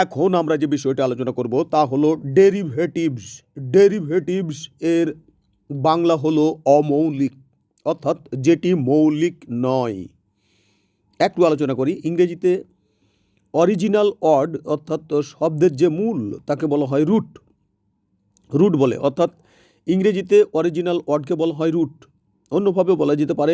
এখন আমরা যে বিষয়টা আলোচনা করব তা হলো ডেরিভেটিভস। ডেরিভেটিভস এর বাংলা হলো অমৌলিক, অর্থাৎ যেটি মৌলিক নয়। একটু আলোচনা করি। ইংরেজিতে অরিজিনাল ওয়ার্ড অর্থাৎ শব্দের যে মূল তাকে বলা হয় রুট। রুট বলে, অর্থাৎ ইংরেজিতে অরিজিনাল ওয়ার্ডকে বলা হয় রুট। অন্যভাবেও বলা যেতে পারে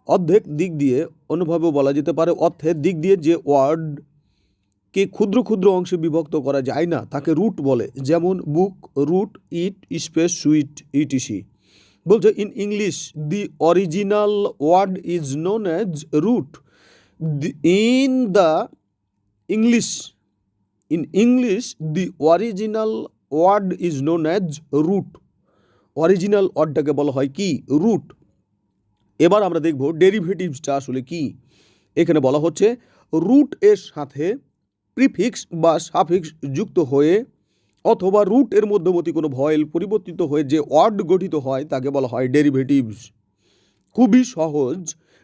অর্ধেক দিক দিয়ে, অন্যভাবেও বলা যেতে পারে অর্থের দিক দিয়ে যে ওয়ার্ডকে ক্ষুদ্র ক্ষুদ্র অংশে বিভক্ত করা যায় না তাকে রুট বলে। যেমন book, root, eat, space, sweet, ETC. বলছে in English the original word is known as root. In the English the original word is known as root. Original ওয়ার্ডটাকে বলা হয় কি? রুট। এবার আমরা দেখব ডেরিভেটিভসটা আসলে কি। এখানে বলা হচ্ছে রুট এর সাথে প্রিফিক্স বা সাফিক্স যুক্ত হয়ে অথবা রুট এর মধ্যবর্তী কোনো ভয়েল পরিবর্তিত হয়ে যে ওয়ার্ড গঠিত হয় তাকে বলা হয় ডেরিভেটিভস। খুবই সহজ।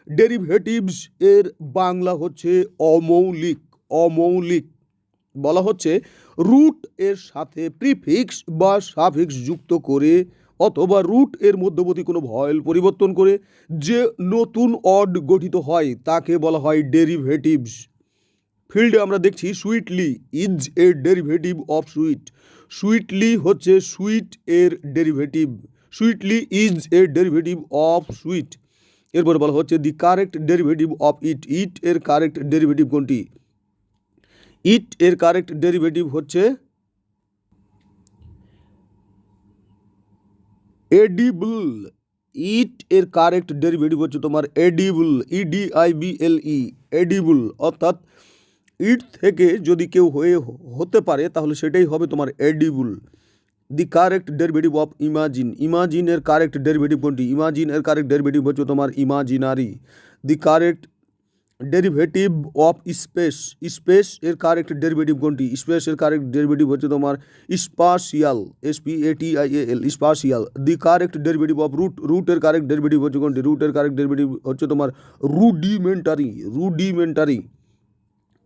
ডেরিভেটিভস এর বাংলা হচ্ছে অমৌলিক। অমৌলিক বলা হচ্ছে রুট এর সাথে প্রিফিক্স বা সাফিক্স যুক্ত করে অথবা রুট এর মধ্যবর্তী কোনো ভয়েল পরিবর্তন করে যে নতুন ওয়ার্ড গঠিত হয় তাকে বলা হয় ডেরিভেটিভস। ফিল্ডে আমরা দেখছি sweetly is a derivative of sweet. Sweetly হচ্ছে সুইট এর derivative. Sweetly is a derivative of sweet. এরপরে বলা হচ্ছে the correct derivative of eat. Eat এর কারেক্ট ডেরিভেটিভ কোনটি? ইট এর কারেক্ট ডেরিভেটিভ হচ্ছে এডিবল। ইট এর কারেক্ট ডেরিভেটিভ হচ্ছে তোমার এডিবল, ইডিআইবিএলই, এডিবল। অর্থাৎ ইট থেকে যদি কেউ হতে পারে তাহলে সেটাই হবে তোমার edible. The correct derivative of imagine. Imagine এর কারেক্ট ডেরিভেটিভ কোনটি? ইমাজিন এর কারেক্ট ডেরিভেটিভ হচ্ছে তোমার imaginary. The correct derivative of speech. Space এর কারেক্ট ডেরিভেটিভ কোনটি? স্পেস এর কারেক্ট ডেরিভেটিভ হচ্ছে তোমার স্পাশিয়াল, SPATIAL, স্পাশিয়াল। The correct derivative of root. Root এর কারেক্ট ডেরিভেটিভ হচ্ছে কোনটি? রুট এর কারেক্ট ডেরিভেটিভ হচ্ছে তোমার rudimentary. Rudimentary.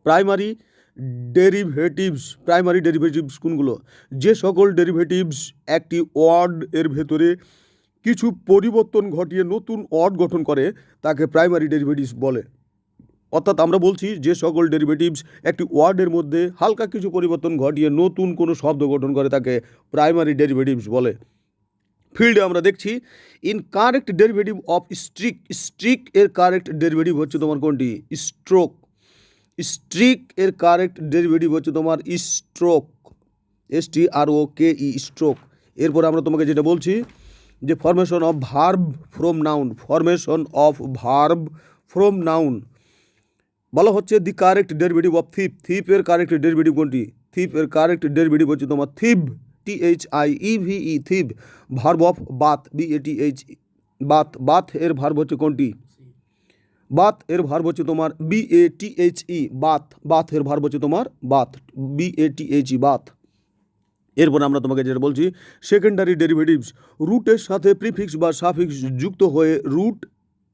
Primary derivatives. Primary derivatives কোনগুলো? যে সকল ডেরিভেটিভস একটি ওয়ার্ড এর ভেতরে কিছু পরিবর্তন ঘটিয়ে নতুন ওয়ার্ড গঠন করে তাকে প্রাইমারি ডেরিভেটিভস বলে। অর্থাৎ আমরা বলছি যে সকল ডেরিভেটিভস একটি ওয়ার্ডের মধ্যে হালকা কিছু পরিবর্তন ঘটিয়ে নতুন কোনো শব্দ গঠন করে তাকে প্রাইমারি ডেরিভেটিভস বলে। ফিল্ডে আমরা দেখছি in correct derivative of streak. Streak এর কারেক্ট ডেরিভেটিভ হচ্ছে তোমার কোনটি? স্ট্রোক। স্ট্রিক এর কারেক্ট ডেরিভেটিভ হচ্ছে তোমার স্ট্রোক, STROKE, স্ট্রোক। এরপর আমরা তোমাকে যেটা বলছি যে formation of verb from noun. Formation of verb from noun বলা হচ্ছে দি কারেক্ট ডেরিভেটিভ অফ থিপ। থিপ এর কারেক্ট ডেরিভেটিভ কোনটি? থিপ এর কারেক্ট ডেরিভেটিভ হচ্ছে তোমার থিব, THIEVE, থিব। Verb of bath, BATH, bath. Bath এর ভার্ব হচ্ছে কোনটি? বাথ এর ভার্ব হচ্ছে তোমার BATHE, বাথ। বাথ এর ভার্ব হচ্ছে তোমার বাথ, BATHE, বাথ। এরপর আমরা তোমাকে যেটা বলছি সেকেন্ডারি ডেরিভেটিভস। রুটের সাথে প্রিফিক্স বা সাফিক্স যুক্ত হয়ে রুট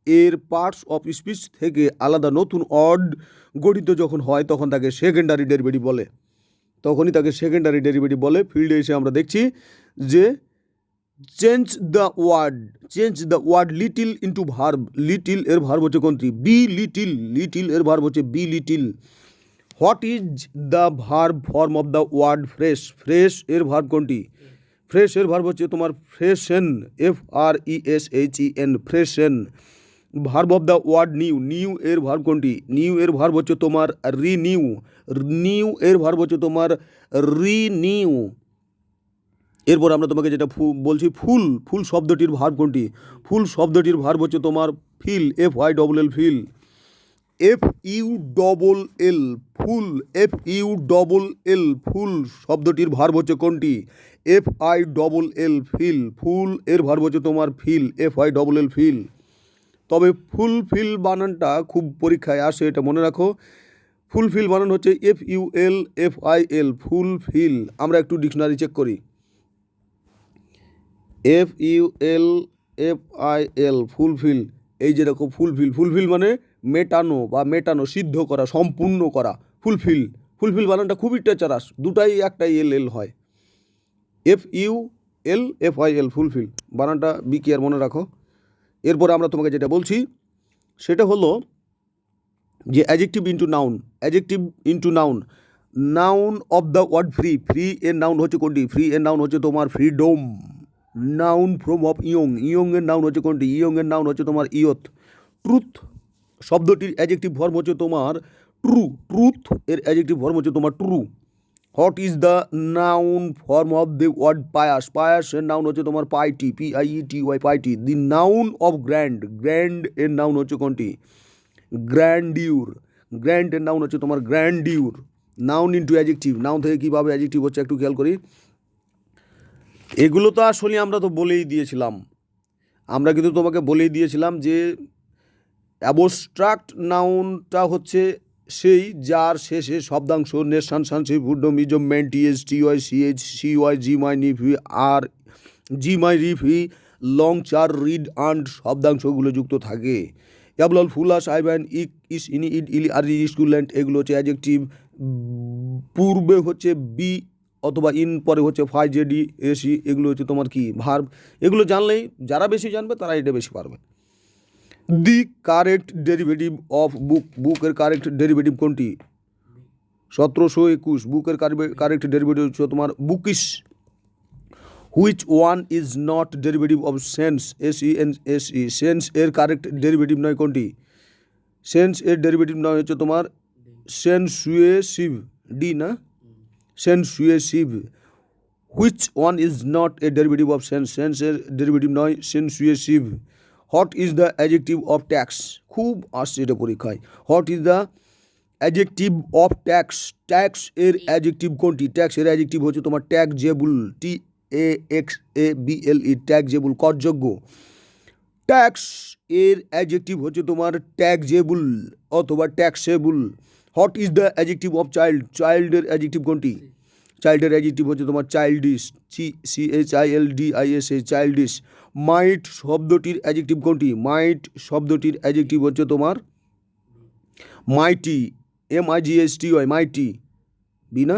এর পার্টস অফ স্পিচ থেকে আলাদা নতুন ওয়ার্ড গঠিত যখন হয় তখন তাকে সেকেন্ডারি ডেরিভেটিভ বলে। তখনই তাকে সেকেন্ডারি ডেরিভেটিভ বলে। ফিল্ডে এসে আমরা দেখছি যে change the word. Change the word little into verb. Little এর ভার্ব হচ্ছে কোনটি? Belittle. লিটিল এর ভার্ব হচ্ছে belittle. What is the verb form of the word fresh. Fresh এর ভার্ব কোনটি? ফ্রেশ এর ভার্ব হচ্ছে তোমার freshen, FRESHEN, freshen. Verb of the word new. New এর ভার্ব কোনটি? নিউ এর ভার্ব হচ্ছে তোমার রিনিউ। নিউ এর ভার্ব হচ্ছে তোমার রিনিউ। এরপর আমরা তোমাকে যেটা বলছি ফুল। ফুল শব্দটির ভার্ব কোনটি? ফুল শব্দটির ভার্ব হচ্ছে তোমার ফিল, FILL, ফিল। FULL, ফুল, FULL, ফুল শব্দটির ভার্ব হচ্ছে কোনটি? FILL, feel. ফুল এর ভার্ব হচ্ছে তোমার ফিল, FILL, ফিল। তবে ফুলফিল বানানটা খুব পরীক্ষায় আসে, এটা মনে রাখো। ফুলফিল বানান হচ্ছে FULFIL, ফুলফিল। আমরা একটু ডিকশনারি চেক করি। FULFIL, fulfil. এই যে দেখো ফুলফিল। ফুলফিল মানে মেটানো বা মেটানো, সিদ্ধ করা, সম্পূর্ণ করা। ফুলফিল, ফুলফিল বানানটা খুবই টেচারাস, দুটাই একটাই এল এল হয়, FULFIL ফুলফিল বানানটা বি কেয়ার মনে রাখো। এরপরে আমরা তোমাকে যেটা বলছি সেটা হলো যে adjective into noun, adjective into noun, noun of the word free, free এর নাউন হচ্ছে কোনটি? ফ্রি এর নাউন হচ্ছে তোমার freedom. Noun from of young, young এর নাউন হচ্ছে কোনটি? ইয়ং এর নাউন হচ্ছে তোমার ইয়থ। ট্রুথ শব্দটির অ্যাডজেক্টিভ ফর্ম হচ্ছে তোমার ট্রু, ট্রুথ এর অ্যাডজেক্টিভ ফর্ম হচ্ছে তোমার true. What is the noun form of the word pious, pious এর নাউন হচ্ছে তোমার পাইটি, PIETY পাইটি। দি নাউন অফ গ্র্যান্ড, গ্র্যান্ড এর নাউন হচ্ছে কোনটি? গ্র্যান্ডিউর, গ্র্যান্ড এর নাউন হচ্ছে তোমার গ্র্যান্ডিউর। নাউন ইন্টু অ্যাডজেক্টিভ, নাউন থেকে কীভাবে অ্যাডজেক্টিভ হচ্ছে একটু খেয়াল করি। এগুলো তো আসলে আমরা তো বলেই দিয়েছিলাম, আমরা কিন্তু তোমাকে বলেই দিয়েছিলাম যে অ্যাবস্ট্রাক্ট নাউনটা হচ্ছে সেই যার শেষে শব্দাংশ নেশান সানসি ফুডম ইজম মেন TSTY CH CY জি মাই নিফি আর জি মাই রিফি লং চার রিড আন্ড শব্দাংশগুলো যুক্ত থাকে। অ্যাবলল ফুলাস আইব্যান ইক ইস ইনি ইড ইলি আর স্কুল্যান্ড এগুলো হচ্ছে অ্যাডজেক্টিভ। পূর্বে হচ্ছে বি অথবা ইন, পরে হচ্ছে ফাই জেডি এসি, এগুলো হচ্ছে তোমার কি ভার্ব। এগুলো জানলেই যারা বেশি জানবে তারা এটা বেশি পারবে। দি কারেক্ট ডেরিভেটিভ অফ বুক, বুকের কারেক্ট ডেরিভেটিভ কোনটি? 1721 বুকের কারেক্ট ডেরিভেটিভ হচ্ছে তোমার bookish. Which one is not derivative of sense, SENSE, sense এর কারেক্ট ডেরিভেটিভ নয় কোনটি? সেন্স এর ডেরিভেটিভ নয় হচ্ছে তোমার সেন্সুয়েসিভ, ডি না, সেন্সুয়েসিভ। Which one is not a derivative of sense, সেন্সের ডেরিভেটিভ নয় সেন্সুয়েসিভ। What is the adjective of tax, খুব আসছে এটা পরীক্ষায়। What is the adjective of tax, tax এর অ্যাডজেক্টিভ কোনটি? ট্যাক্স এর অ্যাডজেক্টিভ হচ্ছে তোমার ট্যাক্সেবল, TAXABLE, ট্যাক্সেবল, করযোগ্য। ট্যাক্স এর অ্যাডজেক্টিভ হচ্ছে তোমার ট্যাক্সেবল অথবা taxable. What is the adjective of child, চাইল্ডের অ্যাডজেক্টিভ কোনটি? চাইল্ডের অ্যাডজেক্টিভ হচ্ছে তোমার চাইল্ডিশ, CHILDISH, চাইল্ডিশ। মাইট শব্দটির অ্যাডজেক্টিভ কোনটি? মাইট শব্দটির অ্যাডজেক্টিভ হচ্ছে তোমার মাইটি, MIGHTY, মাইটি, বি না,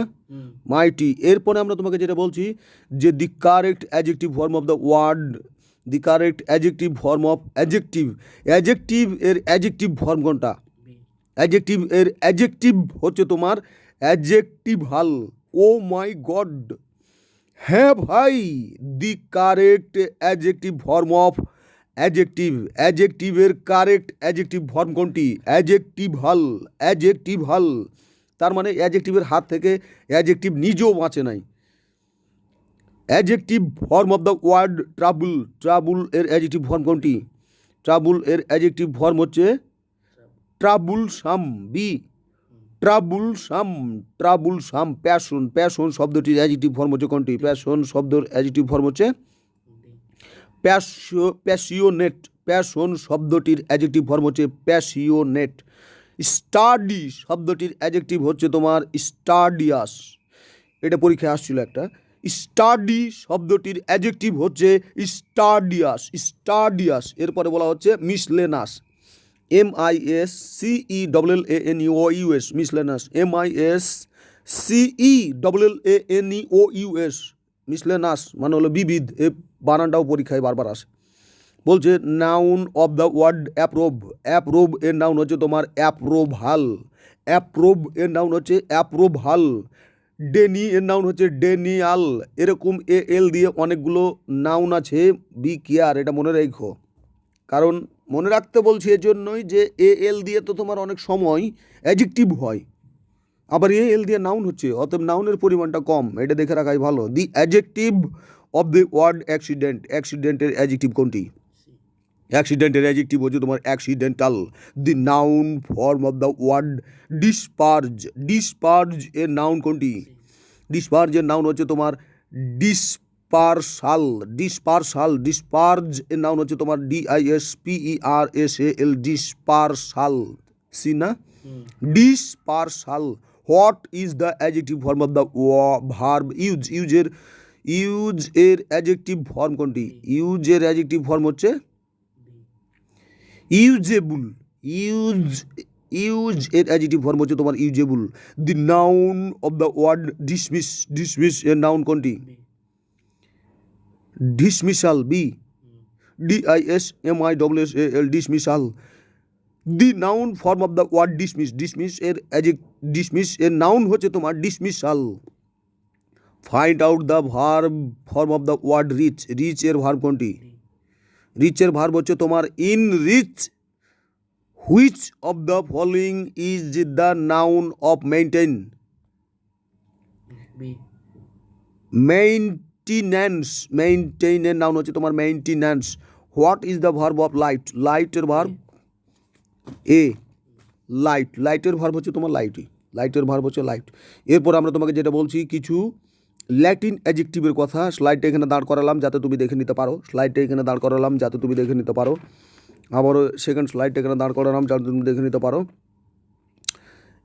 মাইটি। এরপরে আমরা তোমাকে যেটা বলছি যে the correct adjective form of the word, the correct adjective form of adjective, adjective এর অ্যাডজেক্টিভ ফর্ম কোনটা? অ্যাডজেক্টিভ এর অ্যাডজেক্টিভ হচ্ছে তোমার অ্যাডজেক্টিভাল। ও মাই গড, হ্যাঁ ভাই, the correct adjective form of adjective, অ্যাডজেক্টিভের কারেক্ট অ্যাডজেক্টিভ ফর্ম কোনটি? Adjectival, অ্যাডজেক্টিভাল। তার মানে অ্যাডজেক্টিভের হাত থেকে অ্যাডজেক্টিভ নিজেও বাঁচে নাই। Adjective form of the word trouble, trouble এর অ্যাডজেক্টিভ ফর্ম কোনটি? ট্রাবল এর অ্যাডজেক্টিভ ফর্ম হচ্ছে troublesome, B, troublesome, troublesome. Passion, passion শব্দটির অ্যাডজেক্টিভ ফর্ম হচ্ছে কোনটি? প্যাশন শব্দের অ্যাডজেক্টিভ ফর্ম হচ্ছে প্যাশিওনেট, প্যাশন শব্দটির অ্যাডজেক্টিভ ফর্ম হচ্ছে প্যাশিওনেট। স্টাডি শব্দটির অ্যাডজেক্টিভ হচ্ছে তোমার স্টাডিয়াস, এটা পরীক্ষায় আসছিল একটা। স্টাডি শব্দটির অ্যাডজেক্টিভ হচ্ছে স্টাডিয়াস, স্টাডিয়াস। এরপরে বলা হচ্ছে মিসলেনাস, MISCELLANEOUS, মিসলেনাস, MISCELLANEOUS, মিসলেনাস মানে হলো বিবিধ। এ বানানটাও পরীক্ষায় বারবার আসে। বলছে noun of the word approve, approve এর নাউন হচ্ছে তোমার অ্যাপ্রোভাল, অ্যাপ্রোভ এর নাউন হচ্ছে অ্যাপ্রোভাল। ডেনি এর নাউন হচ্ছে ডেনিয়াল। এরকম AL দিয়ে অনেকগুলো নাউন আছে, বি কেয়ার, এটা মনে রেখো। কারণ মনে রাখতে বলছি এজন্যই যে AL দিয়ে তো তোমার অনেক সময় অ্যাডজেক্টিভ হয়, আবার AL দিয়ে নাউন হচ্ছে, অতএব নাউনের পরিমাণটা কম, এটা দেখে রাখাই ভালো। The adjective of the word accident, অ্যাক্সিডেন্টের অ্যাডজেক্টিভ কোনটি? অ্যাক্সিডেন্টের অ্যাডজেক্টিভ হচ্ছে তোমার accidental. The noun form of the word disperse, disperse এর নাউন কোনটি? ডিসপার্জের নাউন হচ্ছে তোমার ডিসপারসাল, ডিসপারসাল। ডিসপার্জ এর নাউন হচ্ছে তোমার DISPERSAL, ডিসপারসাল, সি না, dispersal. What is the adjective form of the verb use, ইউজের, ইউজ এর অ্যাডজেক্টিভ ফর্ম কোনটি? ইউজের অ্যাডজেক্টিভ ফর্ম হচ্ছে ইউজেবল, ইউজ ইউজ এর অ্যাডজেক্টিভ ফর্ম হচ্ছে তোমার usable. The noun of the word dismiss, dismiss এর নাউন কোনটি? Dismissal, B, DISMISSAL, dismissal. The noun form of the word dismiss, dismiss এর ডিসমিস এর নাউন হচ্ছে তোমার dismissal. Find out the verb form of the word rich, reach এর verb কোনটি? Reach এর verb হচ্ছে তোমার enrich. Which of the following is the noun of maintain? Maintenance, মেইনটেইনের নাউন হচ্ছে তোমার maintenance. What is the verb of light, লাইটের verb এ, লাইট, লাইটের ভার্ব হচ্ছে তোমার লাইটই, লাইটের ভার্ব হচ্ছে লাইট। এরপর আমরা তোমাকে যেটা বলছি কিছু ল্যাটিন অ্যাডজেক্টিভের কথা, স্লাইডটা এখানে দাঁড় করালাম যাতে তুমি দেখে নিতে পারো, স্লাইডটা এখানে দাঁড় করালাম যাতে তুমি দেখে নিতে পারো, আবারও সেকেন্ড স্লাইডটা এখানে দাঁড় করালাম যাতে তুমি দেখে নিতে পারো।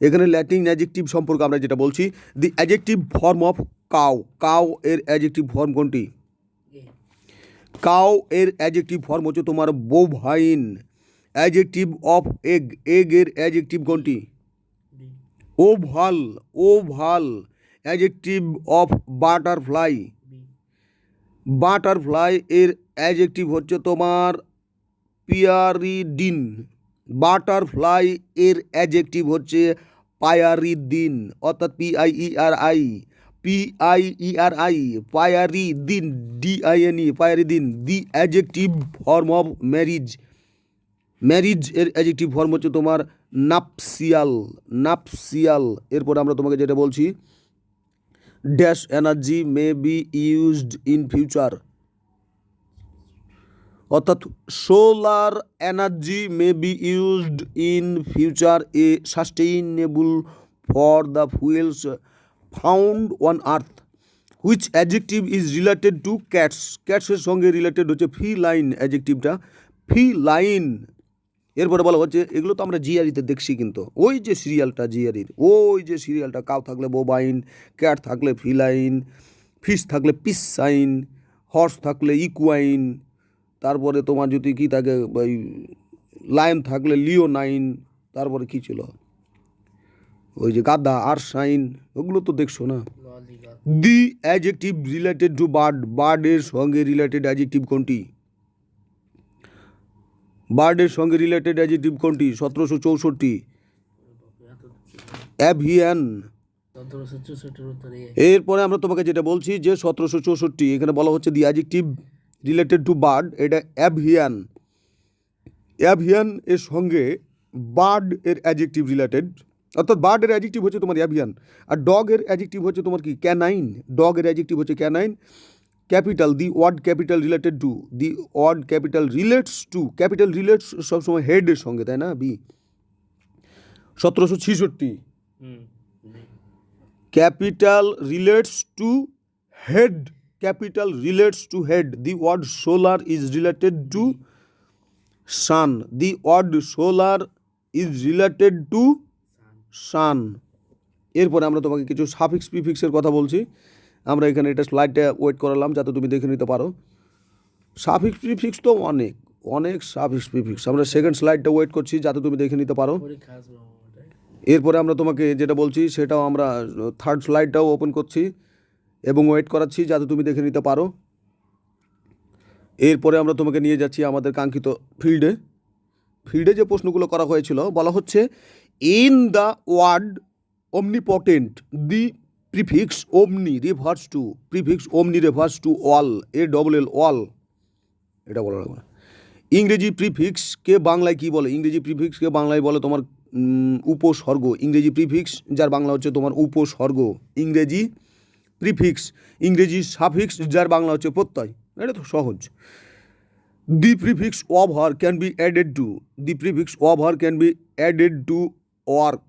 এখানে ল্যাটিন অ্যাডজেক্টিভ সম্পর্কে আমরা যেটা বলছি, the adjective form of cow, cow এর অ্যাডজেক্টিভ ফর্ম কোনটি? কাউ এর অ্যাডজেক্টিভ ফর্ম হচ্ছে তোমার bovine. Adjective of egg, egg এর অ্যাডজেক্টিভ কোনটি? Oval, oval. Adjective of butterfly, butterfly এর অ্যাডজেক্টিভ হচ্ছে তোমার পিয়ারিডিন। বাটারফ্লাই এর অ্যাডজেক্টিভ হচ্ছে পায়ারিদিন, অর্থাৎ PIERI, pieridine, DINE, pieridine. The adjective form of marriage, marriage এর অ্যাডজেক্টিভ ফর্ম হচ্ছে তোমার নাপসিয়াল, নাপসিয়াল। এরপর আমরা তোমাকে যেটা বলছি, dash energy may be used in future, অর্থাৎ solar energy may be used in future a sustainable for the fuels found on earth. Which adjective is related to cats, ক্যাটসের সঙ্গে রিলেটেড হচ্ছে feline অ্যাডজেক্টিভটা, feline. এরপরে বলা হচ্ছে, এগুলো তো আমরা জিআরিতে দেখছি, কিন্তু ওই যে সিরিয়ালটা জিআরির, ওই যে সিরিয়ালটা, কাউ থাকলে বোবাইন, ক্যাট থাকলে ফিলাইন, ফিশ থাকলে পিসাইন, হর্স থাকলে ইকুয়াইন, তারপরে তোমার যদি কী থাকে ওই লায়ন থাকলে লিওনাইন, তারপরে কী ছিল ওই যে গাদা আরসাইন, ওগুলো তো দেখছো না। দি অ্যাডজেক্টিভ রিলেটেড টু বার্ড, বার্ডের সঙ্গে রিলেটেড অ্যাডজেক্টিভ কোনটি? বার্ডের সঙ্গে রিলেটেড অ্যাডজেক্টিভ কোনটি? 1764 অ্যাভিয়ান। এরপরে আমরা তোমাকে যেটা বলছি যে 1764 এখানে বলা হচ্ছে the adjective related to bird, এটা অ্যাভিয়ান। অ্যাভিয়ান এর সঙ্গে বার্ড এর অ্যাডজেক্টিভ রিলেটেড, অর্থাৎ বার্ড এর অ্যাডজেক্টিভ হচ্ছে তোমার অ্যাভিয়ান, আর ডগ এর অ্যাডজেক্টিভ হচ্ছে তোমার কি? ক্যানাইন। ডগ এর অ্যাডজেক্টিভ হচ্ছে canine. Capital, the word capital related to, the word capital relates to, capital relates সবসময় হেডের সঙ্গে, তাই না? B. 1766 capital relates to head, capital relates to head. The word solar is related to sun, the word solar is related to sun. এরপরে আমরা তোমাকে কিছু suffix প্রিফিক্সের কথা বলছি, আমরা এখানে এটা স্লাইডটা ওয়েট করালাম যাতে তুমি দেখে নিতে পারো। সাফিক্স প্রিফিক্স তো অনেক অনেক সাফিক্স প্রিফিক্স, আমরা সেকেন্ড স্লাইডটা ওয়েট করছি যাতে তুমি দেখে নিতে পারো। এরপরে আমরা তোমাকে যেটা বলছি সেটাও আমরা থার্ড স্লাইডটাও ওপেন করছি এবং ওয়েট করাচ্ছি যাতে তুমি দেখে নিতে পারো। এরপরে আমরা তোমাকে নিয়ে যাচ্ছি আমাদের কাঙ্ক্ষিত ফিল্ডে। ফিল্ডে যে প্রশ্নগুলো করা হয়েছিল, বলা হচ্ছে in the word omnipotent the prefix omni refers to, prefix omni refers to all, ALL, all, এটা বলা লাগবে না। ইংরেজি প্রিফিক্সকে বাংলায় কি বলে? ইংরেজি প্রিফিক্সকে বাংলায় বলে তোমার উপসর্গ। ইংরেজি প্রিফিক্স যার বাংলা হচ্ছে তোমার উপসর্গ। ইংরেজি প্রিফিক্স, ইংরেজি সাফিক্স যার বাংলা হচ্ছে প্রত্যয়। এটা তো সহজ। The prefix over can be added to, the prefix over can be added to work,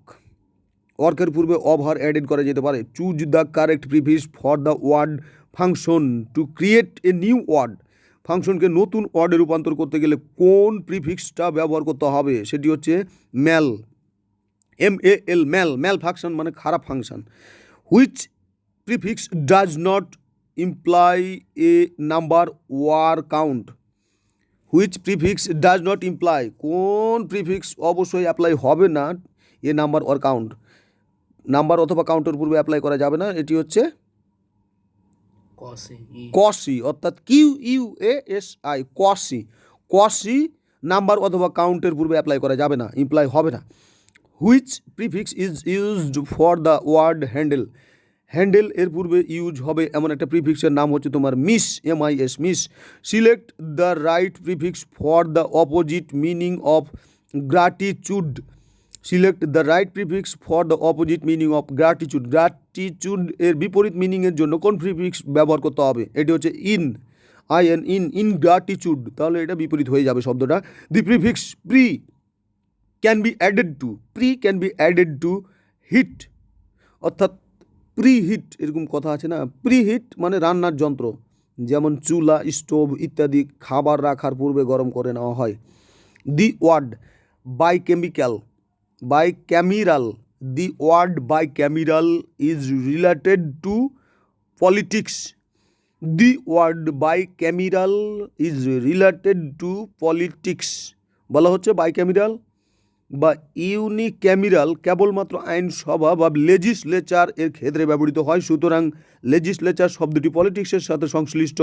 ওয়ার্কের পূর্বে অফ হার অ্যাডেড করা যেতে পারে। Choose the correct prefix for the word function to create a new word, ফাংশনকে নতুন ওয়ার্ডে রূপান্তর করতে গেলে কোন প্রিফিক্সটা ব্যবহার করতে হবে? সেটি হচ্ছে ম্যাল, MAL, ম্যাল, ম্যাল ফাংশন মানে খারাপ function. Which prefix does not imply a number or count, which prefix does not imply, কোন প্রিফিক্স অবশ্যই অ্যাপ্লাই হবে না a number or count, number অথবা কাউন্টের পূর্বে অ্যাপ্লাই করা যাবে না, এটি হচ্ছে কসি, অর্থাৎ Q U A S I, quasi. Quasi number অথবা কাউন্টের পূর্বে অ্যাপ্লাই করা যাবে না, ইমপ্লাই হবে না। Which prefix is used for the word handle, handle এর পূর্বে ইউজ হবে এমন একটা প্রিফিক্সের নাম হচ্ছে তোমার mis, MIS, mis. Select the right prefix for the opposite meaning of gratitude, select the right prefix for the opposite meaning of gratitude, gratitude এর বিপরীত মিনিংয়ের জন্য কোন প্রিফিক্স ব্যবহার করতে হবে, এটি হচ্ছে ইন, IN, ইনগ্র্যাটিচুড, তাহলে এটা বিপরীত হয়ে যাবে শব্দটা। The prefix pre can be added to, pre can be added to heat, অর্থাৎ প্রি হিট, এরকম কথা আছে না, প্রি হিট মানে রান্নার যন্ত্র, যেমন চুলা, স্টোভ ইত্যাদি খাবার রাখার পূর্বে গরম করে নেওয়া হয়। The word biochemical, bicameral, the word bicameral is related to politics, the word bicameral is related to politics, বলা হচ্ছে বাইক্যামিরাল বা ইউনিক্যামিরাল কেবলমাত্র আইনসভা বা লেজিসলেচার এর ক্ষেত্রে ব্যবহৃত হয়, সুতরাং লেজিসলেচার শব্দটি পলিটিক্সের সাথে সংশ্লিষ্ট,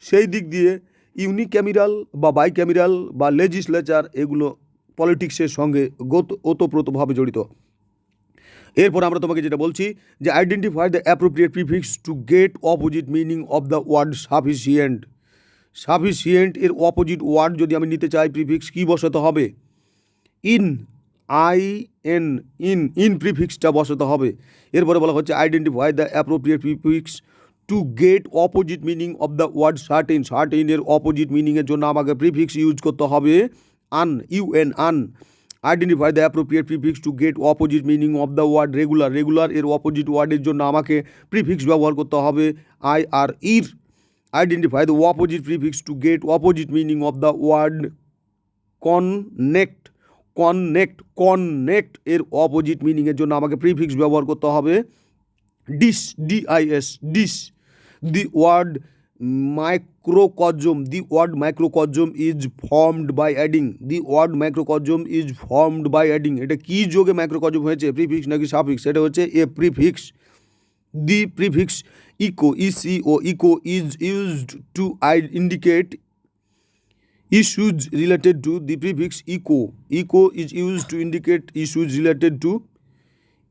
সেই দিক দিয়ে ইউনিক্যামিরাল বা বাইক্যামিরাল বা লেজিসলেচার এগুলো পলিটিক্সের সঙ্গে ওতপ্রোতভাবে জড়িত। এরপর আমরা তোমাকে যেটা বলছি যে identify the appropriate prefix to get opposite meaning of the word sufficient, sufficient এর অপোজিট ওয়ার্ড যদি আমি নিতে চাই প্রিফিক্স কী বসাতে হবে, ইন, IN, ইন প্রিফিক্সটা বসাতে হবে। এরপরে বলা হচ্ছে identify the appropriate prefix to get opposite meaning of the word certain, সার্টেনের অপোজিট মিনিংয়ের জন্য আমাকে প্রিফিক্স ইউজ করতে হবে un, UN, un. Identify the appropriate prefix to get opposite meaning of the word regular, regular এর opposite ওয়ার্ডের জন্য আমাকে প্রিফিক্স ব্যবহার করতে হবে IR, ir. Identify the opposite prefix to get opposite meaning of the word connect, connect, connect এর opposite মিনিংয়ের জন্য আমাকে প্রিফিক্স ব্যবহার করতে হবে dis, DIS, dis. The word microcosm, the word microcosm is formed by adding, the word microcosm is formed by adding, এটা কী যোগে মাইক্রোকজম হয়েছে, প্রিফিক্স নাকি সাফিক্স, এটা হচ্ছে a prefix. The prefix eco, ECO, eco is used to indicate issues related to, the prefix eco, eco is used to indicate issues related to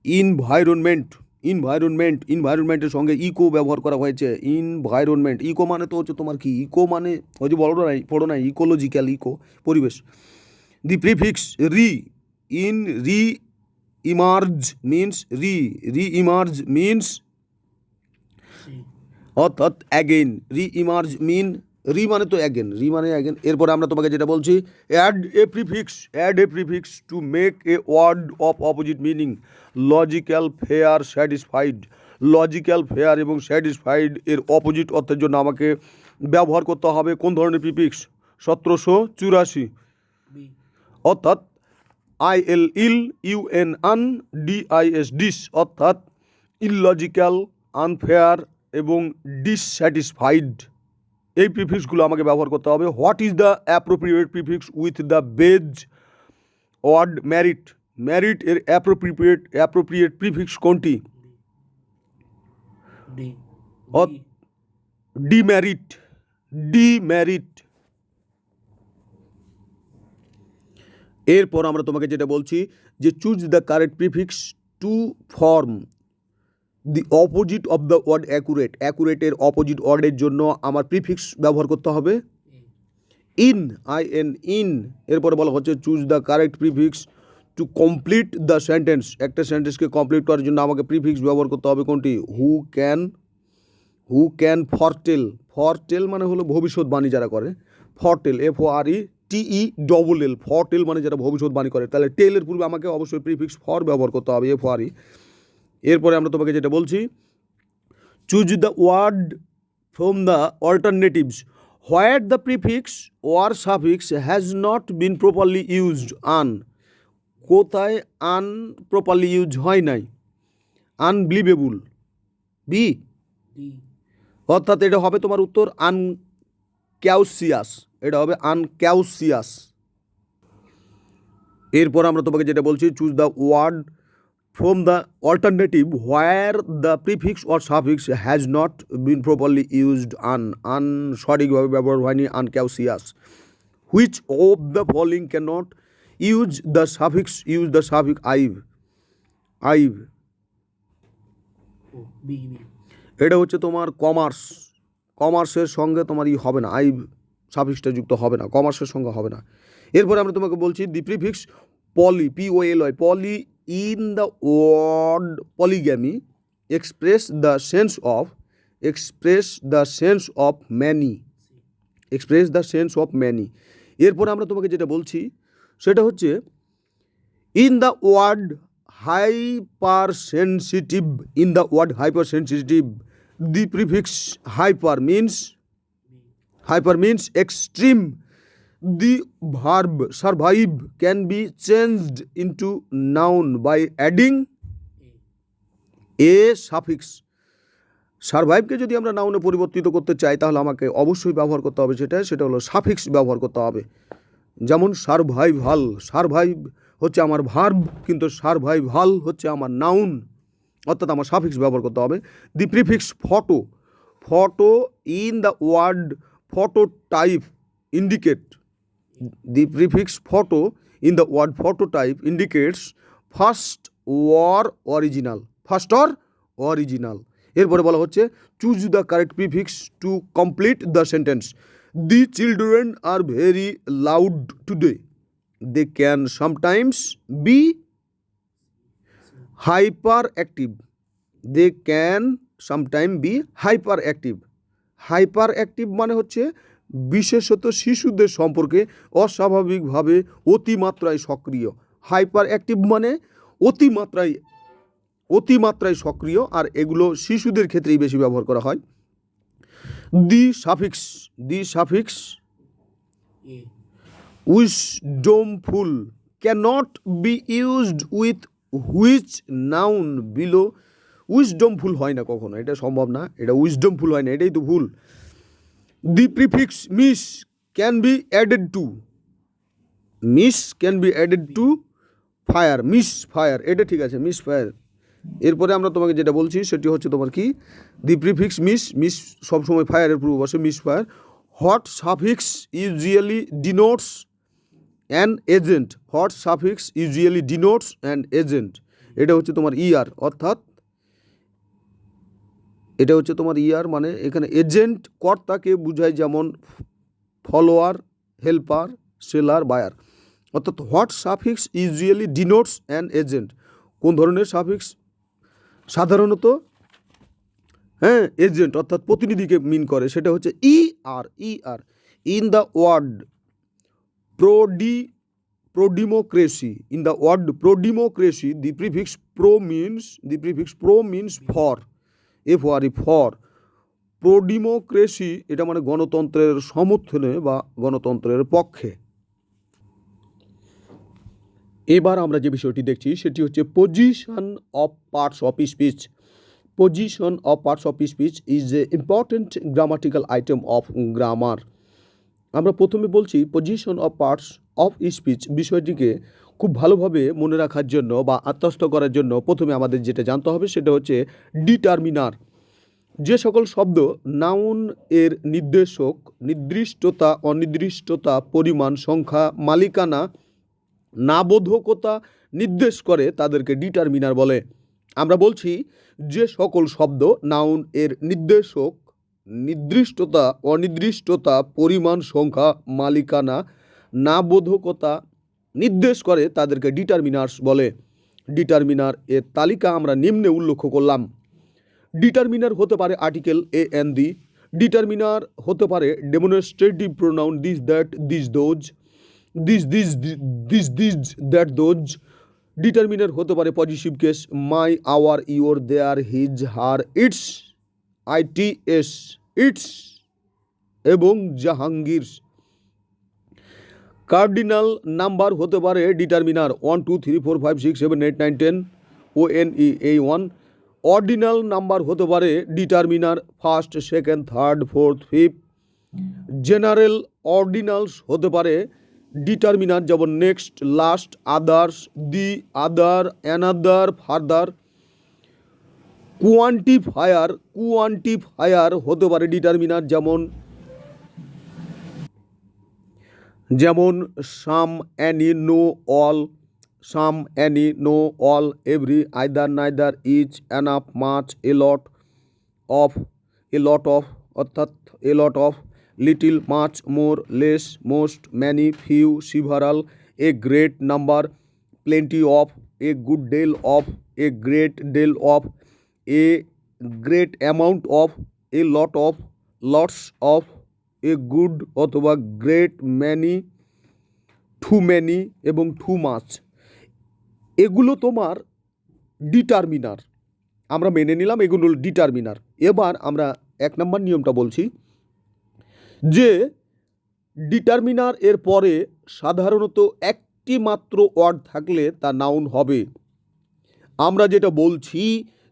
environment, environment, environmenটের সঙ্গে eco ব্যবহার করা হয়েছে, environment, ইকো মানে তো হচ্ছে তোমার কি, ইকো মানে হয়তো পড়ো নাই ইকোলজিক্যাল, ইকো পরিবেশ। দি প্রিফিক্স রি, ইন রি ইমার্জ মিনস, রি ইমার্জ মিনস অর্থাৎ অ্যাগেন, রি ইমার্জ মিন, রি মানে তো অ্যাগেন, রি মানে অ্যাগেন। এরপরে আমরা তোমাকে যেটা বলছি add a prefix, add a prefix to make a word of opposite meaning logical, fair, satisfied, logical, fair এবং স্যাটিসফাইড এর অপোজিট অর্থের জন্য আমাকে ব্যবহার করতে হবে কোন ধরনের প্রিফিক্স, 1784, অর্থাৎ IL, il, UN, un, DIS, dis, অর্থাৎ ইললজিক্যাল, আনফেয়ার এবং ডিসস্যাটিসফাইড, এই প্রিফিক্সগুলো আমাকে ব্যবহার করতে হবে। What is the appropriate prefix with the base word merit, merit এর অ্যাপ্রোপ্রিয়েট প্রিফিক্স কোনটি, ডিম্যারিট, ডিম্যারিট। এরপর আমরা তোমাকে যেটা বলছি যে choose the correct prefix to form the opposite of the word accurate, অ্যাকুরেটের অপোজিট ওয়ার্ডের জন্য আমার প্রিফিক্স ব্যবহার করতে হবে ইন, IN, ইন। এরপরে বলা হচ্ছে choose the correct prefix to complete the sentence, একটা সেন্টেন্সকে কমপ্লিট করার জন্য আমাকে প্রিফিক্স ব্যবহার করতে হবে কোনটি, হু ক্যান ফরটেল, ফরটেল মানে হলো ভবিষ্যৎবাণী যারা করে, ফরটেল, FORETEL, ফরটেল মানে যারা ভবিষ্যৎবাণী করে, তাহলে টেলের পূর্বে আমাকে অবশ্যই প্রিফিক্স ফর ব্যবহার করতে হবে, FORE। এরপরে আমরা তোমাকে যেটা বলছি choose the word from the alternatives where the prefix or suffix has not been properly used, un, কোথায় আন প্রপারলি ইউজ হয় নাই, আনবিলিভেবল, বি, অর্থাৎ এটা হবে তোমার উত্তর আনক্যাউসিয়াস, এটা হবে আনক্যাউসিয়াস। এরপর আমরা তোমাকে যেটা বলছি, choose the word from the alternative where the prefix or suffix has not been properly used. সঠিকভাবে ব্যবহার হয়নি uncautious. Which of the following can not use the suffix ive. এটা হচ্ছে তোমার কমার্সের সঙ্গে তোমার হবে না, আইভ সাফিক্সটা যুক্ত হবে না, কমার্সের সঙ্গে হবে না। এরপরে আমরা তোমাকে বলছি the prefix poly, POLY, poly in the word polygamy express the sense of many. এরপরে আমরা তোমাকে যেটা বলছি সেটা হচ্ছে in the word hypersensitive, the prefix hyper means extreme. The verb survive can be changed into noun by adding a suffix. সারভাইভকে যদি আমরা নাউনে পরিবর্তিত করতে চাই তাহলে আমাকে অবশ্যই ব্যবহার করতে হবে সেটা হলো সাফিক্স ব্যবহার করতে হবে। যেমন সারভাইভ হচ্ছে আমার ভার্ব, কিন্তু সারভাইভাল হচ্ছে আমার নাউন, অর্থাৎ আমার সাফিক্স ব্যবহার করতে হবে। The prefix photo in the word phototype indicates first or original. এরপরে বলা হচ্ছে choose the correct prefix to complete the sentence. The children are very loud today. They can sometimes be hyperactive. Hyperactive মানে হচ্ছে বিশেষত শিশুদের সম্পর্কে অস্বাভাবিকভাবে অতিমাত্রায় সক্রিয়। হাইপার অ্যাক্টিভ মানে অতিমাত্রায় সক্রিয়, আর এগুলো শিশুদের ক্ষেত্রেই বেশি ব্যবহার করা হয়। দি suffix wisdomful cannot be used with which noun below. wisdomful হয় না কখনো, এটা সম্ভব না, এটা wisdomful হয় না, এটাই তো ভুল। the prefix miss can be added to fire, misfire, এটা ঠিক আছে, misfire। এরপরে আমরা তোমাকে যেটা বলছি সেটি হচ্ছে তোমার কি, দি প্রিফিক্স মিস সবসময় ফায়ারের পূর্ববর্ষে, misfire. What suffix usually denotes an agent. এটা হচ্ছে তোমার ইয়ার, অর্থাৎ এটা হচ্ছে তোমার ইয়ার মানে এখানে এজেন্ট কর্তাকে বোঝায়, যেমন ফলোয়ার, হেল্পার, সেলার, বায়ার। অর্থাৎ what suffix usually denotes an agent. কোন ধরনের সাফিক্স? সাধারণত এজেন্ট অর্থাৎ প্রতিনিধিকে মিন করে, সেটা হচ্ছে ER. In the word pro-democracy, the prefix pro means for, for pro-democracy এটা মানে গণতন্ত্রের সমর্থনে বা গণতন্ত্রের পক্ষে। এবার আমরা যে বিষয়টি দেখছি সেটি হচ্ছে position of parts of speech. Position of parts of speech is an important grammatical item of grammar. আমরা প্রথমে বলছি position of parts of speech বিষয়টিকে খুব ভালোভাবে মনে রাখার জন্য বা আত্মস্থ করার জন্য প্রথমে আমাদের যেটা জানতে হবে সেটা হচ্ছে ডিটারমিনার। যে সকল শব্দ নাউন এর নির্দেশক, নির্দিষ্টতা, অনির্দিষ্টতা, পরিমাণ, সংখ্যা, মালিকানা, নাবোধকতা নির্দেশ করে তাদেরকে ডিটারমিনার বলে। আমরা বলছি যে সকল শব্দ নাউন এর নির্দেশক, নির্দিষ্টতা, অনির্দিষ্টতা, পরিমাণ, সংখ্যা, মালিকানা, নাবোধকতা নির্দেশ করে তাদেরকে ডিটারমিনার্স বলে। ডিটারমিনার এর তালিকা আমরা নিম্নে উল্লেখ করলাম। ডিটারমিনার হতে পারে article a an the. Determiner হতে পারে demonstrative pronoun this, that, this, those, this, that, those. Determiner হতে পারে positive case my, our, your, their, his, her, its, ITS, its এবং জাহাঙ্গীর। কার্ডিনাল নাম্বার হতে পারে ডিটারমিনার 1 2 3 4 5 6 7 8 9 10 ONE এই 1। অর্ডিনাল নাম্বার হতে পারে determiner 1st 2nd 3rd 4th 5th general অর্ডিনালস হতে পারে ডিটারমিনার, যেমন next, last, others, the, other, another, further. Quantifier হতে পারে ডিটারমিনার, যেমন some, any, no, all. Some, any, no, all, every, either, neither, each, enough, much, of a lot of, অর্থাৎ a lot of, little, much, more, less, most, many, few, several, a great number, plenty of, a good deal of, a great deal of, a great amount of, a lot of, lots of, a good অথবা great many, two many এবং too much. এগুলো তোমার determiner, আমরা মেনে নিলাম এগুলো determiner. এবার আমরা 1 নম্বর নিয়মটা বলছি, যে ডিটারমিনার এর পরে সাধারণত একটি মাত্র ওয়ার্ড থাকলে তা নাউন হবে। আমরা যেটা বলছি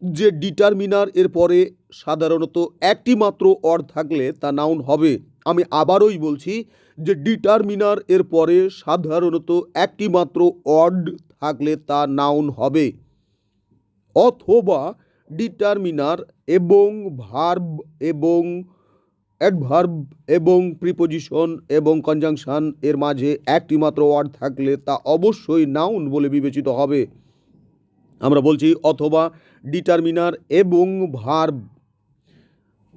যে ডিটারমিনার এর পরে সাধারণত একটি মাত্র ওয়ার্ড থাকলে তা নাউন হবে। আমি আবারই বলছি যে ডিটারমিনার এর পরে সাধারণত একটি মাত্র ওয়ার্ড থাকলে তা নাউন হবে, অথবা ডিটারমিনার এবং ভার্ব এবং অ্যাডভার্ব এবং প্রিপোজিশন এবং কনজাংশন এর মাঝে একটি মাত্র ওয়ার্ড থাকলে তা অবশ্যই নাউন বলে বিবেচিত হবে। আমরা বলছি অথবা ডিটারমিনার এবং ভার্ব,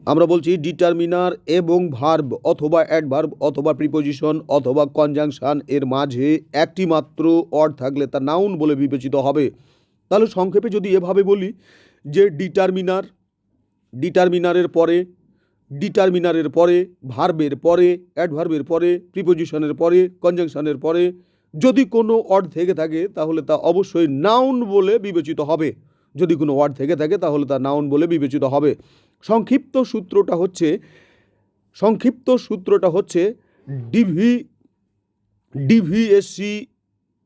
আমরা বলছি ডিটারমিনার এবং ভার্ব অথবা অ্যাডভার্ব অথবা প্রিপোজিশন অথবা কনজাংশন এর মাঝে একটি মাত্র ওয়ার্ড থাকলে তা নাউন বলে বিবেচিত হবে। তাহলে সংক্ষেপে যদি এভাবে বলি যে ডিটারমিনারের পরে, ভার্বের পরে, অ্যাডভার্বের পরে, প্রিপোজিশনের পরে, কনজাংশনের পরে যদি কোনো ওয়ার্ড থেকে থাকে তাহলে তা অবশ্যই নাউন বলে বিবেচিত হবে। যদি কোনো ওয়ার্ড থেকে থাকে তাহলে তা নাউন বলে বিবেচিত হবে। সংক্ষিপ্ত সূত্রটা হচ্ছে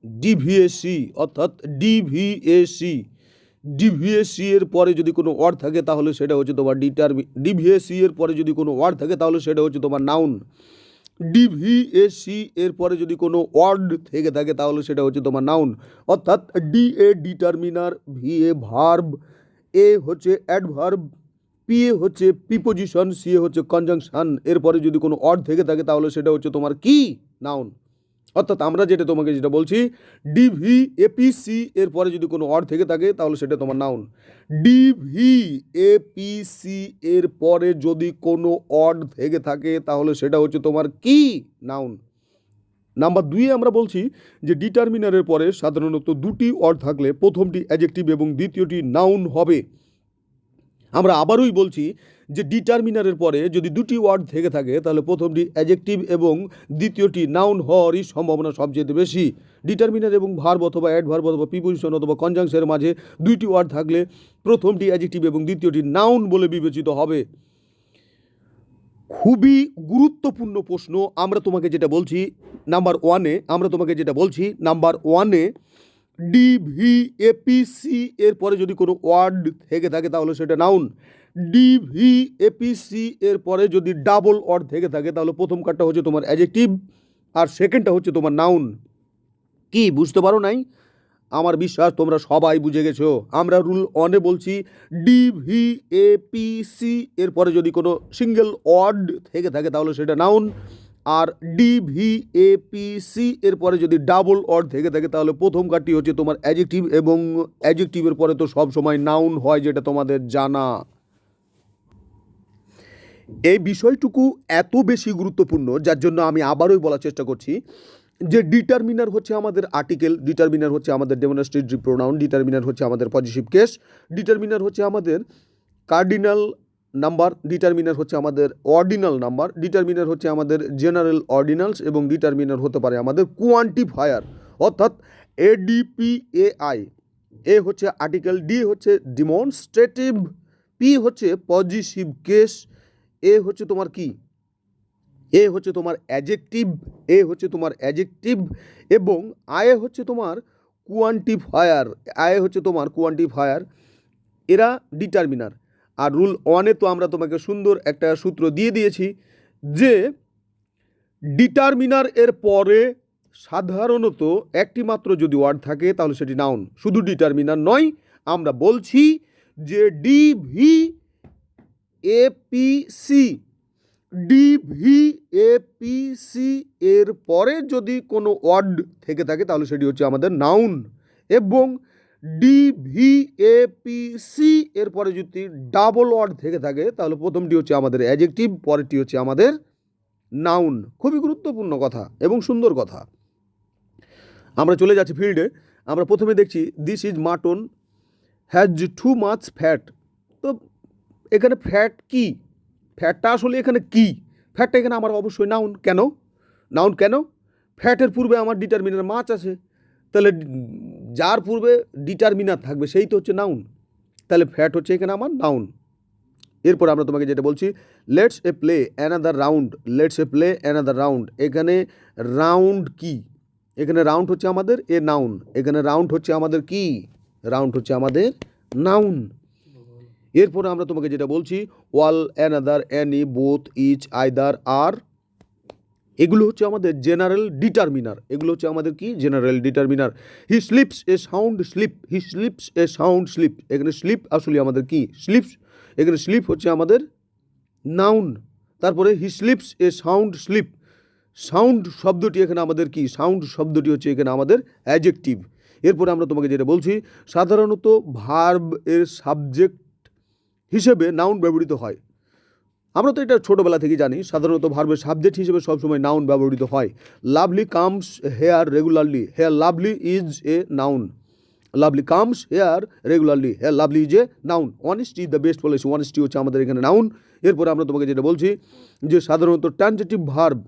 ডিভিএসি, অর্থাৎ ডিভিএসি এর পরে যদি কোনো ওয়ার্ড থাকে তাহলে সেটা হচ্ছে তোমার ডিভিএসি এর পরে যদি কোনো ওয়ার্ড থাকে তাহলে সেটা হচ্ছে তোমার নাউন। ডিভিএসি এর পরে যদি কোনো ওয়ার্ড থেকে থাকে তাহলে সেটা হচ্ছে তোমার নাউন, অর্থাৎ ডি এ ডিটারমিনার, ভি এ ভার্ব, এ হচ্ছে অ্যাডভার্ব, পি এ হচ্ছে প্রিপোজিশন, সি এ হচ্ছে কনজাংশন। এরপরে যদি কোনো ওয়ার্ড থেকে থাকে তাহলে সেটা হচ্ছে তোমার কি নাউন। অর্থাৎ আমরা তোমাকে যেটা বলছি, ডিভিএপিসি এর পরে যদি কোনো ওয়ার্ড থেকে থাকে তাহলে সেটা তোমার নাউন। ডিভিএপিসি এর পরে যদি কোনো ওয়ার্ড থেকে থাকে তাহলে সেটা হচ্ছে তোমার কি নাউন। নাম্বার 2 আমরা বলছি যে ডিটারমিনারের পরে সাধারণত দুটি ওয়ার্ড থাকলে প্রথমটি অ্যাডজেক্টিভ এবং দ্বিতীয়টি নাউন হবে। আমরা আবারই বলছি যে ডিটারমিনারের পরে যদি দুটি ওয়ার্ড থেকে থাকে তাহলে প্রথমটি অ্যাডজেক্টিভ এবং দ্বিতীয়টি নাউন হওয়ারই সম্ভাবনা সবচেয়ে বেশি। ডিটারমিনার এবং ভার্ব অথবা অ্যাডভার্ব অথবা প্রিপোজিশন অথবা কনজাংশনের মাঝে দুইটি ওয়ার্ড থাকলে প্রথমটি অ্যাডজেক্টিভ এবং দ্বিতীয়টি নাউন বলে বিবেচিত হবে। খুবই গুরুত্বপূর্ণ প্রশ্ন। আমরা তোমাকে যেটা বলছি নাম্বার 1-এ ডিভিএপিসি এর পরে যদি কোনো ওয়ার্ড থেকে থাকে তাহলে সেটা নাউন। ডিভিএপিসি এর পরে যদি ডাবল ওয়ার্ড থেকে থাকে তাহলে প্রথম কার্ডটা হচ্ছে তোমার অ্যাডজেক্টিভ আর সেকেন্ডটা হচ্ছে তোমার নাউন। কি বুঝতে পারো নাই? আমার বিশ্বাস তোমরা সবাই বুঝে গেছো। আমরা রুল 1-এ বলছি ডিভিএপিসি এর পরে যদি কোনো সিঙ্গেল ওয়ার্ড থেকে থাকে তাহলে সেটা নাউন, আর ডিভিএপিসি এর পরে যদি ডাবল ওয়ার্ড থেকে থাকে তাহলে প্রথম কার্ডটি হচ্ছে তোমার অ্যাডজেক্টিভ এবং অ্যাডজেক্টিভের পরে তো সব সময় নাউন হয়, যেটা তোমাদের জানা। এই বিষয়টুকু এত বেশি গুরুত্বপূর্ণ যার জন্য আমি আবারই বলার চেষ্টা করছি যে ডিটারমিনার হচ্ছে আমাদের আর্টিকেল, ডিটারমিনার হচ্ছে আমাদের ডেমনস্ট্রেটিভ প্রোনাউন, ডিটারমিনার হচ্ছে আমাদের পজিটিভ কেস, ডিটারমিনার হচ্ছে আমাদের কার্ডিনাল নাম্বার, ডিটারমিনার হচ্ছে আমাদের অর্ডিনাল নাম্বার, ডিটারমিনার হচ্ছে আমাদের জেনারেল অর্ডিনালস এবং ডিটারমিনার হতে পারে আমাদের কোয়ান্টিফায়ার, অর্থাৎ এডিপিএআই। এ হচ্ছে আর্টিকেল, ডি হচ্ছে ডেমনস্ট্রেটিভ, পি হচ্ছে পজিটিভ কেস, এ হচ্ছে তোমার কি, এ হচ্ছে তোমার অ্যাডজেক্টিভ, এবং আয়ে হচ্ছে তোমার কোয়ান্টিফায়ার, এরা ডিটারমিনার। আর রুল 1-এ তো আমরা তোমাকে সুন্দর একটা সূত্র দিয়ে দিয়েছি যে ডিটারমিনার এর পরে সাধারণত একটি মাত্র যদি ওয়ার্ড থাকে তাহলে সেটি নাউন, শুধু ডিটারমিনার নয়। আমরা বলছি যে ডিভিএপিসি ডিভিএপিসি এর পরে যদি কোনো ওয়ার্ড থেকে থাকে তাহলে সেটি হচ্ছে আমাদের নাউন, এবং ডিভিএপিসি এর পরে যদি ডাবল ওয়ার্ড থেকে থাকে তাহলে প্রথমটি হচ্ছে আমাদের অ্যাডজেক্টিভ, পরেরটি হচ্ছে আমাদের নাউন। খুবই গুরুত্বপূর্ণ কথা এবং সুন্দর কথা। আমরা চলে যাচ্ছি ফিল্ডে। আমরা প্রথমে দেখছি this is mutton has too much fat. তো এখানে ফ্যাট কি, ফ্যাটটা আসলে এখানে কি? ফ্যাটটা এখানে আমার অবশ্যই নাউন। কেন নাউন? কেন? ফ্যাটের পূর্বে আমার ডিটারমিনার মাছ আছে, তাহলে যার পূর্বে ডিটারমিনার থাকবে সেই তো হচ্ছে নাউন, তাহলে ফ্যাট হচ্ছে এখানে আমার নাউন। এরপর আমরা তোমাকে যেটা বলছি, let's A play another round. Let's A play another round. এখানে রাউন্ড কি? এখানে রাউন্ড হচ্ছে আমাদের এ নাউন। এখানে রাউন্ড হচ্ছে আমাদের কি? রাউন্ড হচ্ছে আমাদের নাউন। এরপরে আমরা তোমাকে যেটা বলছি, all, another, any, both, each, either, আর, এগুলো হচ্ছে আমাদের জেনারেল ডিটারমিনার। এগুলো হচ্ছে আমাদের কি? General determiner. He sleeps a sound sleep. He sleeps a sound sleep. এখানে স্লিপ আসলে আমাদের কি? স্লিপস। এখানে স্লিপ হচ্ছে আমাদের নাউন। তারপরে হি sleeps a sound slip. Sound শব্দটি এখানে আমাদের কি? সাউন্ড শব্দটি হচ্ছে এখানে আমাদের অ্যাডজেক্টিভ। এরপরে আমরা তোমাকে যেটা বলছি, সাধারণত ভার্ব এর সাবজেক্ট হিসেবে নাউন ব্যবহৃত হয়। আমরা তো এটা ছোটোবেলা থেকে জানি, সাধারণত ভার্বের সাবজেক্ট হিসেবে সবসময় নাউন ব্যবহৃত হয়। Lovely comes here regularly. Here lovely is a noun. Lovely comes here regularly. Here lovely is a noun. Honesty is the best policy. Honesty হচ্ছে আমাদের এখানে নাউন। এরপরে আমরা তোমাকে যেটা বলছি যে সাধারণত ট্রানজিটিভ ভার্ব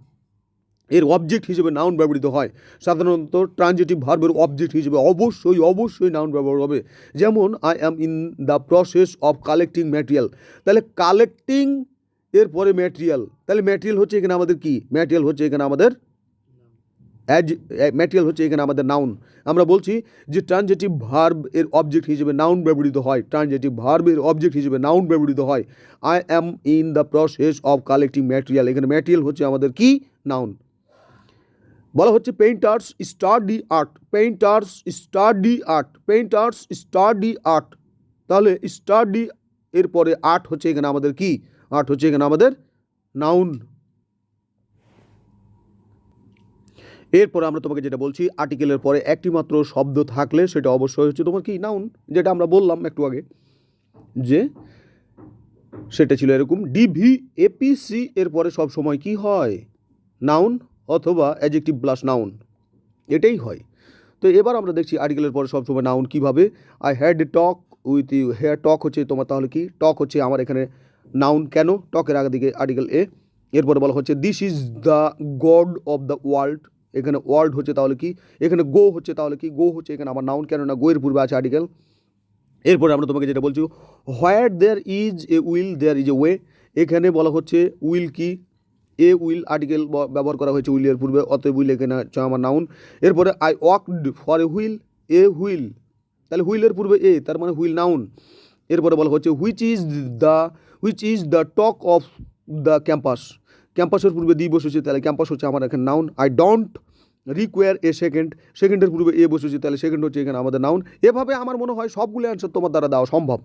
এর অবজেক্ট হিসেবে নাউন ব্যবহৃত হয়। সাধারণত ট্রানজিটিভ ভার্বের অবজেক্ট হিসেবে অবশ্যই নাউন ব্যবহার হবে। যেমন I am in the process of collecting material. তাহলে কালেক্টিং এরপরে ম্যাটেরিয়াল, তাহলে ম্যাটেরিয়াল হচ্ছে এখানে আমাদের কি? ম্যাটেরিয়াল হচ্ছে এখানে আমাদের ম্যাটেরিয়াল হচ্ছে এখানে আমাদের নাউন। আমরা বলছি যে ট্রানজিটিভ ভার্ব এর অবজেক্ট হিসেবে নাউন ব্যবহৃত হয়। ট্রানজিটিভ ভার্বের অবজেক্ট হিসেবে নাউন ব্যবহৃত হয়। I am in the process of collecting material. এখানে ম্যাটেরিয়াল হচ্ছে আমাদের কি? নাউন। বলা হচ্ছে painters study art. Painters study art. Painters study art. তাহলে স্টাডি এরপরে আর্ট হচ্ছে এখানে আমাদের কি? আর্ট হচ্ছে এখানে আমাদের নাউন। এরপরে আমরা তোমাকে যেটা বলছি, আর্টিকেলের পরে একটি মাত্র শব্দ থাকলে সেটা অবশ্যই হচ্ছে তোমার কি? নাউন। যেটা আমরা বললাম একটু আগে, যে সেটা ছিল এরকম, ডিভিএপিসি এর পরে সব সময় কি হয়? নাউন অথবা অ্যাডজেক্টিভ প্লাস নাউন, এটাই হয়। তো এবার আমরা দেখছি আর্টিকেলের পরে সবসময় নাউন কিভাবে। I had a talk with you. Here talk হচ্ছে তোমার, তাহলে কি? টক হচ্ছে আমার এখানে নাউন। কেন? টকের আগে দিকে আর্টিকেল এ। এরপরে বলা হচ্ছে this is the god of the world. এখানে ওয়ার্ল্ড হচ্ছে তাহলে কি? এখানে গো হচ্ছে তাহলে কি? গো হচ্ছে এখানে আমার নাউন, কেননা গোয়ের পূর্বে আছে আর্টিকেল। এরপরে আমরা তোমাকে যেটা বলছি, where there is a will there is a way. এখানে বলা হচ্ছে উইল কি? এ উইল আর্টিকেল ব্যবহার করা হয়েছে উইলের পূর্বে, অতএব উইল এখানে হচ্ছে আমার নাউন। এরপরে I walked for a wheel. A wheel, তাহলে হুইলের পূর্বে এ, তার মানে হুইল নাউন। এরপরে বলা হচ্ছে which is the talk of the campus. ক্যাম্পাসের পূর্বে দি বসেছে, তাহলে ক্যাম্পাস হচ্ছে আমার এখানে noun. I don't require a second. সেকেন্ডের পূর্বে এ বসেছে, তাহলে সেকেন্ড হচ্ছে এখানে আমাদের নাউন। এভাবে আমার মনে হয় সবগুলো অ্যান্সার তোমার দ্বারা দেওয়া সম্ভব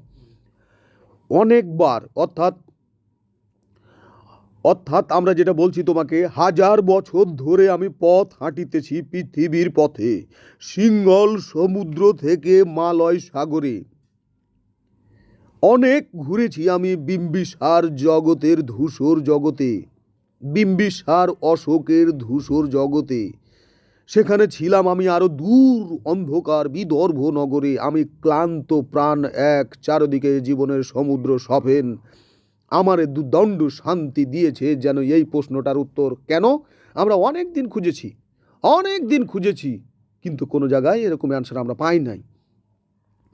অনেকবার। অর্থাৎ আমরা যেটা বলছি তোমাকে, 1000 বছর ধরে আমি পথ হাঁটিতেছি পৃথিবীর পথে, সিংহল সমুদ্র থেকে মালয় সাগরে। অনেক ঘুরেছি আমি বিম্বিসার জগতের ধূসর জগতে। বিম্বিসার অশোকের ধূসর জগতে। সেখানে ছিলাম আমি আরও দূর অন্ধকার বিদর্ভ নগরে। আমি ক্লান্ত প্রাণ এক, চারদিকে জীবনের সমুদ্র সফেন। আমারে দুদণ্ড শান্তি দিয়েছে যেন এই প্রশ্নটার উত্তর। কেন? আমরা অনেক দিন খুঁজেছি, কিন্তু কোনো জায়গায় এরকম অ্যান্সার আমরা পাই নাই।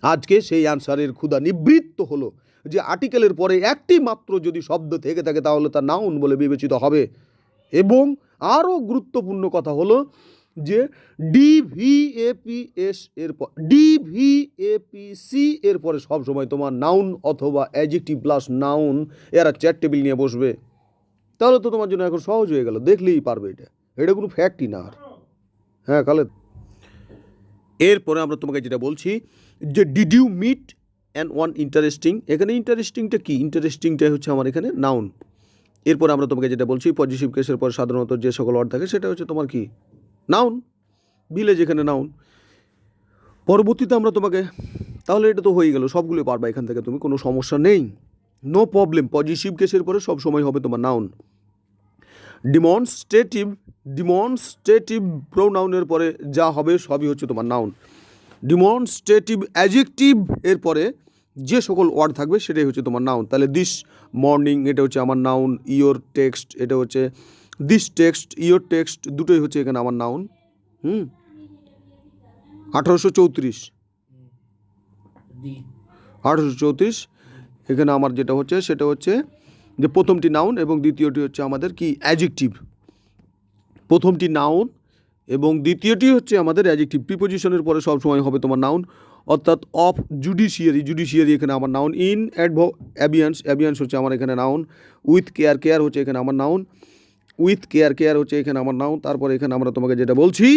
আজকে সেই অ্যান্সারের ক্ষুধা নিবৃত্ত হলো যে আর্টিকেলের পরে একটি মাত্র যদি শব্দ থেকে থাকে তাহলে তা নাউন বলে বিবেচিত হবে। এবং আরও গুরুত্বপূর্ণ কথা হলো যে ডিভিএপিসি এর পরে সবসময় তোমার নাউন অথবা অ্যাডজেক্টিভ প্লাস নাউন, এরা চেয়ার টেবিল নিয়ে বসবে। তাহলে তো তোমার জন্য এখন সহজ হয়ে গেল, দেখলেই পারবে এটা, এটা কোনো ফ্যাক্টই না আর। হ্যাঁ খালেদ, এরপরে আমরা তোমাকে যেটা বলছি যে did you meet and one interesting, এখানে ইন্টারেস্টিংটা কি, ইন্টারেস্টিংটা হচ্ছে আমার এখানে নাউন। এরপরে আমরা তোমাকে যেটা বলছি পজিটিভ কেসের পর সাধারণত যে সকল ওয়ার্ড থাকে সেটা হচ্ছে তোমার কি, নাউন, ভিলেজ এখানে নাউন। পরবর্তীতে আমরা তোমাকে, তাহলে এটা তো হয়ে গেল, সবগুলো পারবা এখান থেকে তুমি, কোনো সমস্যা নেই, নো প্রবলেম। পজিটিভ কেসের পরে সব সময় হবে তোমার নাউন। ডিমনস্ট্রেটিভ, ডিমনস্ট্রেটিভ প্রোনাউনের পরে যা হবে সবই হচ্ছে তোমার নাউন। ডিমনস্ট্রেটিভ অ্যাডজেক্টিভ এর পরে যে সকল ওয়ার্ড থাকবে সেটাই হচ্ছে তোমার নাউন। তাহলে দিস মর্নিং এটা হচ্ছে আমার নাউন, ইয়োর টেক্সট এটা হচ্ছে, দিস টেক্সট ইয়োর টেক্সট দুটোই হচ্ছে এখানে আমার নাউন। 1834 এখানে আমার যেটা হচ্ছে সেটা হচ্ছে যে প্রথমটি নাউন এবং দ্বিতীয়টি হচ্ছে আমাদের কি, অ্যাডজেক্টিভ। প্রথমটি নাউন এবং দ্বিতীয়টি হচ্ছে আমাদের অ্যাডজেক্টিভ। প্রিপোজিশনের পরে সব সময় হবে তোমার নাউন, অর্থাৎ অফ জুডিশিয়ারি, জুডিশিয়ারি এখানে আমার নাউন। ইন অ্যাবিয়ান্স, অ্যাবিয়ান্স হচ্ছে আমার এখানে নাউন। উইথ কেয়ার, কেয়ার হচ্ছে এখানে আমার নাউন। উইথ কেয়ার, কেয়ার হচ্ছে এখানে আমার নাউন। তারপরে এখানে আমরা তোমাকে যেটা বলছি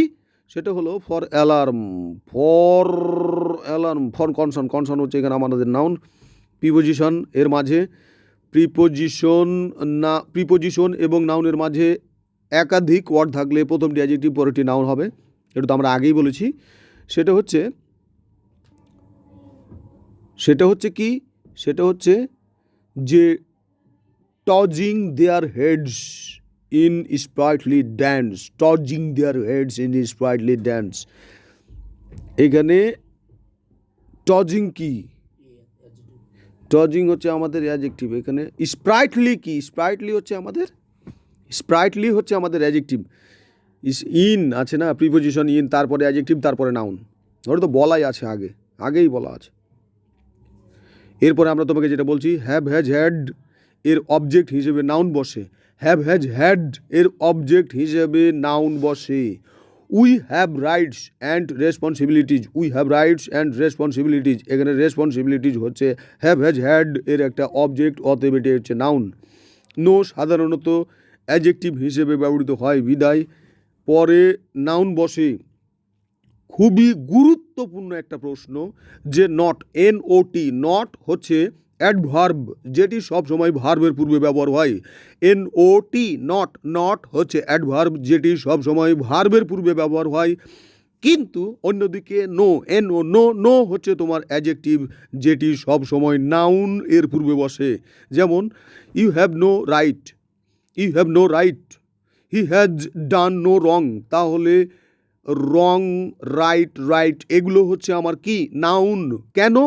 সেটা হলো for alarm, for alarm, for concern, concern হচ্ছে এখানে আমাদের নাউন। প্রিপোজিশন এর মাঝে, প্রিপোজিশন না, প্রিপোজিশন এবং নাউনের মাঝে একাধিক ওয়ার্ড থাকলে প্রথমটি অ্যাডজেক্টিভ পরেরটি নাউন হবে, এটা তো আমরা আগেই বলেছি। সেটা হচ্ছে কি, সেটা হচ্ছে যে tossing their heads in sprightly dance, tossing their heads in sprightly dance. এখানে টজিং কি, টজিং হচ্ছে আমাদের অ্যাডজেক্টিভ। এখানে স্প্রাইটলি কি, স্প্রাইটলি হচ্ছে আমাদের, স্প্রাইটলি হচ্ছে আমাদের অ্যাডজেক্টিভ। ইন আছে না, প্রিপোজিশন ইন, তারপরে অ্যাডজেক্টিভ, তারপরে নাউন, ওটা তো বলাই আছে, আগেই বলা আছে। এরপরে আমরা তোমাকে যেটা বলছি, হ্যাভ হ্যাজ হ্যাড এর অবজেক্ট হিসেবে নাউন বসে, হ্যাভ হ্যাজ হ্যাড এর অবজেক্ট হিসেবে নাউন বসে। We have rights and responsibilities, we have rights and responsibilities, এখানে রেসপন্সিবিলিটিজ হচ্ছে হ্যাভ হ্যাজ হ্যাড এর একটা অবজেক্ট, অতএব এটি হচ্ছে নাউন। নো সাধারণত অ্যাডজেক্টিভ হিসেবে ব্যবহৃত হয় বিদায় পরে নাউন বসে। খুবই গুরুত্বপূর্ণ একটা প্রশ্ন যে নট, NOT, নট হচ্ছে অ্যাডভার্ব যেটি সবসময় ভার্বের পূর্বে ব্যবহার হয়। NOT, নট, নট হচ্ছে অ্যাডভার্ব যেটি সবসময় ভার্বের পূর্বে ব্যবহার হয়। কিন্তু অন্যদিকে নো, NO, নো, নো হচ্ছে তোমার অ্যাডজেক্টিভ যেটি সবসময় নাউন এর পূর্বে বসে। যেমন you have no right, you have no right, he has done no wrong, তাহলে রং, রাইট, রাইট এগুলো হচ্ছে আমার কি, নাউন। কেন,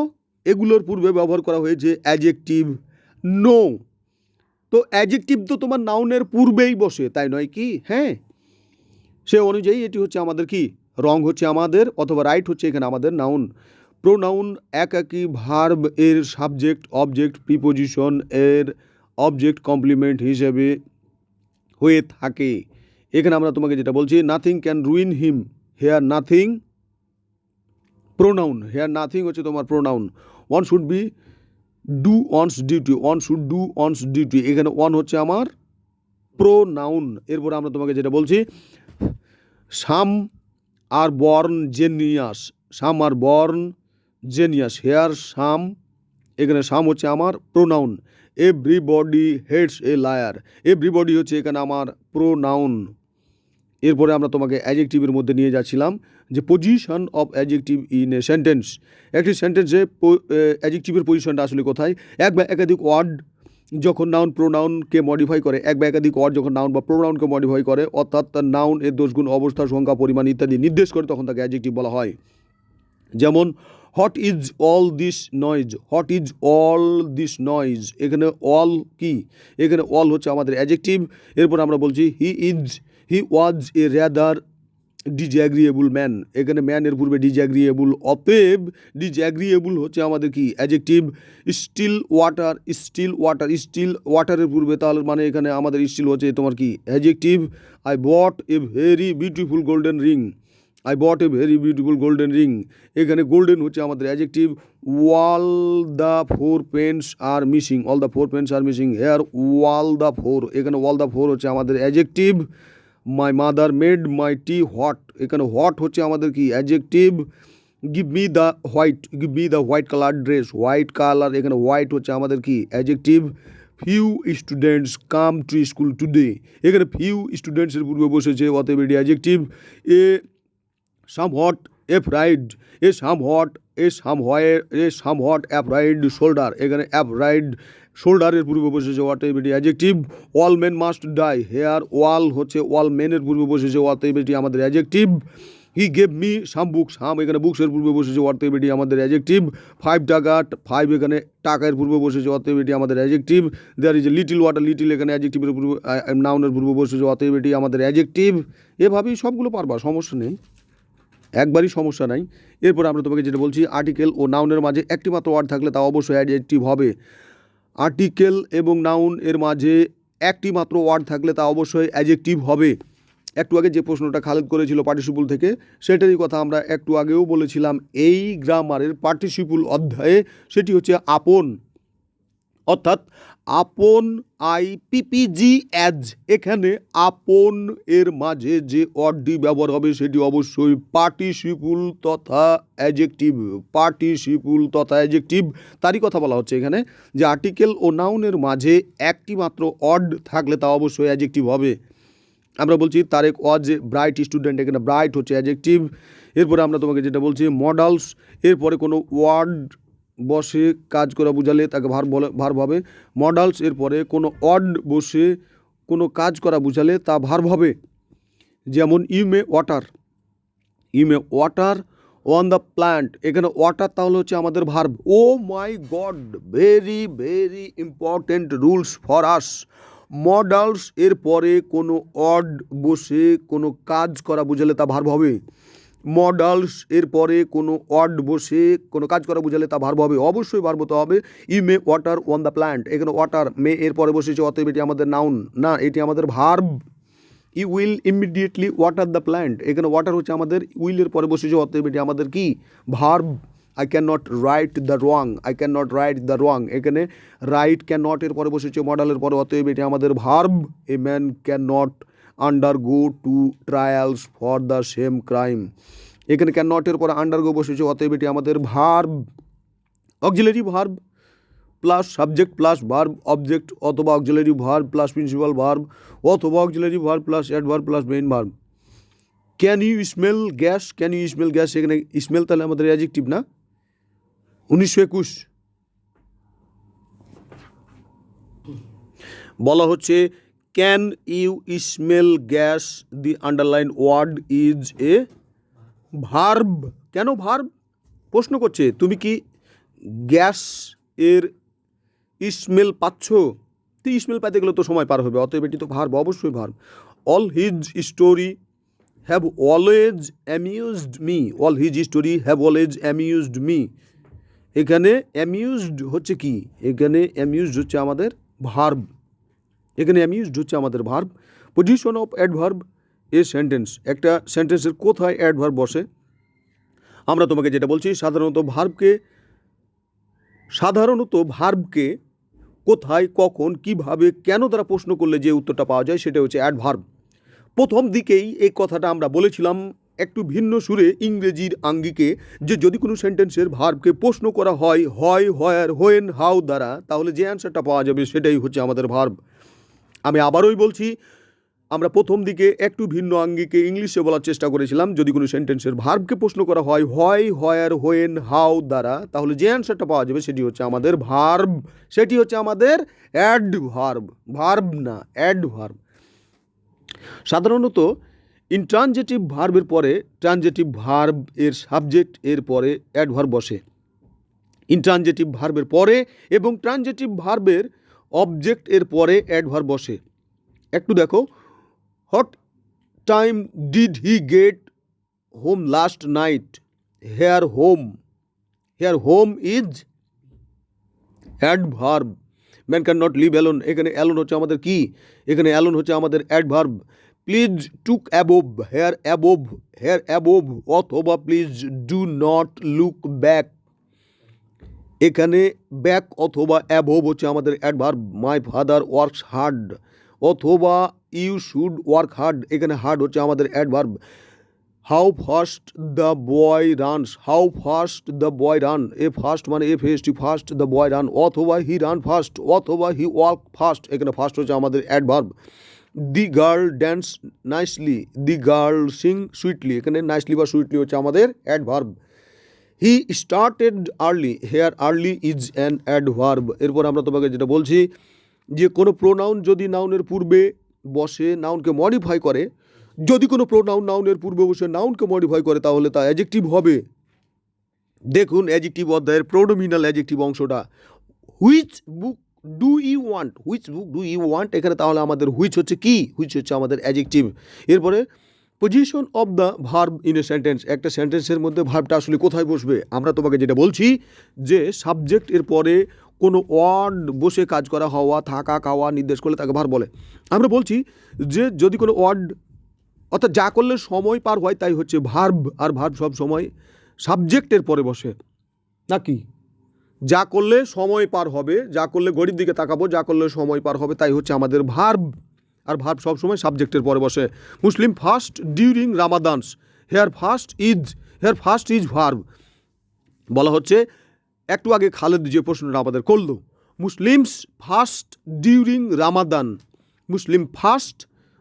এগুলোর পূর্বে ব্যবহার করা হয়েছে অ্যাডজেক্টিভ নো। তো অ্যাডজেক্টিভ তো তোমার নাউনের পূর্বেই বসে, তাই নয় কি? হ্যাঁ, সে অনুযায়ী এটি হচ্ছে আমাদের কি, রং হচ্ছে আমাদের, অথবা রাইট হচ্ছে এখানে আমাদের নাউন। প্রোনাউন একাকী ভার্ব এর সাবজেক্ট, অবজেক্ট, প্রিপোজিশন এর অবজেক্ট কমপ্লিমেন্ট হিসেবে হয়ে থাকে। এখানে আমরা তোমাকে যেটা বলছি, nothing can ruin him, here nothing pronoun, here nothing হচ্ছে তোমার pronoun. One should be do one's duty, one should do one's duty, এখানে ওয়ান হচ্ছে আমার প্রোনাউন। এরপর আমরা তোমাকে যেটা বলছি, some are born geniuses, some are born geniuses, here some, এখানে সাম হচ্ছে আমার pronoun. Everybody hates a liar, everybody হচ্ছে এখানে আমার প্রোনাউন। এরপরে আমরা তোমাকে অ্যাডজেক্টিভের মধ্যে নিয়ে যাচ্ছিলাম যে position of adjective in a sentence, একটি সেন্টেন্সে অ্যাডজেক্টিভের পজিশনটা আসলে কোথায়। এক বা একাধিক ওয়ার্ড যখন নাউন প্রোনাউনকে মডিফাই করে, এক বা একাধিক ওয়ার্ড যখন নাউন বা প্রোনাউনকে মডিফাই করে, অর্থাৎ তার নাউন এর দোষগুণ, অবস্থা, সংখ্যা, পরিমাণ ইত্যাদি নির্দেশ করে, তখন তাকে অ্যাডজেক্টিভ বলা হয়। যেমন what is all this noise, what is all this noise, এখানে অল কি, এখানে অল হচ্ছে আমাদের অ্যাডজেক্টিভ। এরপর আমরা বলছি he was a rather disagreeable man, এখানে ম্যান এর পূর্বে ডিজঅ্যাগ্রিয়েবল, অতএব ডিজঅ্যাগ্রিয়েবল হচ্ছে আমাদের কি, adjective. Still water, still water, still ওয়াটারের পূর্বে, তাহলে মানে এখানে আমাদের স্টিল হচ্ছে তোমার কি, adjective. I bought a very beautiful golden ring, I bought a very beautiful golden ring, এখানে গোল্ডেন হচ্ছে আমাদের adjective. All the four pens are missing, all the four pens are missing here all the four, এখানে all the four হচ্ছে আমাদের adjective. My mother made my tea hot, এখানে hot হচ্ছে আমাদের কি adjective. Give me the white colour dress, white colour, এখানে white হচ্ছে আমাদের কি adjective. Few students come to school today, এখানে ফিউ স্টুডেন্টসের পূর্বে বসেছে অতএব এটি adjective. A somewhat afraid, a somewhat afraid shoulder, এখানে afraid শোল্ডারের পূর্বে বসেছে অতএব এটি adjective. All men must die, here all হচ্ছে অল মেনের পূর্বে বসেছে অতএব এটি আমাদের adjective. He gave me some books, hmm এখানে বুকসের পূর্বে বসেছে অতএব এটি আমাদের অ্যাডজেক্টিভ। 5 টাকা, 5 এখানে টাকার পূর্বে বসেছে অতএব এটি আমাদের adjective. There is a little water, little এখানে অ্যাডজেক্টিভের পূর্বে নাউনের পূর্বে বসেছে অতএব এটি আমাদের অ্যাডজেক্টিভ। এভাবেই সবগুলো পারবা, সমস্যা নেই, একবারই সমস্যা নাই। এরপর আমরা তোমাকে যেটা বলছি, আর্টিকেল ও নাউনের মাঝে একটি মাত্র ওয়ার্ড থাকলে তা অবশ্যই অ্যাডজেক্টিভ হবে। আর্টিকেল এবং নাউন এর মাঝে একটি মাত্র ওয়ার্ড থাকলে তা অবশ্যই অ্যাডজেক্টিভ হবে। একটু আগে যে প্রশ্নটা খালেদ করেছিল পার্টিসিপল থেকে, সেটারই কথা আমরা একটু আগেও বলেছিলাম এই গ্রামারের পার্টিসিপল অধ্যায়ে, সেটি হচ্ছে আপন, অর্থাৎ আপন আইপিপিজি অ্যাজ, এখানে আপন এর মাঝে যে ওয়ার্ডটি ব্যবহার হবে সেটি অবশ্যই পার্টিসিপল তথা অ্যাডজেক্টিভ, পার্টিসিপল তথা অ্যাডজেক্টিভ। তারই কথা বলা হচ্ছে এখানে যে আর্টিকেল ও নাউনের মাঝে একটি মাত্র ওয়ার্ড থাকলে তা অবশ্যই অ্যাডজেক্টিভ হবে। আমরা বলছি তারেক ওয়াজ এ ব্রাইট স্টুডেন্ট, এখানে ব্রাইট হচ্ছে অ্যাডজেক্টিভ। এরপরে আমরা তোমাকে যেটা বলছি মডালস, এরপরে কোনো ওয়ার্ড বসে কাজ করা বুঝালে তাকে ভার্ব হবে। মডালস এরপরে কোনো ওয়ার্ড বসে কোনো কাজ করা বুঝালে তা ভার্ব হবে। যেমন you may water on the plant, এখানে ওয়াটার তাহলে হচ্ছে আমাদের verb. Oh my god, very very important rules for us. Modals এর পরে কোনো ওয়ার্ড বসে কোনো কাজ করা বুঝালে তা ভার্ব হবে। মডালস এর পরে কোনো ওয়ার্ড বসে কোনো কাজ করা বুঝালে তা ভার্ব হবে, অবশ্যই ভার্ব তো হবে। You may water on the plant, এখানে ওয়াটার মে এর পরে বসেছে অতএব এটি আমাদের নাউন না, এটি আমাদের verb. You will immediately water the plant, এখানে ওয়াটার হচ্ছে আমাদের উইলের পরে বসেছে অতএব এটি আমাদের কি verb. I can not write the wrong, এখানে রাইট ক্যান নট এর পরে বসেছে মডালের পরে অতএব এটি আমাদের verb. A man can not undergo two trials for the same crime, এখানে ক্যান নটের পরে আন্ডারগো বসেছে অতএব এটি আমাদের verb. Auxiliary verb plus subject plus verb object, অথবা auxiliary verb plus principal verb, অথবা auxiliary verb plus adverb plus main verb. Can you smell gas, এখানে স্মেল তাহলে আমাদের অ্যাডজেক্টিভ না। 1921 বলা হচ্ছে can you smell gas, the underline word is a verb. কেন verb? প্রশ্ন করছে তুমি কি গ্যাস এর স্মেল পাচ্ছ? তো স্মেল পাইতে গেলে তো সময় পার হবে, অতএব এটি তো ভার্ব, অবশ্যই verb. All his story have always amused me, এখানে অ্যামিউজড হচ্ছে কি, এখানে অ্যামিউজড হচ্ছে আমাদের verb, position of adverb a sentence, একটা সেন্টেন্সের কোথায় অ্যাডভার্ব বসে। আমরা তোমাকে যেটা বলছি সাধারণত ভার্বকে কোথায়, কখন, কিভাবে, কেন দ্বারা প্রশ্ন করলে যে উত্তরটা পাওয়া যায় সেটা হচ্ছে অ্যাডভার্ব। প্রথম দিকেই এই কথাটা আমরা বলেছিলাম একটু ভিন্ন সুরে ইংরেজির আঙ্গিকে, যে যদি কোনো সেন্টেন্সের ভার্বকে প্রশ্ন করা হয় হোয়ার, হোয়েন, হাউ দ্বারা, তাহলে যে অ্যান্সারটা পাওয়া যাবে সেটাই হচ্ছে আমাদের ভার্ব। আমি আবারই বলছি, আমরা প্রথম দিকে একটু ভিন্ন আঙ্গিকে ইংলিশে বলার চেষ্টা করেছিলাম, যদি কোনো সেন্টেন্সের ভার্বকে প্রশ্ন করা হয় হোয়ার, হোয়েন, হাউ দ্বারা, তাহলে যে অ্যান্সারটা পাওয়া যাবে সেটি হচ্ছে আমাদের ভার্ব, সেটি হচ্ছে আমাদের অ্যাডভার্ব, ভার্ব না অ্যাডভার্ব। সাধারণত ইনট্রানজেটিভ ভার্বের পরে ট্রানজেটিভ ভার্ব এর সাবজেক্ট এর পরে অ্যাডভার্ব বসে, ইনট্রানজেটিভ ভার্বের পরে এবং ট্রানজেটিভ ভার্বের অবজেক্ট এর পরে অ্যাডভার্ব বসে। একটু দেখো, what time did he get home last night, here home is adverb. Man can not live alone, এখানে অ্যালোন হচ্ছে আমাদের কি, এখানে অ্যালোন হচ্ছে আমাদের adverb. Please took above, here above, here above, অথবা please do not look back. এখানে back অথবা অ্যাবোভ হচ্ছে আমাদের adverb. My father works hard অথবা ইউ শুড ওয়ার্ক হার্ড, এখানে হার্ড হচ্ছে আমাদের adverb. How fast the boy runs, how fast the boy run, a fast মানে এ ফেস্টি ফাস্ট, দ্য বয় রান, অথবা হি রান ফাস্ট, অথবা হি ওয়ার্ক ফাস্ট, এখানে ফাস্ট হচ্ছে আমাদের adverb. The girl dance nicely, the girl sing sweetly, এখানে nicely বা সুইটলি হচ্ছে আমাদের adverb. He started early, here early is an adverb. এরপর আমরা তোমাকে যেটা বলছি যে কোনো প্রোনাউন যদি নাউনের পূর্বে বসে নাউনকে মডিফাই করে, যদি কোনো প্রোনাউন নাউনের পূর্বে বসে নাউনকে মডিফাই করে তাহলে তা অ্যাডজেক্টিভ হবে। দেখুন অ্যাডজেক্টিভ অধ্যায়ের প্রোনোমিনাল অ্যাডজেক্টিভ অংশটা, which book do you want, which book do you want, এখানে তাহলে আমাদের হুইচ হচ্ছে কি, হুইচ হচ্ছে আমাদের অ্যাডজেক্টিভ। এরপরে position of the verb in a sentence, একটা সেন্টেন্সের মধ্যে ভার্বটা আসলে কোথায় বসবে, আমরা তোমাকে যেটা বলছি যে সাবজেক্ট এর পরে কোনো ওয়ার্ড বসে কাজ করা, হওয়া, থাকা, খাওয়া নির্দেশ করলে তাকে ভার্ব বলে। আমরা বলছি যে যদি কোনো ওয়ার্ড অর্থাৎ যা করলে সময় পার হয় তাই হচ্ছে ভার্ব, আর ভার্ব সব সময় সাবজেক্টের পরে বসে নাকি, যা করলে সময় পার হবে, যা করলে ঘড়ির দিকে তাকাবো, যা করলে সময় পার হবে তাই হচ্ছে আমাদের ভার্ব, আর ভার্ব সবসময় সাবজেক্টের পরে বসে। Muslim fast during Ramadans, here fast is verb. বলা হচ্ছে একটু আগে খালেদ যে প্রশ্নটা আমাদের করলো, Muslims fast during Ramadan,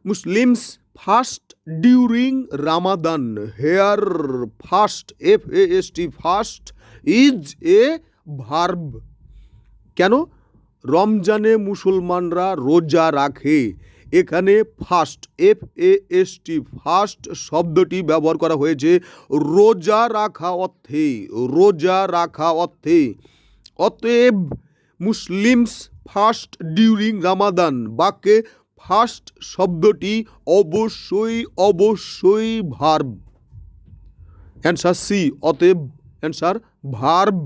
Muslims fast during Ramadan, here fast FAST fast is a verb. কেন? রমজানে মুসলমানরা রোজা রাখে, এখানে ফাস্ট FAST ফাস্ট শব্দটি ব্যবহার করা হয়েছে রোজা রাখা অর্থে, রোজা রাখা অর্থে। অতএব মুসলিমস ফাস্ট ডিউরিং রামাদান বাক্যে ফাস্ট শব্দটি অবশ্যই ভার্ব। অ্যান্সার সি, অতএব অ্যান্সার ভার্ব।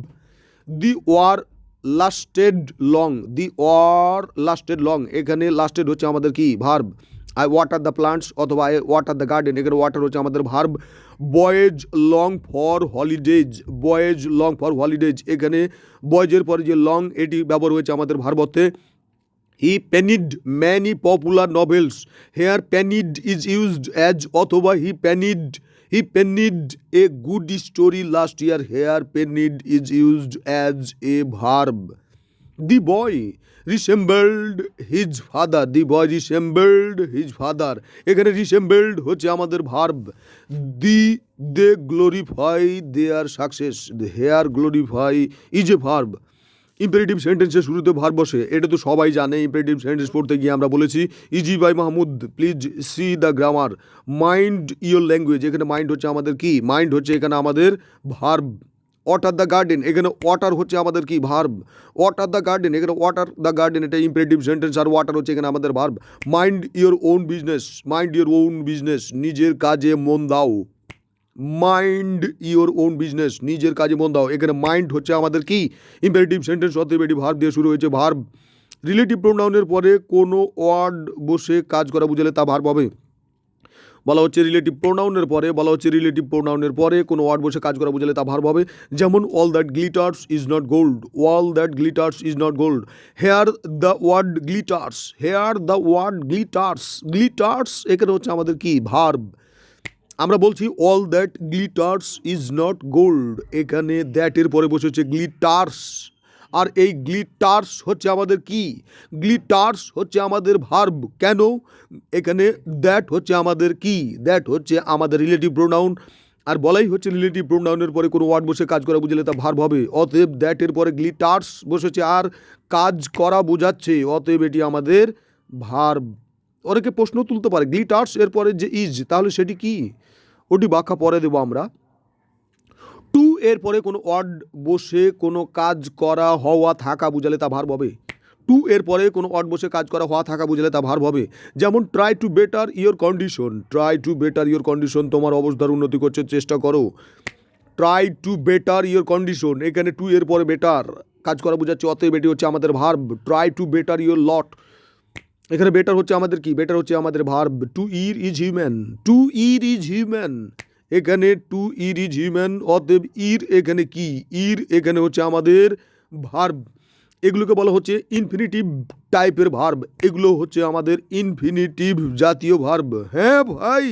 দি ওয়ার লাস্টেড লং, দি ওয়ার লাস্টেড লং, এখানে লাস্টেড হচ্ছে আমাদের কি, verb. I water the plants অথবা আই ওয়াটার দ্য গার্ডেন, এখানে ওয়াটার হচ্ছে আমাদের verb. Boys long for holidays, boys long for holidays, এখানে বয়েজের পরে যে লং এটি ব্যবহার হয়েছে আমাদের ভার্ব অর্থে। He penned many popular novels, here penned is used as অথবা he পেনিড a good story last year, here pennied is used as a verb. The boy resembled his father, the boy resembled his father, এখানে resembled হচ্ছে আমাদের verb. They glorify their success, here glorify is a verb. Imperative সেন্টেন্সের শুরুতে verb বসে, এটা তো সবাই জানে। ইম্পারেটিভ সেন্টেন্স পড়তে গিয়ে আমরা বলেছি easy by Mahmud, please see the grammar, mind your language, এখানে মাইন্ড হচ্ছে আমাদের কি, মাইন্ড হচ্ছে এখানে আমাদের ভার্ব। ওয়াটার দ্য গার্ডেন, এখানে ওয়াটার হচ্ছে আমাদের কি, ভার্ব। ওয়াটার দ্য গার্ডেন, এখানে ওয়াটার দ্য গার্ডেন এটা ইম্পারেটিভ সেন্টেন্স, আর ওয়াটার হচ্ছে এখানে আমাদের verb. Mind your own business, mind your own business, নিজের কাজে মন দাও, মাইন্ড ইয়োর ওন বিজনেস, নিজের কাজে মন দাও, এখানে মাইন্ড হচ্ছে আমাদের কি, ইম্পারেটিভ সেন্টেন্স, অতএব এটি ভার্ব দিয়ে শুরু হয়েছে, ভার্ব। রিলেটিভ প্রোনাউনের পরে কোনো ওয়ার্ড বসে কাজ করা বুঝালে তা ভার্ব হবে। বলা হচ্ছে রিলেটিভ প্রোনাউনের পরে কোনো ওয়ার্ড বসে কাজ করা বুঝালে তা ভার্ব হবে। যেমন all that glitters is not gold, all that glitters is not gold, here the word glitters, here the word glitters, glitters এখানে হচ্ছে আমাদের কি, ভার্ব। আমরা বলছি all that glitters is not gold, এখানে দ্যাটের পরে বসেছে গ্লিটার্স, আর এই গ্লিটার্স হচ্ছে আমাদের কি, গ্লিটার্স হচ্ছে আমাদের ভার্ব। কেন? এখানে দ্যাট হচ্ছে আমাদের কি, দ্যাট হচ্ছে আমাদের রিলেটিভ প্রোনাউন, আর বলাই হচ্ছে রিলেটিভ প্রোনাউনের পরে কোনো ওয়ার্ড বসে কাজ করা বুঝলে তা ভার্ব হবে। অতএব দ্যাটের পরে গ্লিটার্স বসেছে আর কাজ করা বোঝাচ্ছে, অতএব এটি আমাদের ভার্ব। অনেকে প্রশ্ন তুলতে পারে গ্লিটার্স এর পরে যে ইজ, তাহলে সেটি কি, ওটি ব্যাখ্যা পরে দেবো আমরা। টু এর পরে কোনো ওয়ার্ড বসে কোনো কাজ করা, হওয়া, থাকা বুঝালে তা ভার্ব হবে। টু এর পরে কোনো ওয়ার্ড বসে কাজ করা, হওয়া, থাকা বুঝালে তা ভার্ব হবে। যেমন try to better your condition, try to better your condition, তোমার অবস্থার উন্নতি করতে চেষ্টা করো। Try to better your condition, এখানে টু এর পরে বেটার কাজ করা বোঝাচ্ছে, অতএব এটি হচ্ছে আমাদের verb. Try to better your lot, এখানে বেটার হচ্ছে আমাদের কি, বেটার হচ্ছে আমাদের verb to err is human, to err is human, এখানে টু ইর ইজ হিউম্যান, অতএব ইর এখানে কি, ইর এখানে হচ্ছে আমাদের ভার্ব, এগুলোকে বলা হচ্ছে ইনফিনিটিভ টাইপের ভার্ব, এগুলো হচ্ছে আমাদের ইনফিনিটিভ জাতীয় ভার্ব। হ্যাঁ ভাই,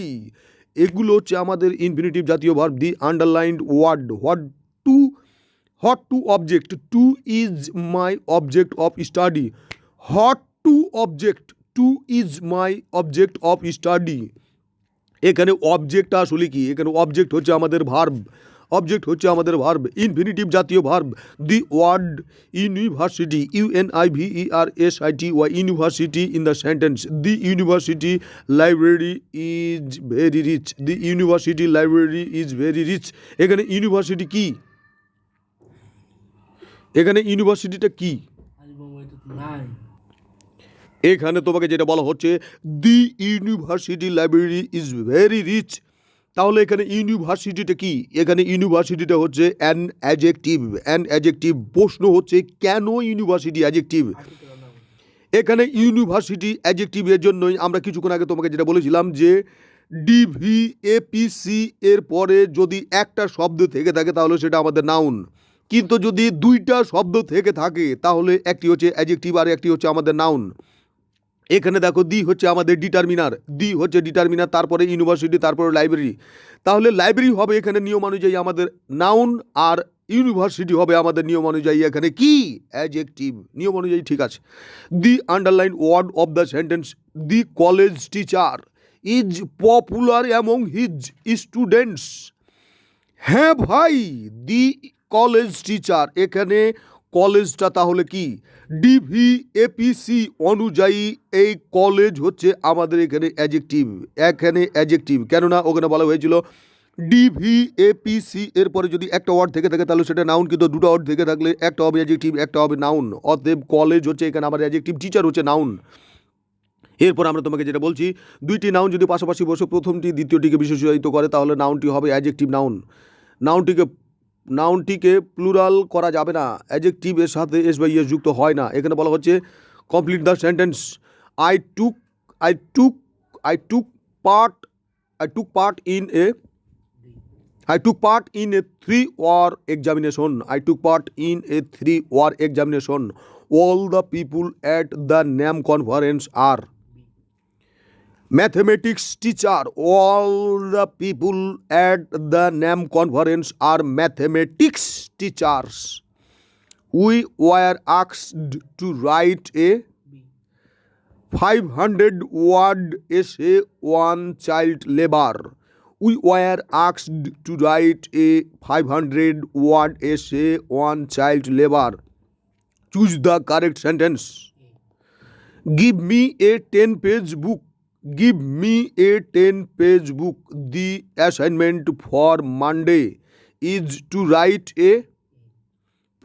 এগুলো হচ্ছে আমাদের ইনফিনিটিভ জাতীয় verb. The underlined word hot to object, to is my object of study, hot to object, to is my object of study, এখানে অবজেক্ট আসলে কি, এখানে অবজেক্ট হচ্ছে আমাদের ভার্ব, অবজেক্ট হচ্ছে আমাদের ভার্ব, ইনফিনিটিভ জাতীয় verb. The word university, UNIVERSITY, university in the sentence, the university library is very rich, the university library is very rich, এখানে ইউনিভার্সিটি কি, এখানে ইউনিভার্সিটিটা কি, এখানে তোমাকে যেটা বলা হচ্ছে the university library is very rich, তাহলে এখানে ইউনিভার্সিটিটা কি, এখানে ইউনিভার্সিটিটা হচ্ছে অ্যান অ্যাডজেক্টিভ, অ্যান অ্যাডজেক্টিভ। প্রশ্ন হচ্ছে কেন ইউনিভার্সিটি অ্যাডজেক্টিভ, এখানে ইউনিভার্সিটি অ্যাডজেক্টিভ এর জন্যই আমরা কিছুক্ষণ আগে তোমাকে যেটা বলেছিলাম যে DVAPC এর পরে যদি একটা শব্দ থেকে থাকে তাহলে সেটা আমাদের নাউন, কিন্তু যদি দুইটা শব্দ থেকে থাকে তাহলে একটি হচ্ছে অ্যাডজেক্টিভ আর একটি হচ্ছে আমাদের নাউন। এখানে দেখো দি হচ্ছে আমাদের ডিটারমিনার, দি হচ্ছে ডিটারমিনার, তারপরে ইউনিভার্সিটি, তারপরে লাইব্রেরি, তাহলে লাইব্রেরি হবে এখানে নিয়ম অনুযায়ী আমাদের নাউন, আর ইউনিভার্সিটি হবে আমাদের নিয়ম অনুযায়ী এখানে কি, অ্যাডজেক্টিভ, নিয়ম অনুযায়ী ঠিক আছে। The underline word of the sentence, the college teacher is popular among his students, হ্যাঁ ভাই, দি কলেজ টিচার, এখানে কলেজটা তাহলে কি, DVAPC অনুযায়ী এই কলেজ হচ্ছে আমাদের এখানে অ্যাডজেক্টিভ, এখানে অ্যাডজেক্টিভ, কেননা ওখানে বলা হয়েছিল DVAPC এরপরে যদি একটা ওয়ার্ড থেকে থাকে তাহলে সেটা নাউন, কিন্তু দুটো ওয়ার্ড থেকে থাকলে একটা হবে অ্যাডজেক্টিভ, একটা হবে নাউন, অতএব কলেজ হচ্ছে এখানে আমার অ্যাডজেক্টিভ, টিচার হচ্ছে নাউন। এরপর আমরা তোমাকে যেটা বলছি, দুইটি নাউন যদি পাশাপাশি বসে প্রথমটি দ্বিতীয়টিকে বিশেষায়িত করে তাহলে নাউনটি হবে অ্যাডজেক্টিভ নাউন, নাউনটিকে প্লুরাল করা যাবে না, অ্যাডজেক্টিভের সাথে এস বাই এস যুক্ত হয় না। এখানে বলা হচ্ছে complete the sentence, I took I took I took part I took part in a I took part in a 3-hour examination. I took part in a 3-hour examination. All the people at the NAM conference are mathematics teacher. All the people at the NAM conference are mathematics teachers. We were asked to write a 500-word essay on child labor. We were asked to write a 500-word essay on child labor. Choose the correct sentence. Give me a 10-page book. Give me a 10-page book. The assignment for Monday is to write a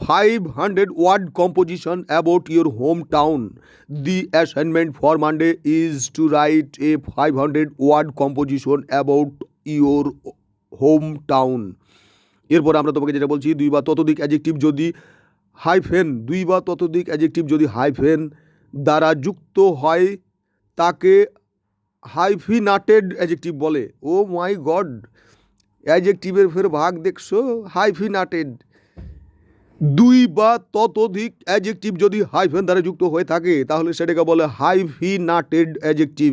500-word composition about your hometown. The assignment for Monday is to write a 500-word composition about your hometown. এরপর আমরা তোমাকে যেটা বলছি, দুই বা ততোধিক adjective যদি hyphen, দুই বা ততোধিক অ্যাডজেক্টিভ যদি হাইফেন দ্বারা যুক্ত হয় তাকে হাইফিনাটেড অ্যাডজেক্টিভ বলে। ও মাই গড, অ্যাডজেক্টিভের ফের ভাগ দেখছো, হাইফিনাটেড, দুই বা ততোধিক অ্যাডজেক্টিভ যদি হাইফেন দ্বারা যুক্ত হয়ে থাকে তাহলে সেটাকে বলে হাইফিনাটেড অ্যাডজেক্টিভ।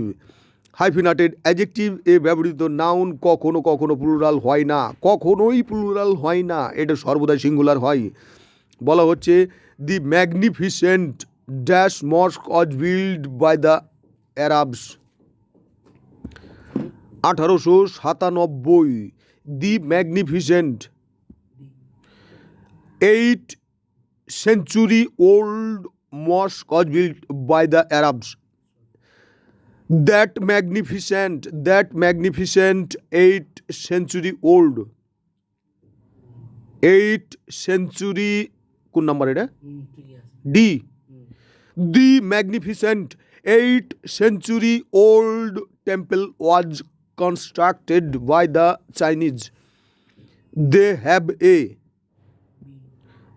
হাইফিনাটেড অ্যাডজেক্টিভ এ ব্যবহৃত নাউন কখনো কখনো প্লুরাল হয় না, কখনোই প্লুরাল হয় না, এটা সর্বদাই সিঙ্গুলার হয়। বলা হচ্ছে the magnificent dash mosque was build by the Arabs. 1897, the magnificent 8th century old mosque was built by the Arabs. That magnificent 8th century old, 8th century কোন নাম্বার এটা, D, the magnificent 8th century old temple was constructed by the Chinese. They have a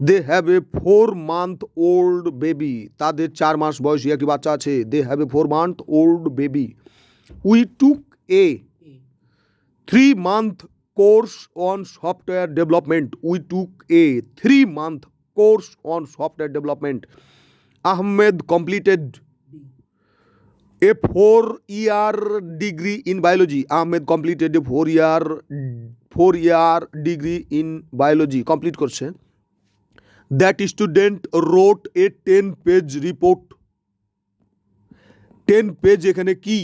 they have a 4 month old baby, তাদের 4 মাস বয়সী একটি বাচ্চা আছে। They have a 4 month old baby. We took a 3 month course on software development. We took a 3 month course on software development. Ahmed completed a 4-year degree in biology. Ahmed completed a 4-year degree in biology. Complete করছে। That student wrote a 10 page report. 10 page এখানে কি?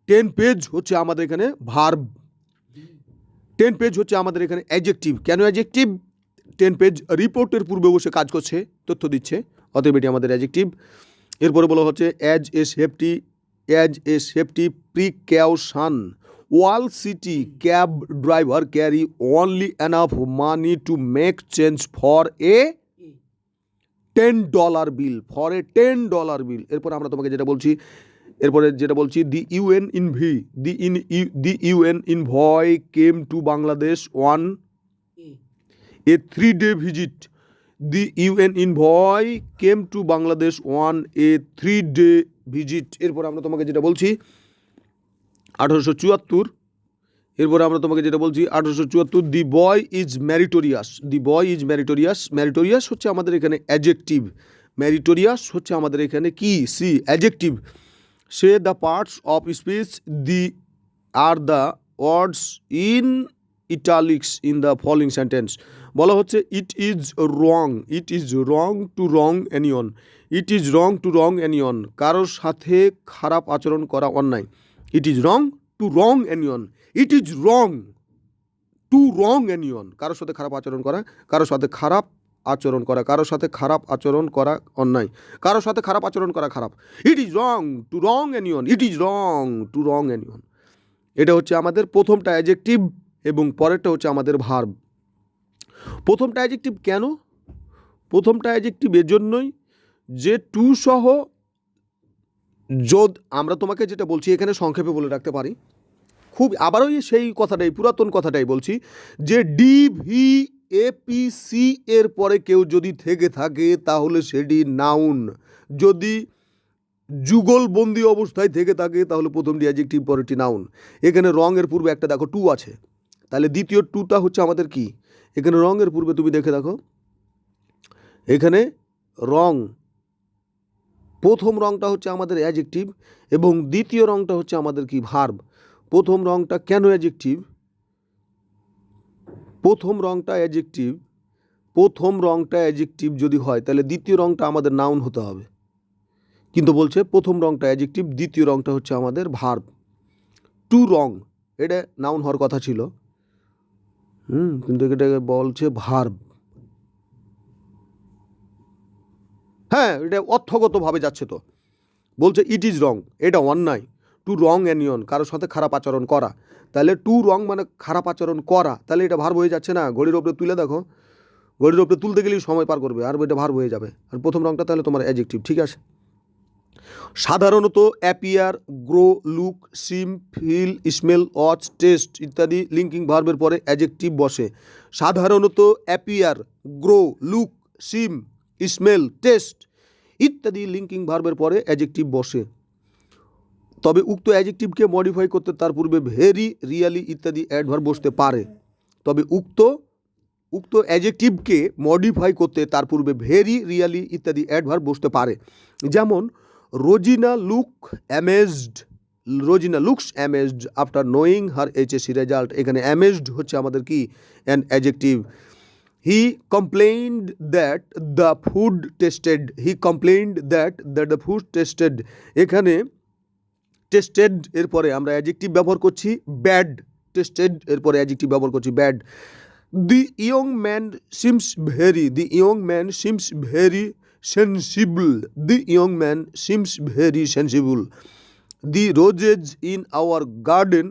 10 page হচ্ছে আমাদের এখানে verb. 10 page হচ্ছে আমাদের এখানে adjective. কেন অ্যাডজেক্টিভ? 10 page রিপোর্টের পূর্বে বসে কাজ করছে, তথ্য দিচ্ছে, অতএব এটি আমাদের অ্যাডজেক্টিভ। এরপরে বলা হচ্ছে as a safety precaution all city cab driver carry only enough money to make change for a $10 bill, for a $10 bill. এরপর আমরা তোমাকে যেটা বলছি, the UN envoy came to Bangladesh on a 3-day visit. The UN envoy came to Bangladesh on a 3-day visit. এরপর আমরা তোমাকে যেটা বলছি 1874। এরপর আমরা তোমাকে যেটা বলছি 1874, দি boy is ম্যারিটোরিয়াস। The boy is ম্যারিটোরিয়াস। ম্যারিটোরিয়াস হচ্ছে আমাদের এখানে অ্যাডজেক্টিভ। ম্যারিটোরিয়াস হচ্ছে আমাদের এখানে কি? C, adjective. Say the parts of speech the are the words in italics in the following sentence. বলা হচ্ছে it is wrong to wrong anyone. It is wrong to wrong anyone, কারোর সাথে খারাপ আচরণ করা অন্যায়। It is wrong to wrong anyone. It is wrong to wrong anyone, কারোর সাথে খারাপ আচরণ করা, কারোর সাথে খারাপ আচরণ করা, কারোর সাথে খারাপ আচরণ করা অন্যায়, কারোর সাথে খারাপ আচরণ করা খারাপ। It is wrong to wrong anyone. It is wrong to wrong anyone. এটা হচ্ছে আমাদের প্রথমটা অ্যাডজেক্টিভ এবং পরেরটা হচ্ছে আমাদের ভার্ব। প্রথমটা অ্যাডজেক্টিভ কেন? প্রথমটা অ্যাডজেক্টিভ এর জন্যই যে টু সহ আমরা তোমাকে যেটা বলছি এখানে সংক্ষেপে বলে রাখতে পারি, খুব আবারও সেই কথাটাই, পুরাতন কথাটাই বলছি, যে DVAPC এর পরে কেউ যদি থেকে থাকে তাহলে সেটি নাউন। যদি যুগলবন্দি অবস্থায় থেকে থাকে তাহলে প্রথমটি অ্যাডজেক্টিভ, পরেরটি নাউন। এখানে রঙের পূর্বে একটা দেখো টু আছে, তাহলে দ্বিতীয় টুটা হচ্ছে আমাদের কি? এখানে রঙের পূর্বে তুমি দেখে দেখো, এখানে রং, প্রথম রংটা হচ্ছে আমাদের অ্যাডজেক্টিভ এবং দ্বিতীয় রংটা হচ্ছে আমাদের কি? ভার্ব। প্রথম রংটা কেন অ্যাডজেক্টিভ? প্রথম রংটা অ্যাডজেক্টিভ যদি হয় তাহলে দ্বিতীয় রংটা আমাদের নাউন হতে হবে, কিন্তু বলছে প্রথম রংটা অ্যাডজেক্টিভ, দ্বিতীয় রংটা হচ্ছে আমাদের ভার্ব। টু রং এটা নাউন হওয়ার কথা ছিল, কিন্তু এটাকে বলছে ভার্ব। হ্যাঁ, এটা অর্থগতভাবে যাচ্ছে তো। বলছে ইট ইজ রং, এটা অন্যায়। টু রং অ্যানিয়ন, কারোর সাথে খারাপ আচরণ করা। তাহলে টু রং মানে খারাপ আচরণ করা, তাহলে এটা ভার্ব হয়ে যাচ্ছে না? ঘড়ির ওপরে তুলে দেখো, ঘড়ির ওপরে তুলতে গেলেই সময় পার করবে, আর এটা ভার্ব হয়ে যাবে। আর প্রথম রংটা তাহলে তোমার অ্যাডজেক্টিভ, ঠিক আছে। সাধারণত অ্যাপিয়ার, গ্রো, লুক, সিম, ফিল, স্মেল, ওয়াচ, টেস্ট ইত্যাদি লিঙ্কিং ভার্বের পরে অ্যাডজেক্টিভ বসে। সাধারণত অ্যাপিয়ার, গ্রো, লুক, সিম, স্মেল, টেস্ট ইত্যাদি লিঙ্কিং ভার্বের পরে অ্যাডজেক্টিভ বসে। তবে উক্ত অ্যাডজেক্টিভকে মডিফাই করতে তার পূর্বে ভেরি, রিয়ালি ইত্যাদি অ্যাডভার্ব বসতে পারে। তবে উক্ত অ্যাডজেক্টিভকে মডিফাই করতে তার পূর্বে ভেরি, রিয়ালি ইত্যাদি অ্যাডভার্ব বসতে পারে। যেমন Rozina looks amazed after knowing her HSC result. এখানে অ্যামেজড হচ্ছে আমাদের কি? An adjective. He complained that the food tasted. এখানে টেস্টেড এরপরে আমরা অ্যাডজেক্টিভ ব্যবহার করছি ব্যাড। টেস্টেড এরপরে অ্যাডজেক্টিভ ব্যবহার করছি bad. The young man seems very sensible. The roses in our garden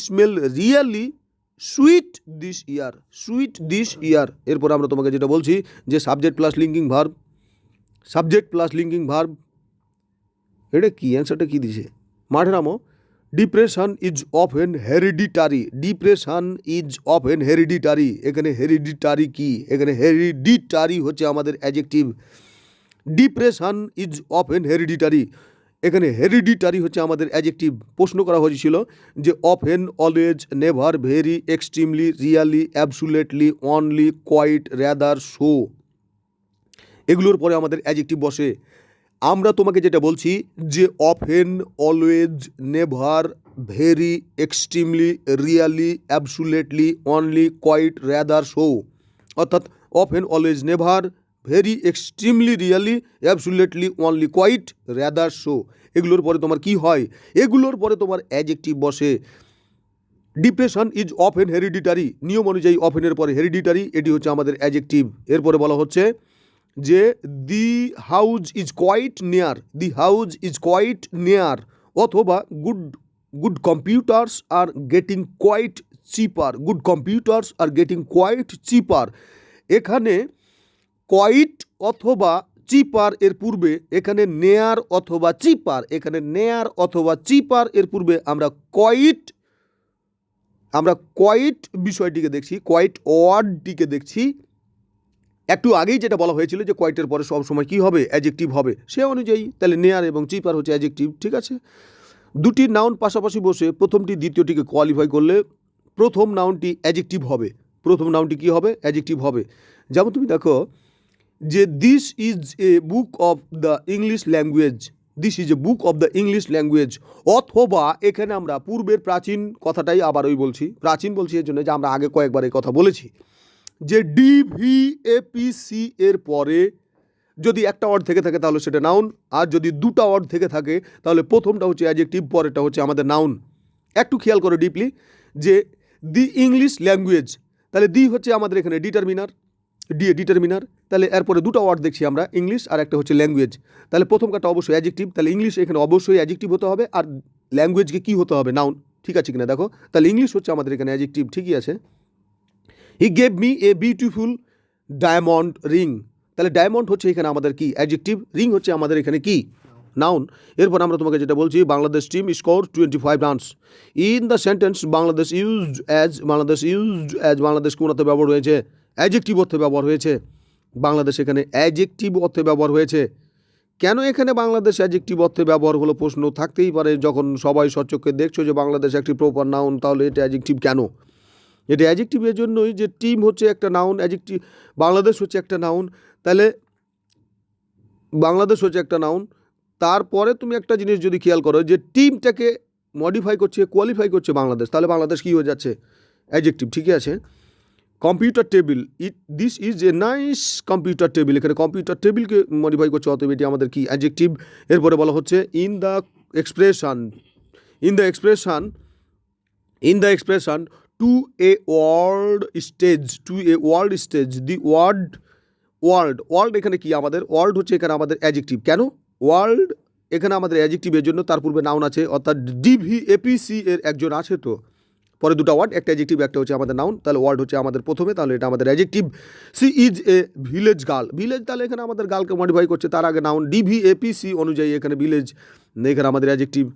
smell really sweet this year. এরপর আমরা তোমাকে যেটা বলছি যে সাবজেক্ট প্লাস লিঙ্কিং ভার্ব, এটা কি অ্যান্সারটা কি দিছে? মাঠে নামো, depression is often hereditary, depression is often hereditary, এখানে হেরিডিটারি কি, এখানে হেরিডিটারি হচ্ছে আমাদের adjective, depression is often hereditary, এখানে হেরিডিটারি হচ্ছে আমাদের অ্যাডজেক্টিভ। প্রশ্ন করা হয়েছিল যে often, always, never, very, extremely, really, absolutely, only, quite, rather, so, এগুলোর পরে আমাদের অ্যাডজেক্টিভ বসে। আমরা তোমাকে যেটা বলছি যে often, always, never, very, extremely, really, absolutely, only, quite, rather, so, অর্থাৎ often, always, never, very, extremely, really, absolutely, only, quite, rather, so, এগুলোর পরে তোমার কি হয়, এগুলোর পরে তোমার অ্যাডজেক্টিভ বসে। ডিপ্রেশন ইজ অফেন হেরিডিটারি, নিয়ম অনুযায়ী অফেনের পরে হেরিডিটারি, এটি হচ্ছে আমাদের অ্যাডজেক্টিভ। এরপরে বলা হচ্ছে যে the house is quite near, the house is quite near, অথবা good good computers are getting quite cheaper, good computers are getting quite cheaper, এখানে কোয়াইট অথবা চিপার এর পূর্বে, এখানে নেয়ার অথবা চিপার, এখানে নেয়ার অথবা চিপার এর পূর্বে আমরা কোয়াইট বিষয়টিকে দেখছি, কোয়াইট ওয়ার্ডটিকে দেখছি। একটু আগেই যেটা বলা হয়েছিল যে কোয়াইটের পরে সবসময় কী হবে, অ্যাডজেক্টিভ হবে, সে অনুযায়ী তাহলে নেয়ার এবং চিপার হচ্ছে অ্যাডজেক্টিভ, ঠিক আছে। দুটি নাউন পাশাপাশি বসে প্রথমটি দ্বিতীয়টিকে কোয়ালিফাই করলে প্রথম নাউনটি অ্যাডজেক্টিভ হবে, প্রথম নাউনটি কী হবে, অ্যাডজেক্টিভ হবে। যেমন তুমি দেখো যে this is A book of the English language, this is A book of the English language, অথবা এখানে আমরা পূর্বের প্রাচীন কথাটাই আবার ওই বলছি, প্রাচীন বলছি এর জন্য যে আমরা আগে কয়েকবার এই কথা বলেছি যে ডিভিএপিসি এর পরে যদি একটা ওয়ার্ড থেকে থাকে তাহলে সেটা নাউন, আর যদি দুটা ওয়ার্ড থেকে থাকে তাহলে প্রথমটা হচ্ছে অ্যাডজেক্টিভ, পরেরটা হচ্ছে আমাদের নাউন। একটু খেয়াল করো ডিপলি যে দি ইংলিশ ল্যাঙ্গুয়েজ, তাহলে দি হচ্ছে আমাদের এখানে ডিটারমিনার, ডিটারমিনার, তাহলে এরপরে দুটো ওয়ার্ড দেখছি আমরা, ইংলিশ আর একটা হচ্ছে ল্যাঙ্গুয়েজ, তাহলে প্রথম কাটা অবশ্যই অ্যাডজেক্টিভ, তাহলে ইংলিশ এখানে অবশ্যই অ্যাডজেক্টিভ হতে হবে, আর ল্যাঙ্গুয়েজকে কী হতে হবে, নাউন, ঠিক আছে কিনা দেখো, তাহলে ইংলিশ হচ্ছে আমাদের এখানে অ্যাডজেক্টিভ, ঠিকই আছে। হি gave me a beautiful diamond ring, তাহলে ডায়মন্ড হচ্ছে এখানে আমাদের কি, অ্যাডজেক্টিভ, রিং হচ্ছে আমাদের এখানে কি, নাউন। এরপর আমরা তোমাকে যেটা বলছি Bangladesh team score 25 runs, in the sentence Bangladesh used as, Bangladesh কোন অর্থে ব্যবহার হয়েছে, অ্যাডজেক্টিভ অর্থে ব্যবহার হয়েছে, বাংলাদেশ এখানে অ্যাডজেক্টিভ অর্থে ব্যবহার হয়েছে। কেন এখানে বাংলাদেশ অ্যাডজেক্টিভ অর্থে ব্যবহার হলো, প্রশ্ন থাকতেই পারে, যখন সবাই সচক্ষে দেখছো যে বাংলাদেশ একটি প্রপার নাউন, তাহলে এটা অ্যাডজেক্টিভ কেন, এটা অ্যাডজেক্টিভ এর জন্যই যে টিম হচ্ছে একটা নাউন, অ্যাডজেক্টিভ, বাংলাদেশ হচ্ছে একটা নাউন, তাহলে বাংলাদেশ হচ্ছে একটা নাউন, তারপরে তুমি একটা জিনিস যদি খেয়াল করো যে টিমটাকে মডিফাই করছে, কোয়ালিফাই করছে বাংলাদেশ, তাহলে বাংলাদেশ কী হয়ে যাচ্ছে, অ্যাডজেক্টিভ, ঠিকই আছে। Computer table, this is a nice computer table, এখানে কম্পিউটার টেবিলকে মডিফাই করছে, অতএব এটি আমাদের কি, অ্যাডজেক্টিভ। এরপরে বলা হচ্ছে in the expression, in the expression, in the expression to a world stage, to a world stage, the world, world এখানে কি আমাদের, ওয়ার্ল্ড হচ্ছে এখানে আমাদের অ্যাডজেক্টিভ, কেন ওয়ার্ল্ড এখানে আমাদের অ্যাডজেক্টিভের জন্য, তার পূর্বে নাউন আছে, অর্থাৎ ডিভিএপিসি এর একজন আছে, তো পরে দুটো ওয়ার্ড, একটা অ্যাডজেক্টিভ একটা হচ্ছে আমাদের নাউন, তাহলে ওয়ার্ল্ড হচ্ছে আমাদের প্রথমে, তাহলে এটা আমাদের adjective. She is a village girl, village তাহলে এখানে আমাদের গার্লকে মডিফাই করছে, তার আগে নাউন, ডিভিএপিসি অনুযায়ী এখানে ভিলেজ, এখানে আমাদের অ্যাডজেক্টিভ।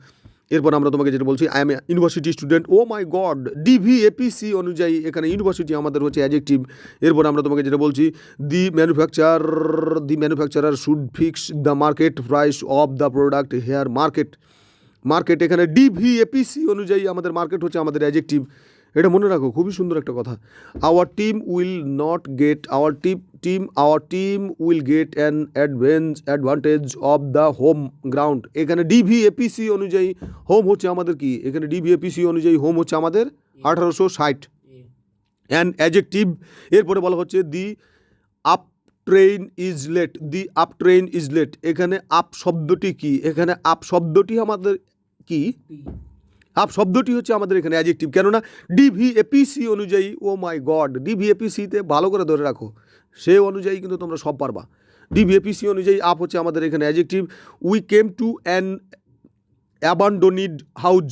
এরপর আমরা তোমাকে যেটা বলছি I am a university student, oh my god, DVAPC অনুযায়ী এখানে ইউনিভার্সিটি আমাদের হচ্ছে অ্যাডজেক্টিভ। এরপর আমরা তোমাকে যেটা বলছি the manufacturer should fix the market price of the product here, market এখানে ডিভিএপিসি অনুযায়ী আমাদের মার্কেট হচ্ছে আমাদের অ্যাডজেক্টিভ। এটা মনে রাখো, খুবই সুন্দর একটা কথা। Our team will not get, our team will get an advantage of the home ground, এখানে ডিভিএপিসি অনুযায়ী হোম হচ্ছে আমাদের কি, এখানে ডিভিএপিসি অনুযায়ী হোম হচ্ছে আমাদের 1860, অ্যান অ্যাডজেক্টিভ। এরপরে বলা হচ্ছে the up train is late, the up train is late, এখানে আপ শব্দটি কি, এখানে আপ শব্দটি আমাদের কি, আপ শব্দটি হচ্ছে আমাদের এখানে অ্যাডজেক্টিভ, কেননা ডিভিএপিসি অনুযায়ী, ও মাই গড, ডিভিএপিসিতে ভালো করে ধরে রাখো, সে অনুযায়ী কিন্তু তোমরা সব পারবা, ডিভিএপিসি অনুযায়ী আপ হচ্ছে আমাদের এখানে adjective. We came to an abandoned house,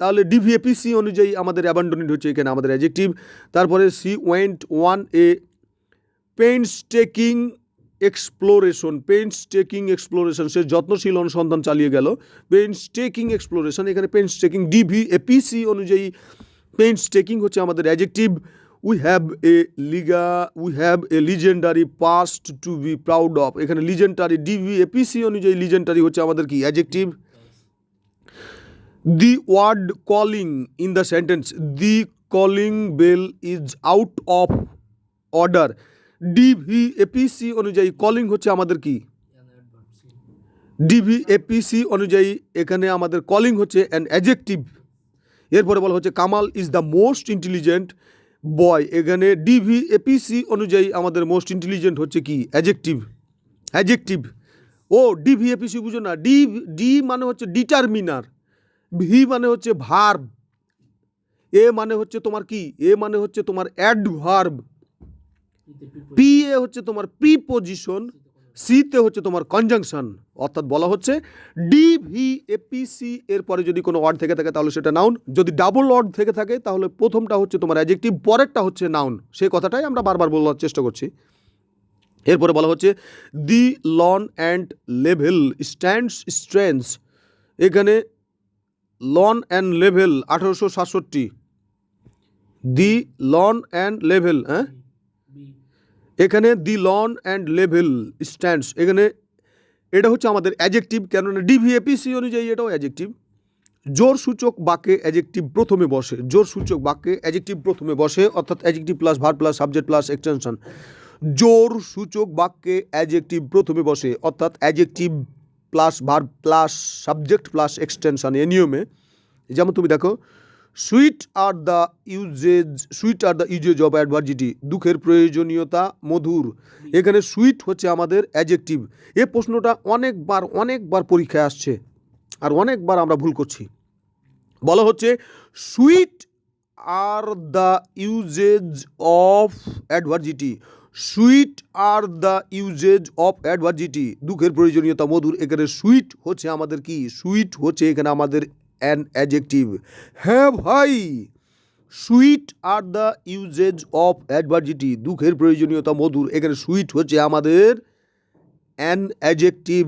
তাহলে ডিভিএপিসি অনুযায়ী আমাদের অ্যাবান্ডনিড হচ্ছে এখানে আমাদের অ্যাডজেক্টিভ। তারপরে she went on a painstaking exploration, সে যত্নশীল অনুসন্ধান চালিয়ে গেল। পেইনস্টেকিং এক্সপ্লোরেশন, এখানে পেইনস্টেকিং DVAPC অনুযায়ী পেইনস্টেকিং হচ্ছে আমাদের adjective. We have a legendary past to be proud of, এখানে লিজেন্ডারি DVAPC অনুযায়ী লিজেন্ডারি হচ্ছে আমাদের কি adjective. The word calling in the sentence, the calling bell is out of order, DVAPC অনুযায়ী কলিং হচ্ছে আমাদের কি DVAPC অনুযায়ী এখানে আমাদের কলিং হচ্ছে অ্যান অ্যাডজেক্টিভ। এরপরে বলা হচ্ছে Kamal is the most intelligent বয়, এখানে DVAPC অনুযায়ী আমাদের মোস্ট ইন্টেলিজেন্ট হচ্ছে কি অ্যাডজেক্টিভ। ও DVAPC বুঝো না, ডি মানে হচ্ছে ডিটারমিনার, ভি মানে হচ্ছে ভার্ব, এ মানে হচ্ছে তোমার কি, এ মানে হচ্ছে তোমার অ্যাডভার্ব, পি এ হচ্ছে তোমার প্রিপোজিশন, সিতে হচ্ছে তোমার কনজাংশন। অর্থাৎ বলা হচ্ছে DVAPC এর পরে যদি কোনো ওয়ার্ড থেকে থাকে তাহলে সেটা নাউন, যদি ডাবল ওয়ার্ড থেকে থাকে তাহলে প্রথমটা হচ্ছে তোমার অ্যাডজেক্টিভ, পরেরটা হচ্ছে নাউন। সেই কথাটাই আমরা বারবার বলার চেষ্টা করছি। এরপরে বলা হচ্ছে the lawn and level strengths, এখানে lawn and level 1867, the lawn and level, এখানে the lawn and level stands, এখানে এটা হচ্ছে আমাদের অ্যাডজেক্টিভ, কেননা DVAPC অনুযায়ী এটাও অ্যাডজেক্টিভ। জোর সূচক বাক্যে অ্যাডজেক্টিভ প্রথমে বসে, জোর সূচক বাক্যে অ্যাডজেক্টিভ প্রথমে বসে, অর্থাৎ adjective plus verb plus subject plus extension. জোর সূচক বাক্যে অ্যাডজেক্টিভ প্রথমে বসে, অর্থাৎ adjective plus verb plus subject plus extension. এ নিয়মে যেমন তুমি দেখো, sweet are the usage of adversity, দুঃখের প্রয়োজনীয়তা মধুর, এখানে সুইট হচ্ছে আমাদের অ্যাডজেক্টিভ। এ প্রশ্নটা অনেকবার পরীক্ষায় আসছে আর অনেকবার আমরা ভুল করছি। বলা হচ্ছে sweet are the usage of adversity, sweet are the usage of adversity, দুঃখের প্রয়োজনীয়তা মধুর, এখানে সুইট হচ্ছে আমাদের কি, সুইট হচ্ছে এখানে আমাদের অ্যান অ্যাডজেক্টিভ। হ্যাঁ ভাই, sweet are the usage of adversity, দুঃখের প্রয়োজনীয়তা মধুর, এখানে সুইট হচ্ছে আমাদের অ্যান অ্যাডজেক্টিভ।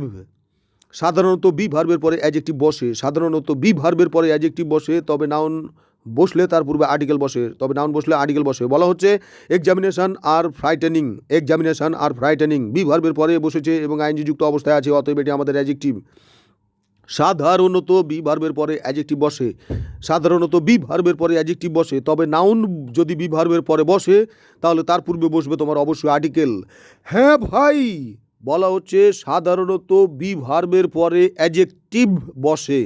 সাধারণত বি ভার্বের পরে অ্যাডজেক্টিভ বসে, তবে নাউন বসলে তার পূর্বে আর্টিকেল বসে, বলা হচ্ছে এক্সামিনেশন আর ফ্রাইটেনিং, বি ভার্বের পরে বসেছে এবং আইনজি যুক্ত অবস্থায় আছে, অতএব এটি আমাদের অ্যাডজেক্টিভ। সাধারণত বি ভার্বের পরে অ্যাডজেক্টিভ বসে, তবে নাউন যদি বি ভার্বের পরে বসে তাহলে তার পূর্বে বসবে তোমার অবশ্যই আর্টিকেল। হ্যাঁ ভাই, বলা হচ্ছে সাধারণত বি ভার্বের পরে অ্যাডজেক্টিভ বসে,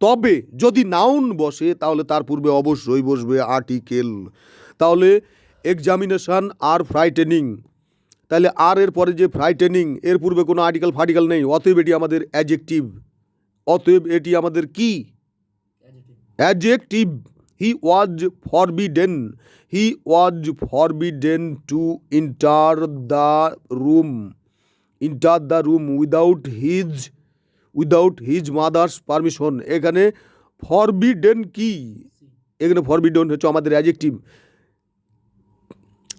তবে যদি নাউন বসে তাহলে তার পূর্বে অবশ্যই বসবে আর্টিকেল। তাহলে এক্সামিনেশন আর ফ্রাইটেনিং, তাহলে আর এর পরে যে ফ্রাইটেনিং, এর পূর্বে কোনো আর্টিকেল নেই, অতএব এটি আমাদের adjective. Adjective. He was forbidden to enter the room without his mother's permission, এখানে ফরবিডেন কি, এখানে ফরবিডেন হচ্ছে আমাদের অ্যাডজেক্টিভ।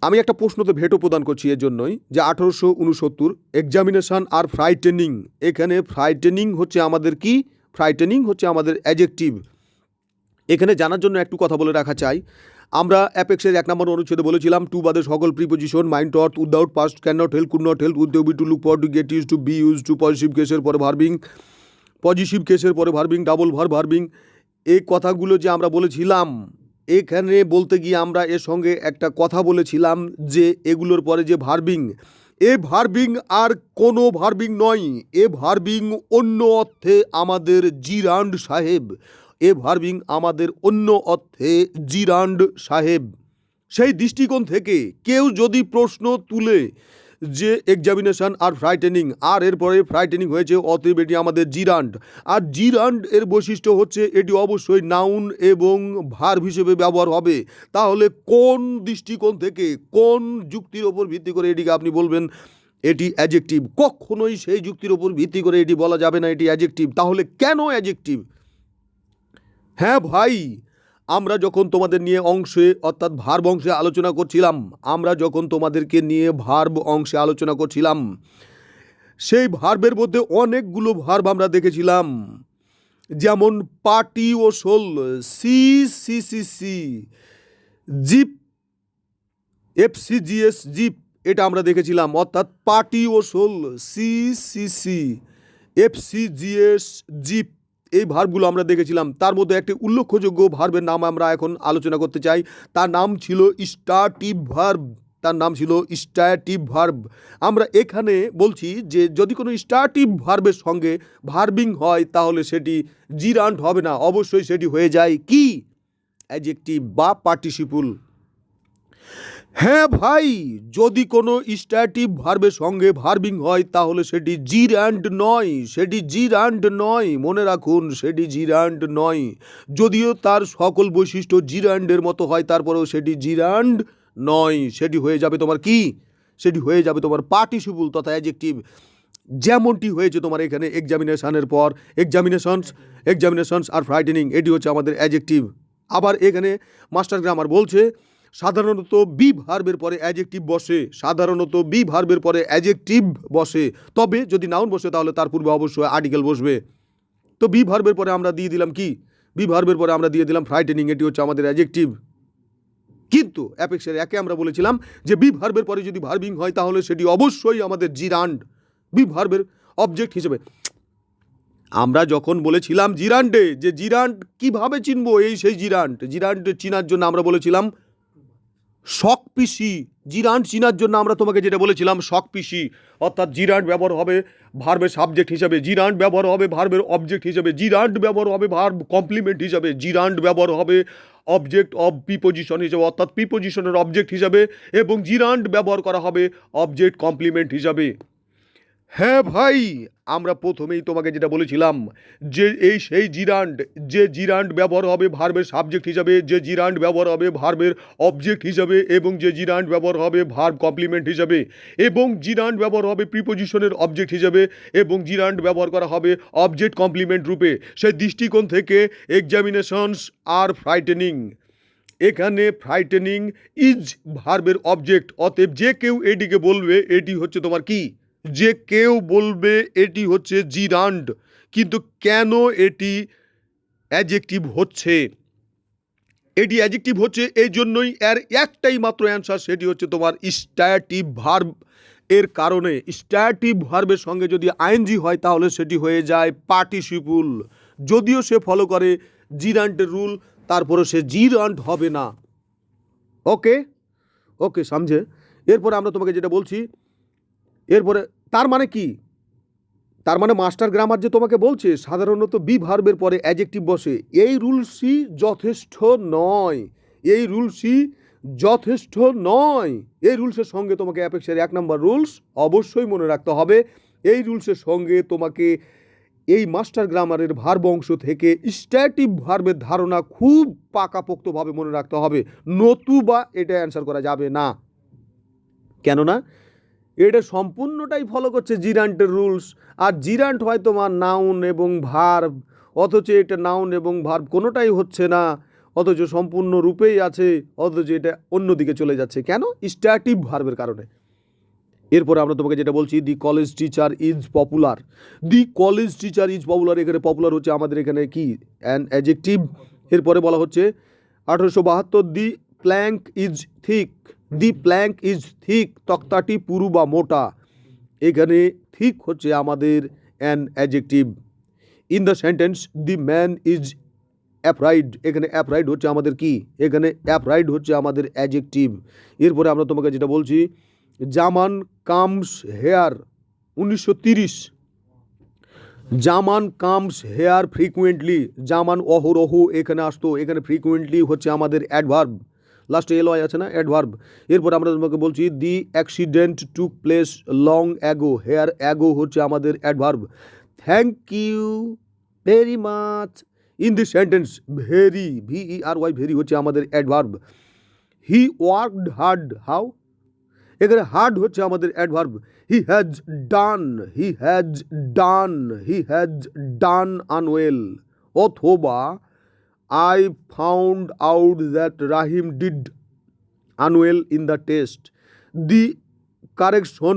আমি একটা প্রশ্নতে ভেটো প্রদান করছি এর জন্যই যে 1869 এক্সামিনেশন আর ফ্রাইটেনিং, এখানে ফ্রাইটেনিং হচ্ছে আমাদের কি, ফ্রাইটেনিং হচ্ছে আমাদের অ্যাডজেক্টিভ। এখানে জানার জন্য একটু কথা বলে রাখা চাই, আমরা অ্যাপেক্সের 1 নম্বর অনুচ্ছেদে বলেছিলাম টু বাদে সকল প্রিপোজিশন মাইন্ড অর্থ without past can not help, could not help, with be, to look for, to get use, to be use, to positive কেসের পরে ভার্বিং, ডাবল ভার্বিং, এই কথাগুলো যে আমরা বলেছিলাম, এখানে বলতে গিয়ে আমরা এর সঙ্গে একটা কথা বলেছিলাম যে এগুলোর পরে যে ভার্বিং, এ ভার্বিং আর কোনো ভার্বিং নয়, এ ভার্বিং অন্য অর্থে আমাদের জিরান্ড সাহেব। সেই দৃষ্টিকোণ থেকে কেউ যদি প্রশ্ন তুলে যে এক্সামিনেশন আর ফ্রাইটেনিং, আর এরপরে ফ্রাইটেনিং হয়েছে, অতএব এটি আমাদের জিরান্ড, আর জিরান্ড এর বৈশিষ্ট্য হচ্ছে এটি অবশ্যই নাউন এবং ভার্ব হিসেবে ব্যবহার হবে। তাহলে কোন দৃষ্টিকোণ থেকে, কোন যুক্তির ওপর ভিত্তি করে এটিকে আপনি বলবেন এটি অ্যাডজেক্টিভ? কখনোই সেই যুক্তির ওপর ভিত্তি করে এটি বলা যাবে না এটি অ্যাডজেক্টিভ। তাহলে কেন অ্যাডজেক্টিভ? হ্যাঁ ভাই, আমরা যখন তোমাদের নিয়ে অংশে অর্থাৎ ভার্ব অংশে আলোচনা করছিলাম, আমরা যখন তোমাদেরকে নিয়ে ভার্ব অংশে আলোচনা করছিলাম, সেই ভার্বের মধ্যে অনেকগুলো ভার্ব আমরা দেখেছিলাম, যেমন পার্টি ও শোল, সি সি সি সি, জিপ FCGS জিপ, এটা আমরা দেখেছিলাম। অর্থাৎ পার্টি ও শোল, সি সি সি, FCGS জিপ, এই ভার্বগুলো আমরা দেখেছিলাম। তার মধ্যে একটি উল্লেখযোগ্য ভার্বের নাম আমরা এখন আলোচনা করতে চাই। তার নাম ছিল স্টার্টিভ ভার্ব। তার নাম ছিল স্টার্টিভ ভার্ব। আমরা এখানে বলছি যে যদি কোনো স্টার্টিভ ভার্বের সঙ্গে ভার্বিং হয় তাহলে সেটি জিরান্ট হবে না, অবশ্যই সেটি হয়ে যায় কি, অ্যাডজেক্টিভ বা পার্টিসিপল। হ্যাঁ ভাই, যদি কোনো স্ট্যাটিভ ভার্বের সঙ্গে ভার্বিং হয় তাহলে সেটি জিরান্ড নয়, সেটি জিরান্ড নয়, মনে রাখুন সেটি জিরান্ড নয়। যদিও তার সকল বৈশিষ্ট্য জিরান্ডের মতো হয় তারপরেও সেটি জিরান্ড নয়, সেটি হয়ে যাবে তোমার কি, সেটি হয়ে যাবে তোমার পার্টিসিপল তথা অ্যাডজেক্টিভ। যেমনটি হয়েছে তোমার এখানে এক্সামিনেশনের পর, এক্সামিনেশনস আর ফ্রাইটেনিং, এটি হচ্ছে আমাদের অ্যাডজেক্টিভ। আবার এখানে মাস্টার গ্রামার বলছে সাধারণত বি ভার্বের পরে অ্যাডজেক্টিভ বসে, সাধারণত বি ভার্বের পরে অ্যাডজেক্টিভ বসে, তবে যদি নাউন বসে তাহলে তার পূর্বে অবশ্যই আর্টিকেল বসবে। তো বি ভার্বের পরে আমরা দিয়ে দিলাম কি, বি ভার্বের পরে আমরা দিয়ে দিলাম ফ্রাইটেনিং, এটি হচ্ছে আমাদের অ্যাডজেক্টিভ। কিন্তু অ্যাপেক্সের একে আমরা বলেছিলাম যে বি ভার্বের পরে যদি ভার্বিং হয় তাহলে সেটি অবশ্যই আমাদের জিরান্ড, বি ভার্বের অবজেক্ট হিসেবে। আমরা যখন বলেছিলাম জিরান্ডে, যে জিরান্ড কিভাবে চিনবো, এই সেই জিরান্ড, জিরান্ড চিনার জন্য আমরা বলেছিলাম শক পিসি। জিরান্ড চিনার জন্য আমরা তোমাকে যেটা বলেছিলাম শক পিসি, অর্থাৎ জিরান্ড ব্যবহার হবে ভার্বের সাবজেক্ট হিসাবে, জিরান্ড ব্যবহার হবে ভার্বের অবজেক্ট হিসাবে, জিরান্ড ব্যবহার হবে ভার্ব কমপ্লিমেন্ট হিসাবে, জিরান্ড ব্যবহার হবে অবজেক্ট অব প্রিপোজিশন হিসাবে অর্থাৎ প্রিপোজিশনের অবজেক্ট হিসাবে, এবং জিরান্ড ব্যবহার করা হবে অবজেক্ট কমপ্লিমেন্ট হিসাবে। হ্যাঁ ভাই, আমরা প্রথমেই তোমাকে যেটা বলেছিলাম যে এই সেই জিরান্ড, যে জিরান্ড ব্যবহার হবে ভার্বের সাবজেক্ট হিসাবে, যে জিরান্ড ব্যবহার হবে ভার্বের অবজেক্ট হিসাবে, এবং যে জিরান্ড ব্যবহার হবে ভার্ব কমপ্লিমেন্ট হিসাবে, এবং জিরান্ড ব্যবহার হবে প্রিপোজিশনের অবজেক্ট হিসাবে, এবং জিরান্ড ব্যবহার করা হবে অবজেক্ট কমপ্লিমেন্ট রূপে। সেই দৃষ্টিকোণ থেকে এক্সামিনেশনস আর ফ্রাইটেনিং, এখানে ফ্রাইটেনিং ইজ ভার্বের অবজেক্ট, অতএব যে কেউ এটিকে বলবে এটি হচ্ছে তোমার কি, যে কেউ বলবে এটি হচ্ছে জিরান্ড। কিন্তু কেন এটি অ্যাডজেক্টিভ হচ্ছে, এটি অ্যাডজেক্টিভ হচ্ছে এই জন্যই, এর একটাই মাত্র অ্যান্সার, সেটি হচ্ছে তোমার স্ট্যাটিভ ভার্ব। এর কারণে স্ট্যাটিভ ভার্বের সঙ্গে যদি আইএনজি হয় তাহলে সেটি হয়ে যায় পার্টিসিপল। যদিও সে ফলো করে জিরান্টের রুল, তারপরে সে জিরান্ট হবে না। ওকে ওকে, সমঝে। এরপরে আমরা তোমাকে যেটা বলছি, এরপরে তার মানে কি, তার মানে মাস্টার গ্রামার যে তোমাকে বলছে সাধারণত বি ভার্বের পরে অ্যাডজেক্টিভ বসে, এই রুলসই যথেষ্ট নয়, এই রুলসই যথেষ্ট নয়। এই রুলসের সঙ্গে তোমাকে অ্যাপেক্সের 1 নম্বর রুলস অবশ্যই মনে রাখতে হবে। এই রুলসের সঙ্গে তোমাকে এই মাস্টার গ্রামারের ভার্ব অংশ থেকে স্ট্যাটিভ ভার্বের ধারণা খুব পাকাপোক্তভাবে মনে রাখতে হবে, নতুবা এটা অ্যান্সার করা যাবে না। কেননা এটা সম্পূর্ণটাই ফলো করছে জিরান্টের রুলস, আর জিরান্ট হয় তোমার নাউন এবং ভার্ব, অথচ এটা নাউন এবং ভার্ব কোনোটাই হচ্ছে না, অথচ সম্পূর্ণ রূপেই আছে, অথচ এটা অন্যদিকে চলে যাচ্ছে। কেন? স্ট্যাটিভ ভার্বের কারণে। এরপরে আমরা তোমাকে যেটা বলছি, দি college teacher is popular, the college teacher is popular, এখানে পপুলার হচ্ছে আমাদের এখানে কি, অ্যান অ্যাডজেক্টিভ। এরপরে বলা হচ্ছে 1872, the plank is thick, the plank is thick, তক্তাটি পুরু বা মোটা, এখানে থিক হচ্ছে আমাদের an adjective. In the sentence the man is apprised, এখানে অ্যাপ্রাইড হচ্ছে আমাদের কি, এখানে অ্যাপ্রাইড হচ্ছে আমাদের অ্যাডজেক্টিভ। এরপরে আমরা তোমাকে যেটা বলছি, Zaman comes here 1930, Zaman comes here frequently, Zaman অহরহ এখানে আসতো, এখানে ফ্রিকুয়েন্টলি হচ্ছে আমাদের অ্যাডভার্ব, লাস্টে এলওয়াই আছে না, অ্যাডভার্ব। এরপর আমরা তোমাকে বলছি the accident took place long ago, here ago হচ্ছে আমাদের adverb. Thank you very much, in this sentence very, VERY very হচ্ছে আমাদের adverb. He worked hard, how, এখানে হার্ড হচ্ছে আমাদের adverb. He has done, he has done, he has done unwell, অথবা I found out that Rahim did unwell in the test. The correction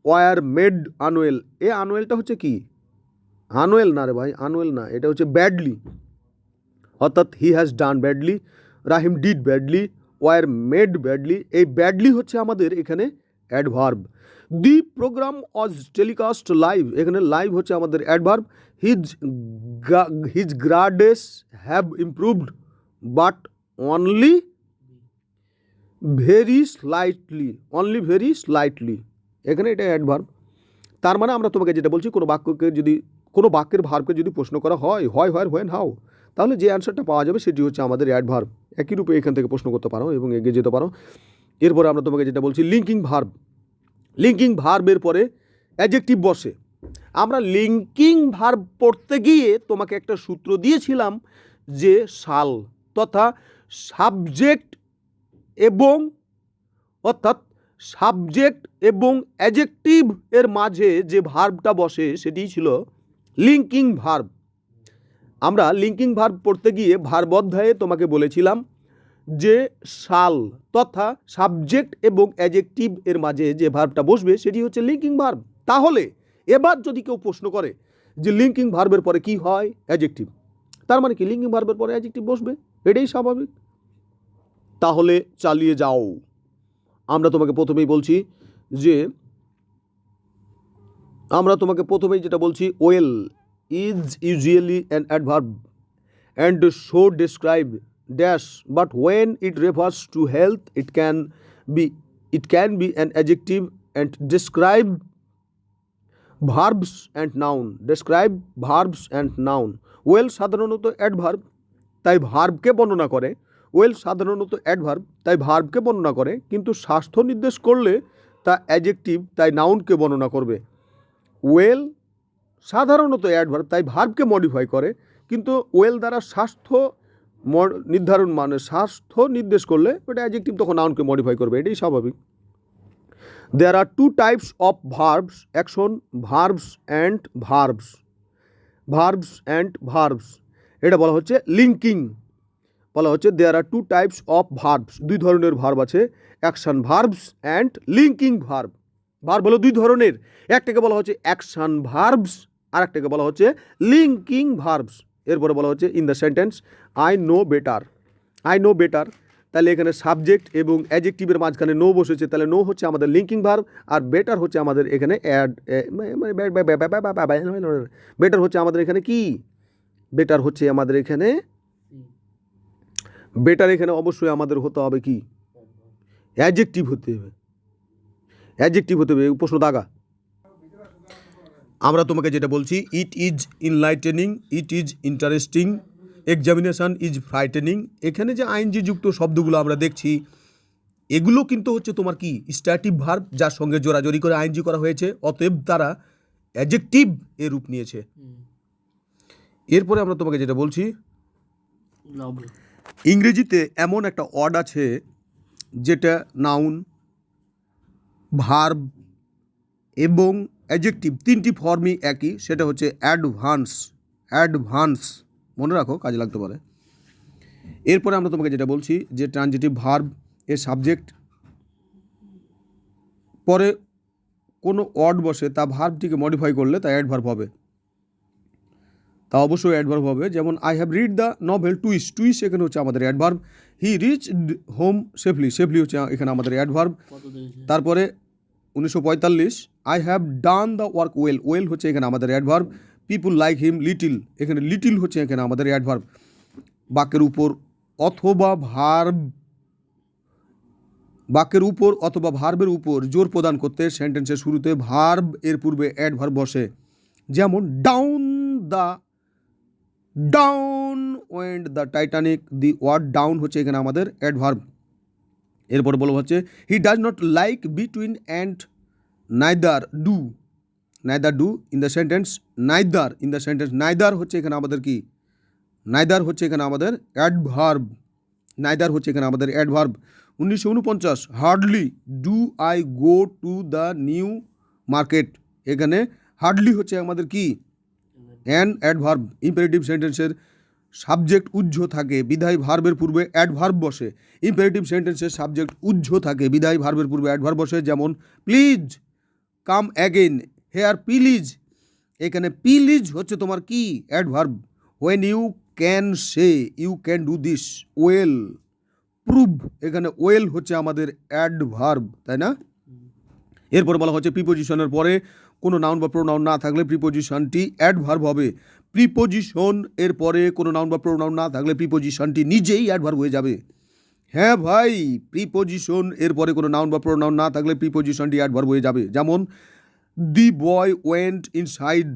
were made unwell. এ আনওয়েলটা হচ্ছে কি? Unwell না রে ভাই, unwell না, এটা হচ্ছে ব্যাডলি। অর্থাৎ he has done badly, Rahim did badly, were made badly. এই ব্যাডলি হচ্ছে আমাদের এখানে adverb. The programme was telecast live, এখানে লাইভ হচ্ছে আমাদের adverb. His grades have improved but only very slightly, only very slightly, এখানে এটা অ্যাডভার্ব। তার মানে আমরা তোমাকে যেটা বলছি, কোনো বাক্যকে যদি, কোনো বাক্যের ভার্বকে যদি প্রশ্ন করা হয় হোয়ার হোয়েন হাউ, তাহলে যে অ্যান্সারটা পাওয়া যাবে সেটি হচ্ছে আমাদের অ্যাডভার্ব। একই রূপে এখান থেকে প্রশ্ন করতে পারো এবং এগিয়ে যেতে পারো। এরপরে আমরা তোমাকে যেটা বলছি লিঙ্কিং ভার্ব। লিঙ্কিং ভার্বের পরে অ্যাডজেক্টিভ বসে। আমরা লিঙ্কিং ভার্ব পড়তে গিয়ে তোমাকে একটা সূত্র দিয়েছিলাম যে শাল তথা সাবজেক্ট এবং, অর্থাৎ সাবজেক্ট এবং অ্যাডজেক্টিভ এর মাঝে যে ভার্বটা বসে সেটি ছিল লিঙ্কিং ভার্ব। আমরা লিঙ্কিং ভার্ব পড়তে গিয়ে ভার্ব অধ্যায়ে তোমাকে বলেছিলাম যে শাল তথা সাবজেক্ট এবং অ্যাডজেক্টিভ এর মাঝে যে ভার্বটা বসবে সেটি হচ্ছে লিঙ্কিং ভার্ব। তাহলে এবার যদি কেউ প্রশ্ন করে যে লিঙ্কিং ভার্বের পরে কি হয়? অ্যাডজেক্টিভ। তার মানে কি লিঙ্কিং ভার্বের পরে অ্যাডজেক্টিভ বসবে, এটাই স্বাভাবিক। তাহলে চালিয়ে যাও। আমরা তোমাকে প্রথমেই বলছি যে, আমরা তোমাকে প্রথমেই যেটা বলছি, well is usually an adverb and show describe dash, but when it refers to health it can be an adjective and describe verbs and noun, describe verbs and noun. Well সাধারণত অ্যাডভার্ব, তাই ভার্বকে বর্ণনা করে। Well সাধারণত adverb, তাই ভার্বকে বর্ণনা করে, কিন্তু স্বাস্থ্য নির্দেশ করলে তা অ্যাডজেক্টিভ, তাই নাউনকে বর্ণনা করবে। ওয়েল সাধারণত অ্যাডভার্ব, তাই ভার্বকে মডিফাই করে, কিন্তু ওয়েল দ্বারা স্বাস্থ্য নির্ধারণ মানে স্বাস্থ্য নির্দেশ করলে ওটা অ্যাডজেক্টিভ, তখন নাউনকে মডিফাই করবে, এটাই স্বাভাবিক। There are two types of verbs, action verbs and verbs. Verbs and verbs, এটা বলা হচ্ছে লিঙ্কিং। বলা হচ্ছে there are two types of verbs, দুই ধরনের ভার্ব আছে, action verbs and linking verb. Verb হলো দুই ধরনের, একটাকে বলা হচ্ছে অ্যাকশন ভার্বস আর একটাকে বলা হচ্ছে লিঙ্কিং ভার্বস। এরপরে বলা হচ্ছে in the sentence I know better. I know better, তাহলে এখানে সাবজেক্ট এবং অ্যাডজেক্টিভের মাঝখানে নো বসেছে, তাহলে নো হচ্ছে আমাদের লিঙ্কিং ভার্ব, আর বেটার হচ্ছে আমাদের এখানে বেটার হচ্ছে আমাদের এখানে কি? বেটার হচ্ছে আমাদের এখানে, বেটার এখানে অবশ্যই আমাদের হতে হবে কি? অ্যাডজেক্টিভ হতে হবে, অ্যাডজেক্টিভ হতে হবে। প্রশ্ন দাগা। আমরা তোমাকে যেটা বলছি, it is enlightening, it is interesting, examination is frightening, এখানে যে আইনজি যুক্ত শব্দগুলো আমরা দেখছি এগুলো কিন্তু হচ্ছে তোমার কি? স্ট্যাটিভ ভার্ব, যার সঙ্গে জোরাজোরি করে আইনজি করা হয়েছে, অতএব তারা অ্যাডজেক্টিভ এর রূপ নিয়েছে। এরপরে আমরা তোমাকে যেটা বলছি, ইংরেজিতে এমন একটা ওয়ার্ড আছে যেটা নাউন, ভার্ব এবং অ্যাডজেক্টিভ তিনটি ফর্মই একই, সেটা হচ্ছে অ্যাডভান্স। অ্যাডভান্স মনে রাখো, কাজে লাগতে পারে। এরপরে আমরা তোমাকে যেটা বলছি যে ট্রানজিটিভ ভার্ব এর সাবজেক্ট পরে কোনো ওয়ার্ড বসে, তা ভার্বটিকে মডিফাই করলে তা অ্যাডভার্ব হবে, তা অবশ্যই অ্যাডভার্ব হবে। যেমন I have read the novel twice, twice এখানে হচ্ছে আমাদের adverb. He reached home safely, safely হচ্ছে এখানে আমাদের অ্যাডভার্ব। তারপরে 1945 I have done the work well, well হচ্ছে এখানে আমাদের adverb. People like him little, এখানে লিটিল হচ্ছে এখানে আমাদের অ্যাডভার্ব। বাক্যের উপর অথবা ভার্ব, বাক্যের উপর অথবা ভার্বের উপর জোর প্রদান করতে সেন্টেন্সের শুরুতে ভার্ব এর পূর্বে অ্যাডভার্ব বসে। যেমন down the, down went the Titanic, the word down হচ্ছে এখানে আমাদের অ্যাডভার্ব। এরপর বলা হচ্ছে he does not like between and neither do, neither do in the sentence, neither in the sentence, neither হচ্ছে এখানে আমাদের কি? নাইদার হচ্ছে এখানে আমাদের অ্যাডভার্ব, নাইদার হচ্ছে এখানে আমাদের adverb. 1949 hardly do I go to the new market, এখানে হার্ডলি হচ্ছে আমাদের কি? An adverb. ইম্পারেটিভ সেন্টেন্সের সাবজেক্ট উহ্য থাকে বিধায় ভার্বের পূর্বে অ্যাডভার্ব বসে। ইম্পারেটিভ সেন্টেন্সে সাবজেক্ট উহ্য থাকে বিধায় ভার্বের পূর্বে অ্যাডভার্ব বসে, যেমন please come again, here please, এখানে প্লিজ হচ্ছে তোমার কি adverb. When you can say you can do this well, prove, এখানে ওয়েল হচ্ছে আমাদের অ্যাডভার্ব, তাই না? এরপর বলা হচ্ছে প্রিপোজিশনের পরে কোনো নাউন বা প্রোনাউন না থাকলে প্রিপোজিশনটি অ্যাডভার্ব হবে। প্রিপোজিশন এর পরে কোনো নাউন বা প্রোনাউন না থাকলে প্রিপোজিশনটি নিজেই অ্যাডভার্ব হয়ে যাবে। হ্যাঁ ভাই, প্রিপোজিশন এর পরে কোনো নাউন বা প্রোনাউন না থাকলে প্রিপোজিশনটি অ্যাডভার্ব হয়ে যাবে। যেমন the boy went inside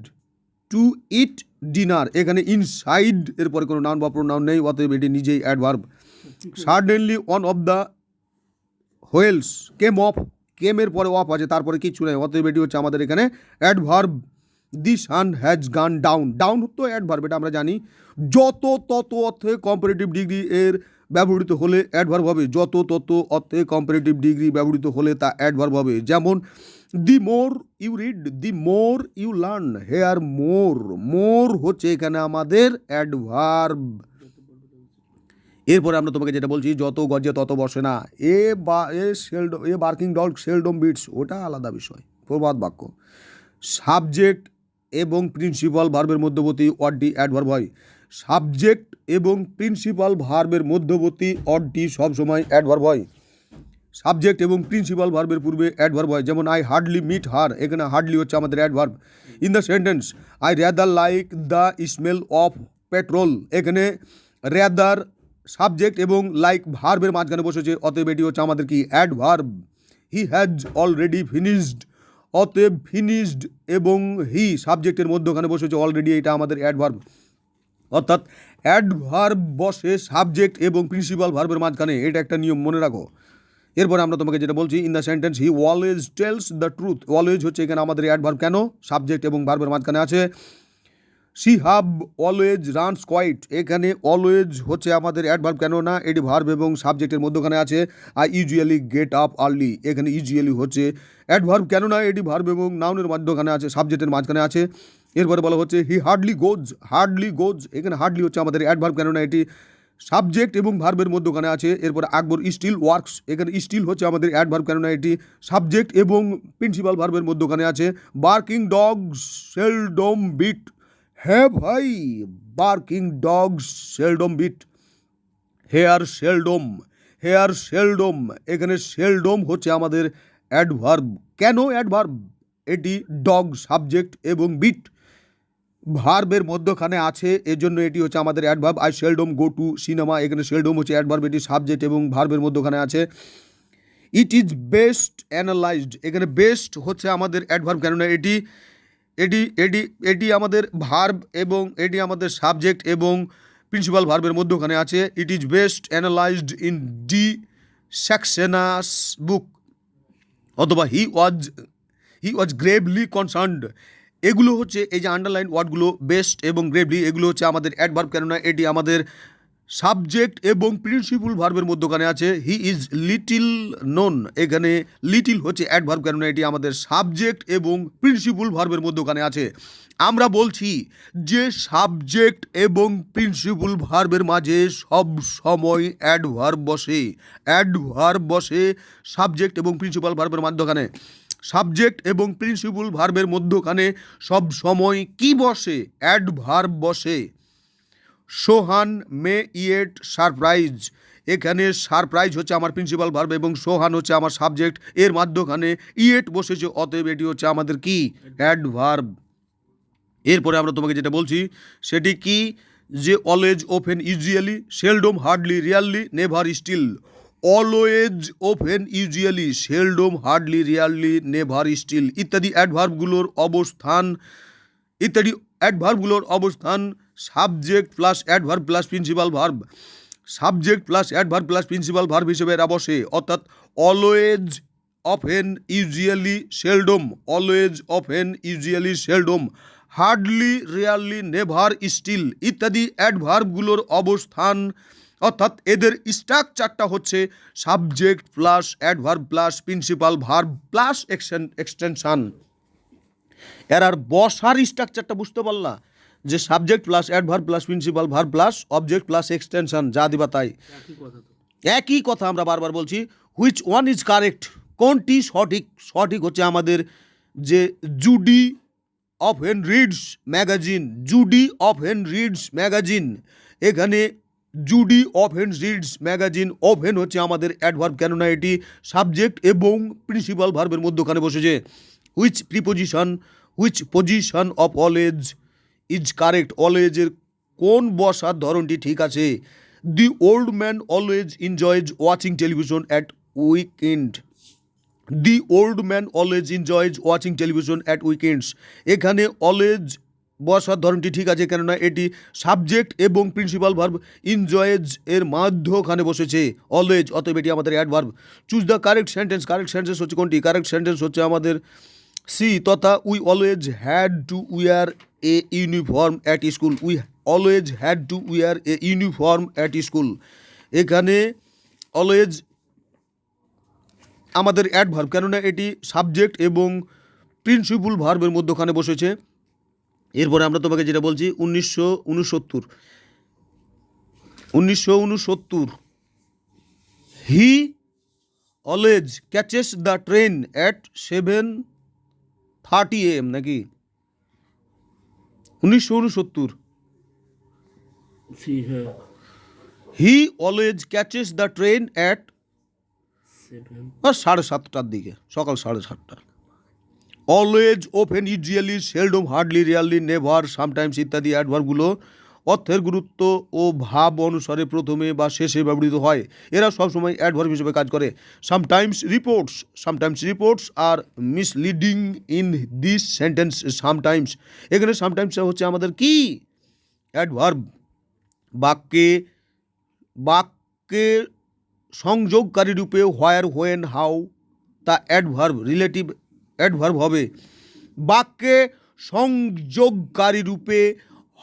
to eat dinner, এখানে ইনসাইড এর পরে কোনো নাউন বা প্রোনাউন নেই, অতএব এটি নিজেই adverb. Suddenly one of the whales came off, কেমের পরে অফ আছে, তারপরে কিছু নেই, অতএব এটি হচ্ছে আমাদের এখানে adverb. The sun has gone down, down তো অ্যাডভার্ব, এটা আমরা জানি। যত তত অর্থে কম্পারেটিভ ডিগ্রি এর ব্যবহৃত হলে অ্যাডভার্ব হবে, যত তত অর্থে কম্পারেটিভ ডিগ্রি ব্যবহৃত হলে তা অ্যাডভার্ব হবে। যেমন the more you read, the more you learn, here more, more হচ্ছে এখানে আমাদের অ্যাডভার্ব। এরপরে আমরা তোমাকে যেটা বলছি, যত গজে তত বসে না, a barking dog seldom bites, ওটা আলাদা বিষয়, প্রবাদ বাক্য। সাবজেক্ট এবং প্রিন্সিপাল ভার্বের মধ্যবর্তী ওয়ার্ডটি অ্যাডভার্ব হয়। সাবজেক্ট এবং প্রিন্সিপাল ভার্বের মধ্যবর্তী ওয়ার্ডটি সবসময় অ্যাডভার্ব হয়। সাবজেক্ট এবং প্রিন্সিপাল ভার্বের পূর্বে অ্যাডভার্ব হয়। যেমন আই হার্ডলি মিট হার, এখানে হার্ডলি হচ্ছে আমাদের adverb. In the sentence I rather like the smell of petrol, এখানে র্যাদার সাবজেক্ট এবং লাইক ভার্বের মাঝখানে বসেছে, অতএব এটি হচ্ছে আমাদের কি adverb. He has already finished, অতএব ফিনিশড এবং হি সাবজেক্টের মধ্যখানে বসেছে অলরেডি, এটা আমাদের অ্যাডভার্ব। অর্থাৎ অ্যাডভার্ব বসে সাবজেক্ট এবং প্রিন্সিপাল ভার্বের মাঝখানে, এটা একটা নিয়ম, মনে রাখো। এরপরে আমরা তোমাকে যেটা বলছি, in the sentence he always tells the truth, always হচ্ছে এখানে আমাদের অ্যাডভার্ব, কেন? সাবজেক্ট এবং ভার্বের মাঝখানে আছে। She have always runs quite, এখানে অলওয়েজ হচ্ছে আমাদের অ্যাডভার্ব, কেন না এটি ভার্ব এবং সাবজেক্টের মধ্যখানে আছে। I usually get up early, এখানে ইউজুয়ালি হচ্ছে অ্যাডভার্ব, কেন না এটি ভার্ব এবং নাউনের মধ্যখানে আছে, সাবজেক্টের মাঝখানে আছে। এরপরে বলা হচ্ছে হি হার্ডলি গোজ, হার্ডলি গোজ, এখানে হার্ডলি হচ্ছে আমাদের অ্যাডভার্ব, কেন না এটি সাবজেক্ট এবং ভার্বের মধ্যখানে আছে। এরপর আকবর স্টিল ওয়ার্কস, এখানে স্টিল হচ্ছে আমাদের অ্যাডভার্ব, কেননা এটি সাবজেক্ট এবং প্রিন্সিপাল ভার্বের মধ্যখানে আছে। বার্কিং ডগস সেলডম বিট, হ্যাঁ ভাই, barking dogs seldom bite. Here seldom, here seldom, এখানে সেলডম হচ্ছে আমাদের অ্যাডভার্ব, কেন অ্যাডভার্ব? এটি ডগ সাবজেক্ট এবং বিট ভার্বের মধ্যখানে আছে, এজন্য এটি হচ্ছে আমাদের adverb. I seldom go to cinema, এখানে সেলডম হচ্ছে অ্যাডভার্ব, এটি সাবজেক্ট এবং ভার্বের মধ্যখানে আছে। ইট ইজ বেস্ট অ্যানালাইজড, এখানে বেস্ট হচ্ছে আমাদের অ্যাডভার্ব, কেননা এটি এটি এটি এটি আমাদের ভার্ব এবং এটি আমাদের সাবজেক্ট এবং প্রিন্সিপাল ভার্বের মধ্যখানে আছে। It is best analysed in the স্যাক্সেনাস বুক, অথবা হি ওয়াজ গ্রেভলি কনসার্নড, এগুলো হচ্ছে এই যে আন্ডারলাইন ওয়ার্ডগুলো বেস্ট এবং গ্রেভলি, এগুলো হচ্ছে আমাদের অ্যাডভার্ব, কেননা এটি আমাদের সাবজেক্ট এবং প্রিন্সিপাল ভার্বের মধ্যখানে আছে। হি ইজ লিটিল নোন, এখানে লিটিল হচ্ছে অ্যাডভার্ব, কেননা এটি আমাদের সাবজেক্ট এবং প্রিন্সিপাল ভার্বের মধ্যখানে আছে। আমরা বলছি যে সাবজেক্ট এবং প্রিন্সিপাল ভার্বের মাঝে সব সময় অ্যাডভার্ব বসে, অ্যাডভার্ব বসে সাবজেক্ট এবং প্রিন্সিপাল ভার্বের মধ্যখানে। সাবজেক্ট এবং প্রিন্সিপাল ভার্বের মধ্যখানে সব সময় কি বসে? অ্যাডভার্ব বসে। সোহান মে ইয়েট সারপ্রাইজ, এখানে সারপ্রাইজ হচ্ছে আমার প্রিন্সিপাল ভার্ব এবং সোহান হচ্ছে আমার সাবজেক্ট, এর মাধ্যখানে ইয়েট বসেছে, অতএব এটি হচ্ছে আমাদের কি অ্যাডভার্ব। এরপরে আমরা তোমাকে যেটা বলছি সেটি কি, যে always open usually seldom hardly rarely never still, always open usually seldom hardly rarely never still ইত্যাদি অ্যাডভার্বগুলোর অবস্থান subject plus adverb plus principal verb, subject plus adverb plus principal verb হিসেবে এরা বসে। অর্থাৎ always, often, usually, seldom, always, often, usually, seldom, hardly, rarely, never, still ইত্যাদি অ্যাডভার্বগুলোর অবস্থান, অর্থাৎ এদের স্ট্রাকচারটা হচ্ছে subject plus adverb plus principal verb plus extension. এর আর বসার স্ট্রাকচারটা বুঝতে পারলা, যে subject plus adverb plus principal verb plus object plus extension যা দিবা তাই। একই কথা আমরা বারবার বলছি। হুইচ ওয়ান ইজ কারেক্ট, কোনটি সঠিক? সঠিক হচ্ছে আমাদের যে জুডি অফ হেনরিডস ম্যাগাজিন, জুডি অফ হেনরিডস ম্যাগাজিন। এখানে জুডি অফ হেনরিডস ম্যাগাজিন, ওভেন হচ্ছে আমাদের অ্যাডভার্ব, কেননা এটি সাবজেক্ট এবং প্রিন্সিপাল ভার্বের মধ্যখানে বসেছে। Which preposition, which position of always is correct, অলওয়েজের কোন বসার ধরনটি ঠিক আছে? The old man always enjoys watching television at weekend, the old man always enjoys watching television at weekends. এখানে অলওয়েজ বসার ধরনটি ঠিক আছে, কেননা এটি সাবজেক্ট এবং প্রিন্সিপাল ভার্ব এনজয়েজ এর মাধ্যখানে বসেছে অলওয়েজ, অতএব এটি আমাদের adverb. Choose the correct sentence, correct sentence হচ্ছে কোনটি? কারেক্ট সেন্টেন্স হচ্ছে আমাদের সি তথা we always had to wear a uniform at school, we always had to wear a uniform at school. এখানে অলওয়েজ আমাদের অ্যাডভার্ব, কেননা এটি সাবজেক্ট এবং প্রিন্সিপাল ভার্বের মধ্যখানে বসেছে। এরপরে আমরা তোমাকে যেটা বলছি 1969 he always catches the train at 7:30 AM নাকি 1969 he always catches the train at 7:30 দিকে, সকাল 7:30। Always, open, usually, seldom, hardly, rarely, never, sometimes ইত্যাদি অ্যাডভার্বগুলো অর্থের গুরুত্ব ও ভাব অনুসারে প্রথমে বা শেষে ব্যবহৃত হয়। এরা সবসময় অ্যাডভার্ব হিসেবে কাজ করে। Sometimes reports are misleading in this sentence. Sometimes, এখানে সামটাইমস হচ্ছে আমাদের কি? অ্যাডভার্ব। বাক্যে সংযোগকারী রূপে হোয়ার, হোয়েন, হাউ তা অ্যাডভার্ব, রিলেটিভ অ্যাডভার্ব হবে। বাক্যে সংযোগকারী রূপে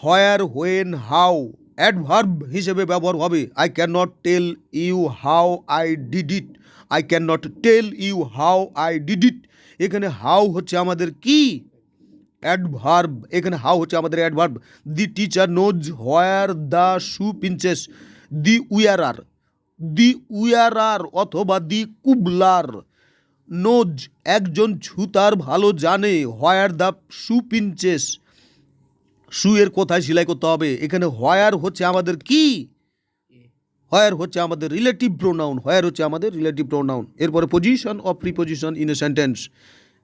হোয়ার, হোয়েন, হাউ অ্যাডভার্ব হিসেবে ব্যবহার হবে। I can not tell you how I did it, I can not tell you how I did it. এখানে হাউ হচ্ছে আমাদের কি? অ্যাডভার্ব। এখানে হাউ হচ্ছে আমাদের adverb. The teacher knows where the shoe pinches, the wearer অথবা the কুবলার nose একজন ছুতার ভালো জানে, হোয়ার দ্য শু পিঞ্চেস শুয়ের কোথায় সেলাই করতে হবে। এখানে হোয়ার হচ্ছে আমাদের কি? হোয়ার হচ্ছে আমাদের রিলেটিভ প্রোনাউন, হোয়ার হচ্ছে আমাদের রিলেটিভ প্রোনাউন। এরপরে position of preposition in a sentence,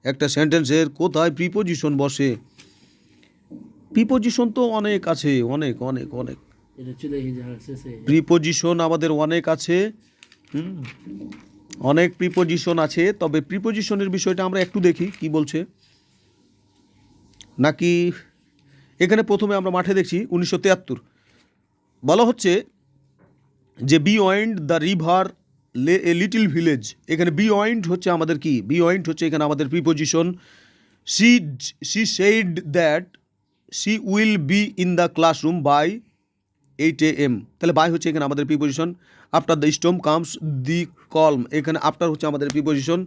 একটা সেন্টেন্সের কোথায় প্রিপোজিশন বসে। প্রিপোজিশন তো অনেক আছে, অনেক অনেক অনেক প্রিপোজিশন আমাদের অনেক আছে, অনেক প্রিপোজিশন আছে। তবে প্রিপোজিশনের বিষয়টা আমরা একটু দেখি কি বলছে, নাকি এখানে প্রথমে আমরা মাঠে দেখছি 1973 বলা হচ্ছে যে beyond the river lay a little village. এখানে বিয়ন্ড হচ্ছে আমাদের কি? বিয়ন্ড হচ্ছে এখানে আমাদের preposition. She said that she will be in the classroom by 8 AM। তাহলে বাই হচ্ছে এখানে আমাদের preposition. After the storm comes the calm, এখানে আফটার হচ্ছে আমাদের preposition.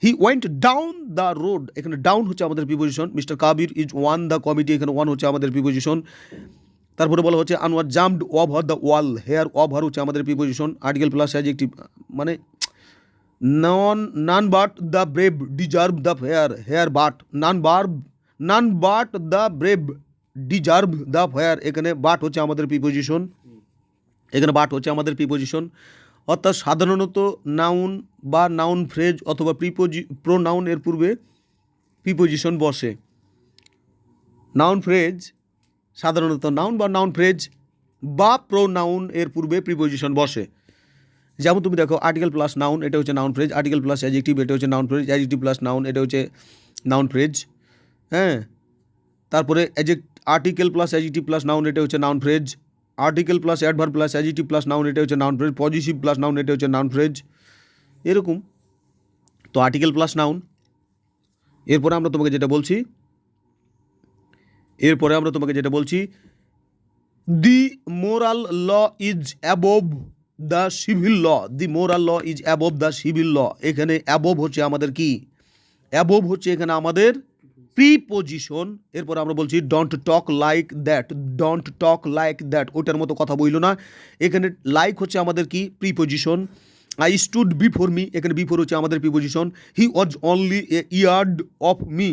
He went down the road, এখানে ডাউন হচ্ছে আমাদের preposition. Mister Kabir is on the committee, এখানে ওয়ান হচ্ছে আমাদের প্রিপোজিশন। তারপরে বলা হচ্ছে Anwar jumped over the wall, here over হচ্ছে আমাদের প্রিপোজিশন। আর্টিকেল প্লাস অ্যাডজেক্টিভ, মানে none but the brave deserve the hair but, none but the brave deserve the fair, এখানে বাট হচ্ছে আমাদের প্রিপোজিশন। এখানে বাট হচ্ছে আমাদের প্রিপোজিশন। অর্থাৎ সাধারণত নাউন বা নাউন ফ্রেজ অথবা প্রোনাউন এর পূর্বে প্রিপোজিশন বসে। নাউন ফ্রেজ সাধারণত নাউন বা নাউন ফ্রেজ বা প্রোনাউন এর পূর্বে প্রিপোজিশন বসে। যেমন তুমি দেখো আর্টিকেল প্লাস নাউন, এটা হচ্ছে noun phrase. Article plus adjective, এটা হচ্ছে noun phrase. Adjective plus noun, এটা হচ্ছে নাউন ফ্রেজ। হ্যাঁ, তারপরে article plus adjective plus noun, এটা হচ্ছে noun phrase. Article plus adverb plus adjective plus noun, এটা হচ্ছে noun phrase. Positive plus noun, এটা হচ্ছে নাউন ফ্রেজ। এরকম তো আর্টিকেল প্লাস নাউন। এরপরে আমরা তোমাকে যেটা বলছি the moral law is above the civil law, the moral law is above the civil law. এখানে অ্যাবভ হচ্ছে আমাদের কি? অ্যাবভ হচ্ছে এখানে আমাদের প্রিপোজিশন। এরপর আমরা বলছি don't talk like that, don't talk like that, ওটার মতো কথা বইল না। এখানে লাইক হচ্ছে আমাদের কি preposition. I stood before me, এখানে বিফোর হচ্ছে আমাদের preposition. He was only a yard of me,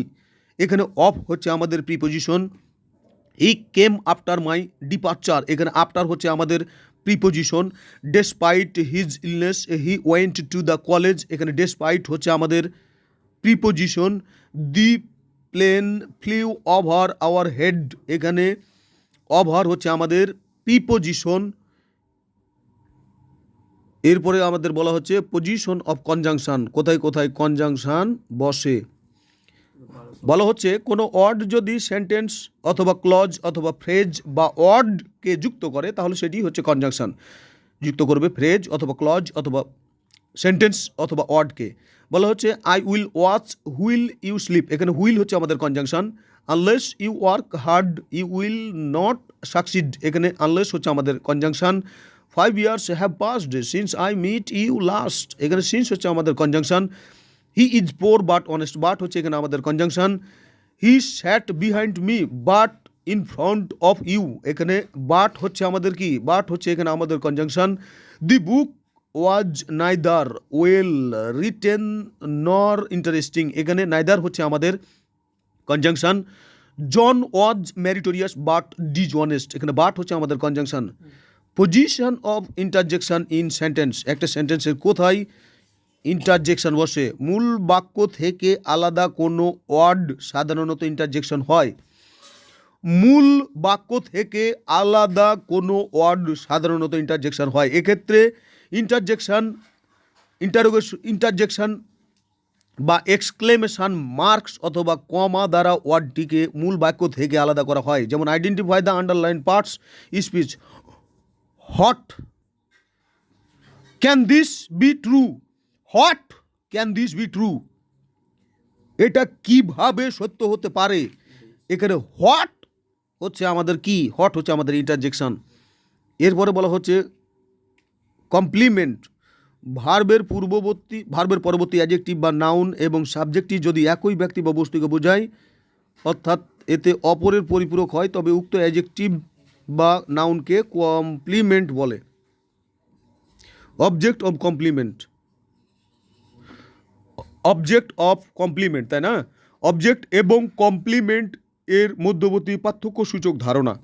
এখানে অফ হচ্ছে আমাদের preposition. He came after my departure, এখানে আফটার হচ্ছে আমাদের preposition. Despite his illness he went to the college, এখানে ডেসপাইট হচ্ছে আমাদের preposition. The plane flew over our head, এখানে ওভার হচ্ছে আমাদের প্রিপোজিশন। এরপরে আমাদের বলা হচ্ছে পজিশন অফ কনজাংশন, কোথায় কোথায় কনজাংশন বসে। বলা হচ্ছে কোনো ওয়ার্ড যদি সেন্টেন্স অথবা ক্লজ অথবা ফ্রেজ বা ওয়ার্ডকে যুক্ত করে তাহলে সেটি হচ্ছে কনজাংশন। যুক্ত করবে ফ্রেজ অথবা ক্লজ অথবা সেন্টেন্স অথবা ওয়ার্ডকে। বলা হচ্ছে I will watch while you sleep, এখানে হুইল হচ্ছে আমাদের conjunction. Unless you work hard you will not succeed, এখানে আনলেস হচ্ছে আমাদের conjunction. 5 years have passed since I meet you last, এখানে সিন্স হচ্ছে আমাদের conjunction. He is poor but honest, but হচ্ছে এখানে আমাদের conjunction. He sat behind me but in front of you, এখানে বাট হচ্ছে আমাদের কি, বাট হচ্ছে এখানে আমাদের conjunction. The book was neither well written nor interesting, এখানে নাইদার হচ্ছে আমাদের কনজাংশন। জন ওয়াজ ম্যারিটোরিয়াস বাট ডিজঅনেস্ট, এখানে বাট হচ্ছে আমাদের conjunction. Position of interjection in sentence, একটা সেন্টেন্সের কোথায় ইন্টারজেকশন বসে। মূল বাক্য থেকে আলাদা কোনো ওয়ার্ড সাধারণত ইন্টারজেকশন হয়। মূল বাক্য থেকে আলাদা কোনো ওয়ার্ড সাধারণত ইন্টারজেকশন হয়। এক্ষেত্রে ইন্টারজেকশন বা এক্সক্লেমেশন মার্কস অথবা কমা দ্বারা ওয়ার্ডটিকে মূল বাক্য থেকে আলাদা করা হয়। যেমন identify the underline parts speech. What can this be true, what can this be true, এটা কিভাবে সত্য হতে পারে। এখানে হোয়াট হচ্ছে আমাদের কি, হোয়াট হচ্ছে আমাদের ইন্টারজেকশন। এরপরে বলা হচ্ছে কমপ্লিমেন্ট। ভার্বের পরবর্তী অ্যাডজেক্টিভ বা নাউন এবং সাবজেক্টটি যদি একই ব্যক্তি বা বস্তুকে বোঝায়, অর্থাৎ এতে অপরের পরিপূরক হয়, তবে উক্ত অ্যাডজেক্টিভ বা নাউনকে কমপ্লিমেন্ট বলে। Object of complement, object of complement, তাই না? অবজেক্ট এবং কমপ্লিমেন্ট এর মধ্যবর্তী পার্থক্য সূচক ধারণা।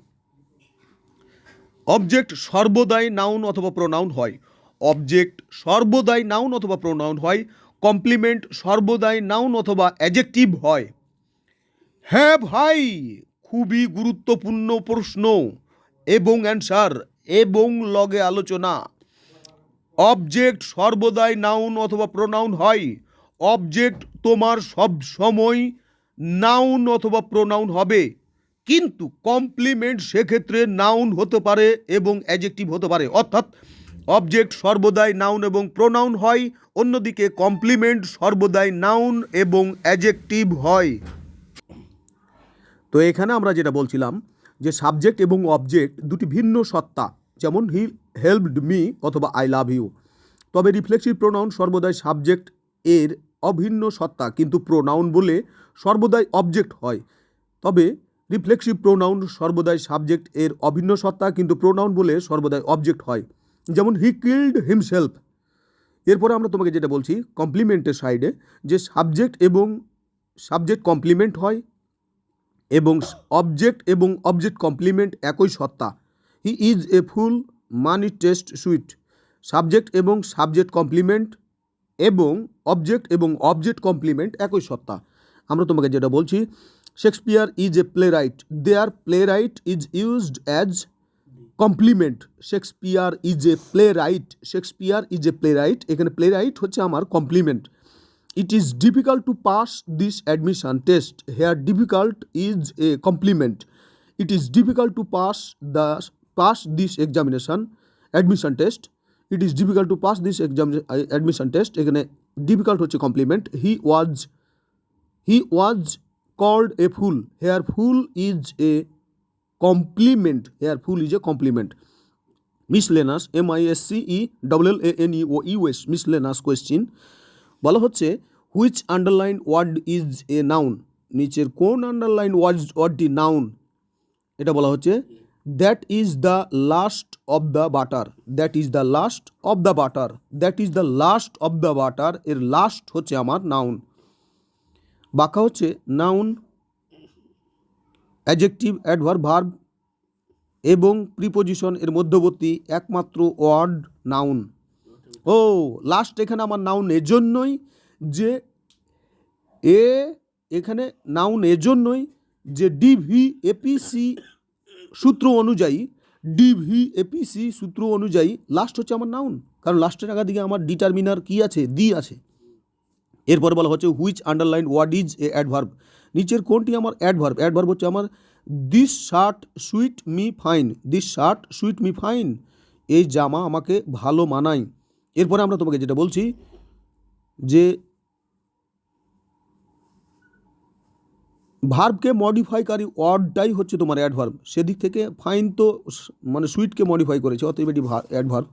অবজেক্ট সর্বদাই নাউন অথবা প্রোনাউন হয়, অবজেক্ট সর্বদাই নাউন অথবা প্রোনাউন হয়। কমপ্লিমেন্ট সর্বদাই নাউন অথবা অ্যাডজেক্টিভ হয়। হ্যাঁ ভাই, খুবই গুরুত্বপূর্ণ প্রশ্ন এবং অ্যান্সার এবং লগে আলোচনা। অবজেক্ট সর্বদাই নাউন অথবা প্রোনাউন হয়। অবজেক্ট তোমার সব সময় নাউন অথবা প্রোনাউন হবে, কিন্তু কমপ্লিমেন্ট সেক্ষেত্রে নাউন হতে পারে এবং অ্যাডজেক্টিভ হতে পারে। অর্থাৎ অবজেক্ট সর্বদাই নাউন এবং প্রোনাউন হয়, অন্যদিকে কমপ্লিমেন্ট সর্বদাই নাউন এবং অ্যাডজেক্টিভ হয়। তো এখানে আমরা যেটা বলছিলাম যে সাবজেক্ট এবং অবজেক্ট দুটি ভিন্ন সত্তা, যেমন হি হেল্পড মি অথবা আই লাভ ইউ। তবে রিফ্লেক্সিভ প্রোনাউন সর্বদাই সাবজেক্ট এর অভিন্ন সত্তা, কিন্তু প্রোনাউন বলে সর্বদাই অবজেক্ট হয়। তবে রিফ্লেক্সিভ প্রোনাউন সর্বদাই সাবজেক্ট এর অভিন্ন সত্তা, কিন্তু প্রোনাউন বলে সর্বদাই অবজেক্ট হয়। যেমন হি কিল্ড হিমসেলফ। এরপরে আমরা তোমাকে যেটা বলছি কমপ্লিমেন্টের সাইডে, যে সাবজেক্ট কমপ্লিমেন্ট হয় এবং অবজেক্ট কমপ্লিমেন্ট একই সত্তা। He is a fool money test sweet. Subject complement এবং অবজেক্ট কমপ্লিমেন্ট একই সত্তা। আমরা তোমাকে যেটা বলছি Shakespeare is a playwright, there playwright is used as complement. Shakespeare is a playwright, এখানে প্লে রাইট হচ্ছে আমার complement. It is difficult to pass this admission test. Here difficult is a complement. It is difficult to pass this admission test. It is difficult to pass this admission test. এখানে difficult হচ্ছে complement. He was called a fool. Here fool is a complement. Miscellaneous, miscellaneous, miscellaneous question. বলা হচ্ছে which underline word is a noun. নিচের কোন underline ওয়ার্ডটি noun? এটা বলা হচ্ছে that is the last of the butter, that is the last of the butter, that is the last of the butter, এর last হচ্ছে আমার নাউন। বাক্য হচ্ছে নাউন, অ্যাডজেক্টিভ, অ্যাডভার্ব, ভার্ব এবং প্রিপোজিশন এর মধ্যবর্তী একমাত্র ওয়ার্ড নাউন। ও লাস্ট এখানে আমার নাউন এজন্যই যে এখানে নাউন এজন্যই যে ডিভিএপিসি সূত্র অনুযায়ী লাস্ট হচ্ছে আমার নাউন, কারণ লাস্টের আগা দিকে আমার ডিটারমিনার কি আছে? দি আছে। এরপর বলা হচ্ছে which underline word is a adverb, নিচের কোনটি আমার অ্যাডভার্ব? অ্যাডভার্ব হচ্ছে আমার this shirt suit me fine, this shirt suit me fine, এই জামা আমাকে ভালো মানায়। এরপরে আমরা তোমাকে যেটা বলছি যে ভার্বকে মডিফাইকারী ওয়ার্ডটাই হচ্ছে তোমার অ্যাডভার্ব, সেদিক থেকে ফাইন তো মানে সুইটকে মডিফাই করেছে, অতএব এটি adverb.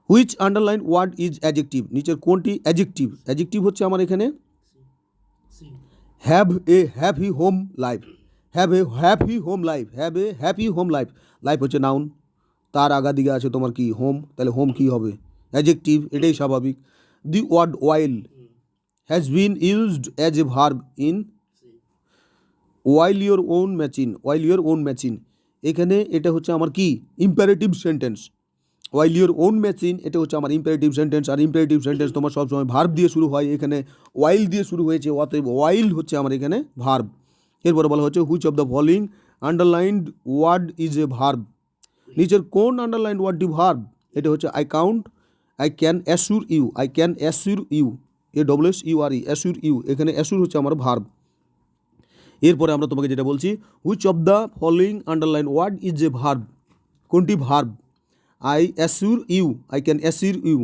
Which underline word is adjective, নিচের কোনটি অ্যাডজেক্টিভ? অ্যাডজেক্টিভ হচ্ছে আমার এখানে have a happy home life, have a happy home life, have a happy home life. Life হচ্ছে নাউন, তার আগা দিকে আছে তোমার কি? হোম, তাহলে হোম কি হবে? অ্যাডজেক্টিভ, এটাই স্বাভাবিক। The word while has been used as a verb in while your own machine, while your own machine, এখানে এটা হচ্ছে আমার কি? Imperative sentence. While your own machine এটা হচ্ছে আমার ইম্পারেটিভ সেন্টেন্স, আর ইম্পারেটিভ সেন্টেন্স তোমার সবসময় ভার্ব দিয়ে শুরু হয়, এখানে ওয়াইল দিয়ে শুরু হয়েছে, অতএব ওয়াইল হচ্ছে আমার এখানে ভার্ব। এরপরে বলা হচ্ছে which of the following underlined word is a verb, নিচের কোন আন্ডারলাইন্ড ওয়ার্ডটি ভার্ব? এটা হচ্ছে I count, I can assure you, I can assure you, ASSURE, assure you, এখানে অ্যাসিউর হচ্ছে আমার ভার্ব। এরপরে আমরা তোমাকে যেটা বলছি which of the following underline word is a verb, কোনটি verb? I assure you, I can assure you,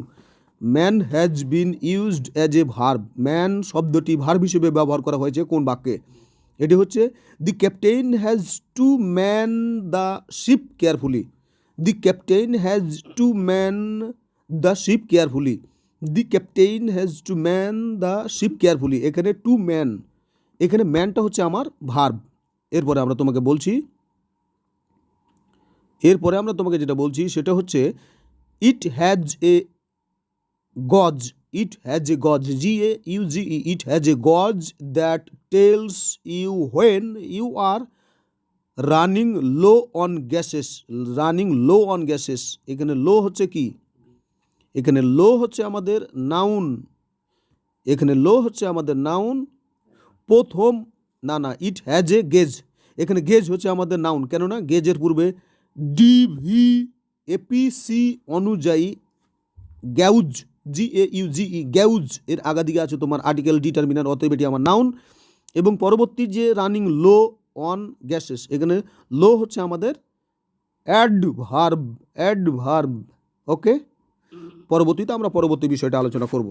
man has been used as a verb, man শব্দটি ভার্ব হিসেবে ব্যবহার করা হয়েছে কোন বাক্যে? এটি হচ্ছে দি captain has to man the ship carefully, the captain has to man the ship carefully, the captain has to man the ship carefully, এখানে টু ম্যান, এখানে ম্যানটা হচ্ছে আমার ভার্ব। এরপরে আমরা তোমাকে যেটা বলছি সেটা হচ্ছে ইট হ্যাজ এ গজ, ইট হ্যাজ এ গজ, GAUGE, it has a gauge that tells you when you are running low on gases, running low on gases, এখানে লো হচ্ছে কি? এখানে লো হচ্ছে আমাদের নাউন, এখানে লো হচ্ছে আমাদের নাউন। প্রথম না ইট হ্যাজ এ গেজ, এখানে গেজ হচ্ছে আমাদের নাউন, কেননা গেজের পূর্বে ডিভিএপিসি অনুযায়ী গ্যাউজ, GAUGE, গ্যাউজ এর আগা দিকে আছে তোমার আর্টিকেল ডিটারমিনার, অতএব এটি আমার নাউন। এবং পরবর্তী যে রানিং লো অন গ্যাসেস, এখানে লো হচ্ছে আমাদের অ্যাডভার্ব। ওকে, পরবর্তীতে আমরা পরবর্তী বিষয়টা আলোচনা করব।